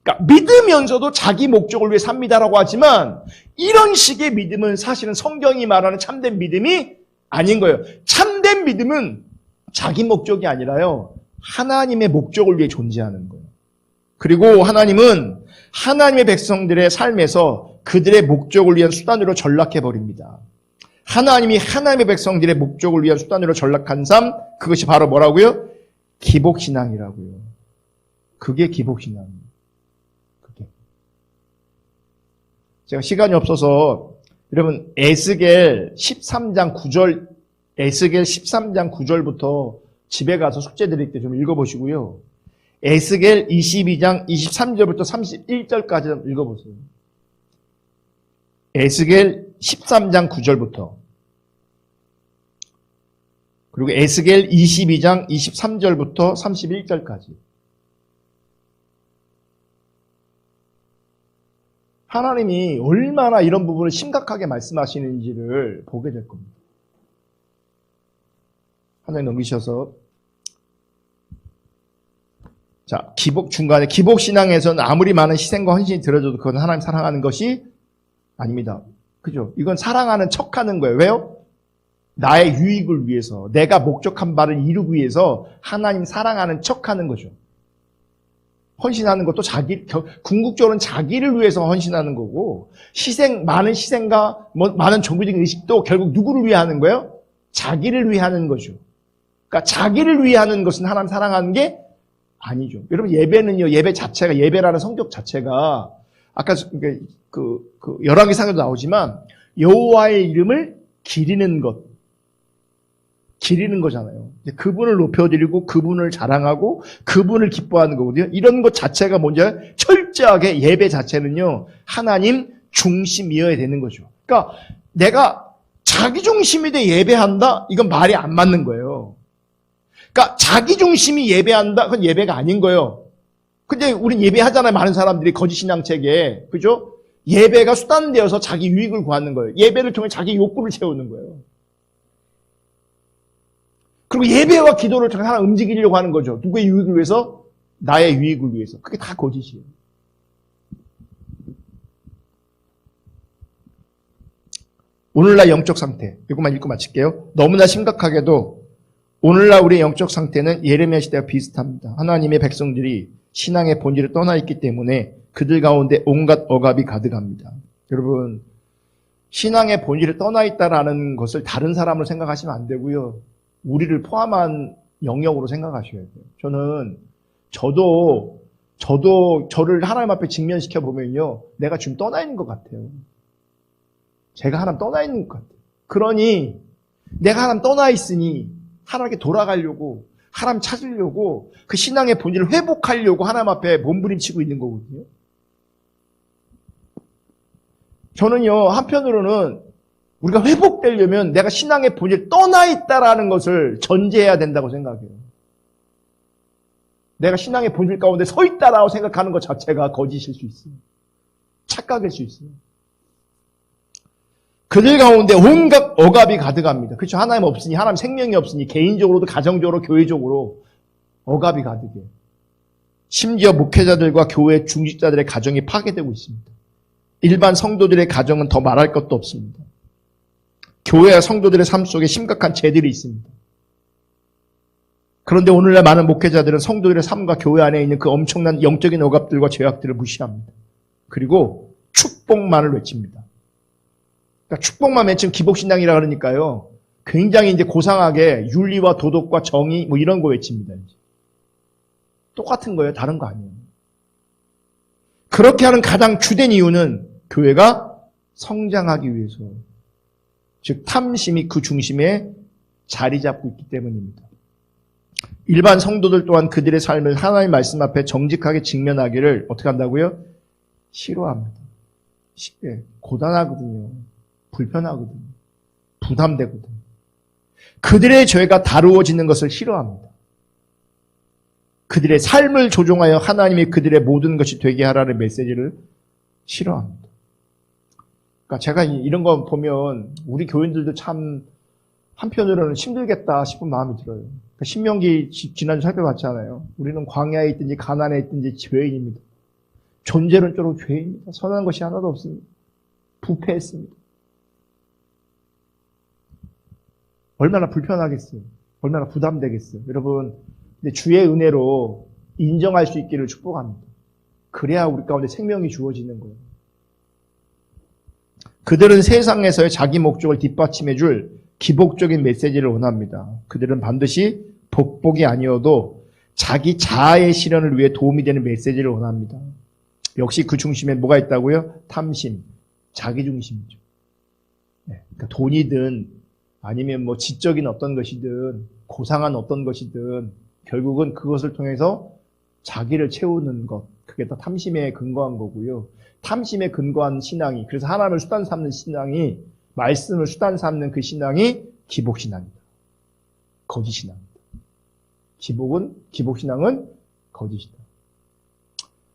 그러니까 믿으면서도 자기 목적을 위해 삽니다라고 하지만 이런 식의 믿음은 사실은 성경이 말하는 참된 믿음이 아닌 거예요. 참된 믿음은 자기 목적이 아니라요. 하나님의 목적을 위해 존재하는 거예요. 그리고 하나님은 하나님의 백성들의 삶에서 그들의 목적을 위한 수단으로 전락해버립니다. 하나님이 하나님의 백성들의 목적을 위한 수단으로 전락한 삶, 그것이 바로 뭐라고요? 기복신앙이라고요. 그게 기복신앙이에요. 그게. 제가 시간이 없어서 여러분 에스겔 13장 9절부터 집에 가서 숙제 드릴 때 좀 읽어보시고요. 에스겔 22장 23절부터 31절까지 좀 읽어보세요. 에스겔 13장 9절부터 그리고 에스겔 22장 23절부터 31절까지 하나님이 얼마나 이런 부분을 심각하게 말씀하시는지를 보게 될 겁니다. 하나님 넘기셔서 자, 중간에 기복신앙에서는 아무리 많은 희생과 헌신이 들어져도 그건 하나님 사랑하는 것이 아닙니다. 그죠? 이건 사랑하는 척 하는 거예요. 왜요? 나의 유익을 위해서, 내가 목적한 바를 이루기 위해서 하나님 사랑하는 척 하는 거죠. 헌신하는 것도 궁극적으로는 자기를 위해서 헌신하는 거고, 많은 희생과 많은 종교적인 의식도 결국 누구를 위해 하는 거예요? 자기를 위해 하는 거죠. 그러니까 자기를 위해 하는 것은 하나님 사랑하는 게 아니죠. 여러분 예배는요, 예배 자체가, 예배라는 성격 자체가 아까 열왕기상에도 나오지만 여호와의 이름을 기리는 거잖아요. 그분을 높여드리고 그분을 자랑하고 그분을 기뻐하는 거거든요. 이런 것 자체가 뭔지 철저하게 예배 자체는요, 하나님 중심이어야 되는 거죠. 그러니까 내가 자기 중심이 돼 예배한다? 이건 말이 안 맞는 거예요. 그러니까 자기 중심이 예배한다? 그건 예배가 아닌 거예요. 근데 우린 예배하잖아요. 많은 사람들이 거짓 신앙책에. 그죠? 예배가 수단되어서 자기 유익을 구하는 거예요. 예배를 통해 자기 욕구를 채우는 거예요. 그리고 예배와 기도를 통해 하나 움직이려고 하는 거죠. 누구의 유익을 위해서? 나의 유익을 위해서. 그게 다 거짓이에요. 오늘날 영적 상태. 이것만 읽고 마칠게요. 너무나 심각하게도 오늘날 우리의 영적 상태는 예레미야 시대와 비슷합니다. 하나님의 백성들이 신앙의 본질을 떠나 있기 때문에 그들 가운데 온갖 억압이 가득합니다. 여러분, 신앙의 본질을 떠나 있다라는 것을 다른 사람을 생각하시면 안 되고요. 우리를 포함한 영역으로 생각하셔야 돼요. 저도 저를 하나님 앞에 직면시켜 보면요, 내가 지금 떠나 있는 것 같아요. 제가 하나님 떠나 있는 것 같아요. 그러니 내가 하나님 떠나 있으니 하나님께 돌아가려고, 하나님 찾으려고, 그 신앙의 본질을 회복하려고 하나님 앞에 몸부림치고 있는 거거든요. 저는요, 한편으로는 우리가 회복되려면 내가 신앙의 본질을 떠나 있다라는 것을 전제해야 된다고 생각해요. 내가 신앙의 본질 가운데 서 있다라고 생각하는 것 자체가 거짓일 수 있어요. 착각일 수 있어요. 그들 가운데 온갖 억압이 가득합니다. 그렇죠? 하나님 없으니, 하나님 생명이 없으니 개인적으로도 가정적으로 교회적으로 억압이 가득해요. 심지어 목회자들과 교회 중직자들의 가정이 파괴되고 있습니다. 일반 성도들의 가정은 더 말할 것도 없습니다. 교회와 성도들의 삶 속에 심각한 죄들이 있습니다. 그런데 오늘날 많은 목회자들은 성도들의 삶과 교회 안에 있는 그 엄청난 영적인 억압들과 죄악들을 무시합니다. 그리고 축복만을 외칩니다. 그러니까 축복만 외치면 기복신앙이라 그러니까요, 굉장히 이제 고상하게 윤리와 도덕과 정의 뭐 이런 거 외칩니다. 이제. 똑같은 거예요. 다른 거 아니에요. 그렇게 하는 가장 주된 이유는 교회가 성장하기 위해서, 즉 탐심이 그 중심에 자리 잡고 있기 때문입니다. 일반 성도들 또한 그들의 삶을 하나님의 말씀 앞에 정직하게 직면하기를 어떻게 한다고요? 싫어합니다. 고단하거든요. 불편하거든요. 부담되거든요. 그들의 죄가 다루어지는 것을 싫어합니다. 그들의 삶을 조종하여 하나님이 그들의 모든 것이 되게 하라는 메시지를 싫어합니다. 그러니까 제가 이런 거 보면 우리 교인들도 참 한편으로는 힘들겠다 싶은 마음이 들어요. 그러니까 신명기 지난주 살펴봤잖아요. 우리는 광야에 있든지 가난에 있든지 죄인입니다. 존재론적으로 죄인입니다. 선한 것이 하나도 없습니다. 부패했습니다. 얼마나 불편하겠어요. 얼마나 부담되겠어요. 여러분, 근데 주의 은혜로 인정할 수 있기를 축복합니다. 그래야 우리 가운데 생명이 주어지는 거예요. 그들은 세상에서의 자기 목적을 뒷받침해 줄 기복적인 메시지를 원합니다. 그들은 반드시 복복이 아니어도 자기 자아의 실현을 위해 도움이 되는 메시지를 원합니다. 역시 그 중심에 뭐가 있다고요? 탐심, 자기중심이죠. 그러니까 돈이든 아니면 뭐 지적인 어떤 것이든 고상한 어떤 것이든 결국은 그것을 통해서 자기를 채우는 것, 그게 다 탐심에 근거한 거고요. 탐심에 근거한 신앙이, 그래서 하나님을 수단 삼는 신앙이, 말씀을 수단 삼는 그 신앙이 기복신앙입니다. 거짓신앙입니다. 기복신앙은 거짓이다.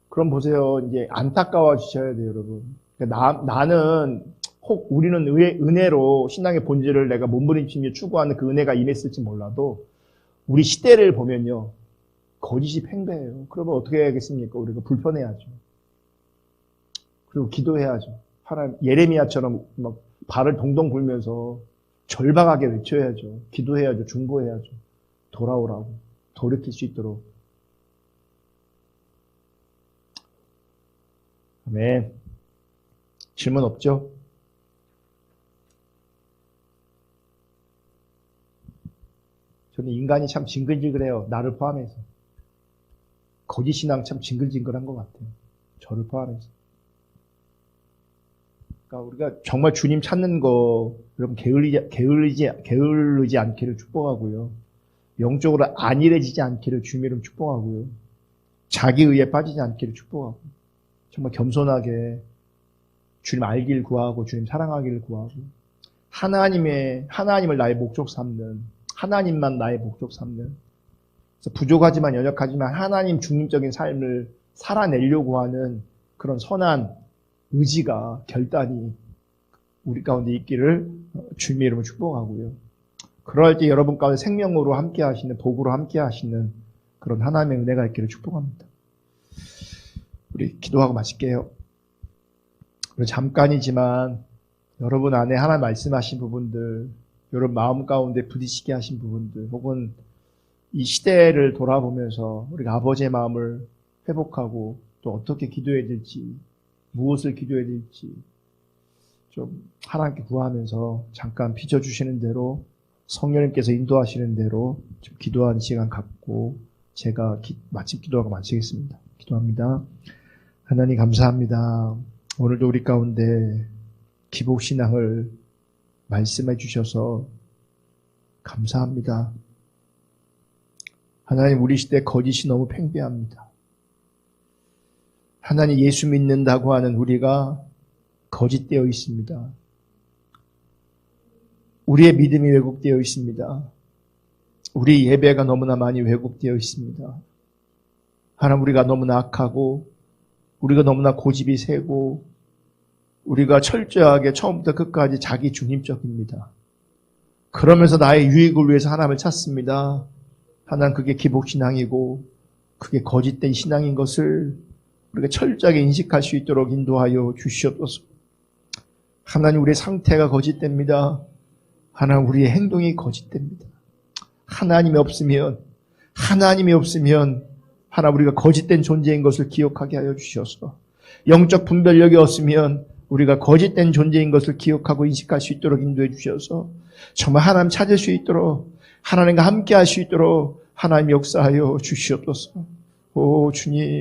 그럼 보세요. 이제 안타까워 주셔야 돼요, 여러분. 그러니까 나는 혹 우리는 은혜로 신앙의 본질을 내가 몸부림치며 추구하는 그 은혜가 임했을지 몰라도 우리 시대를 보면요, 거짓이 팽배해요. 그러면 어떻게 해야겠습니까? 우리가 불편해야죠. 그리고 기도해야죠. 하나님, 예레미야처럼 막 발을 동동 굴면서 절박하게 외쳐야죠. 기도해야죠. 중보해야죠. 돌아오라고. 돌이킬 수 있도록. 아멘. 질문 없죠? 저는 인간이 참 징글징글해요. 나를 포함해서. 거짓신앙 참 징글징글한 것 같아요. 저를 포함해서. 그러니까 우리가 정말 주님 찾는 거, 여러분 게을르지 않기를 축복하고요. 영적으로 안일해지지 않기를 주님 이름 축복하고요. 자기의에 빠지지 않기를 축복하고, 정말 겸손하게 주님 알기를 구하고 주님 사랑하기를 구하고, 하나님을 나의 목적 삼는, 하나님만 나의 목적 삼는, 그래서 부족하지만 연약하지만 하나님 중심적인 삶을 살아내려고 하는 그런 선한 의지가, 결단이 우리 가운데 있기를 주님의 이름으로 축복하고요. 그럴 때 여러분 가운데 생명으로 함께 하시는, 복으로 함께 하시는 그런 하나님의 은혜가 있기를 축복합니다. 우리 기도하고 마칠게요. 우리 잠깐이지만 여러분 안에 하나님 말씀하신 부분들, 여러분 마음 가운데 부딪히게 하신 부분들, 혹은 이 시대를 돌아보면서 우리가 아버지의 마음을 회복하고 또 어떻게 기도해야 될지, 무엇을 기도해야 될지 좀 하나님께 구하면서 잠깐 비춰주시는 대로 성령님께서 인도하시는 대로 좀 기도하는 시간 갖고 제가 마침 기도하고 마치겠습니다. 기도합니다. 하나님 감사합니다. 오늘도 우리 가운데 기복신앙을 말씀해 주셔서 감사합니다. 하나님, 우리 시대 거짓이 너무 팽배합니다. 하나님, 예수 믿는다고 하는 우리가 거짓되어 있습니다. 우리의 믿음이 왜곡되어 있습니다. 우리 예배가 너무나 많이 왜곡되어 있습니다. 하나님, 우리가 너무나 악하고 우리가 너무나 고집이 세고 우리가 철저하게 처음부터 끝까지 자기 중심적입니다. 그러면서 나의 유익을 위해서 하나님을 찾습니다. 하나님, 그게 기복신앙이고 그게 거짓된 신앙인 것을 우리가 철저하게 인식할 수 있도록 인도하여 주시옵소서. 하나님, 우리의 상태가 거짓됩니다. 하나님, 우리의 행동이 거짓됩니다. 하나님이 없으면 하나님, 우리가 거짓된 존재인 것을 기억하게 하여 주셔서 영적 분별력이 없으면 우리가 거짓된 존재인 것을 기억하고 인식할 수 있도록 인도해 주셔서 정말 하나님 찾을 수 있도록 하나님과 함께 할 수 있도록 하나님 역사하여 주시옵소서. 오 주님,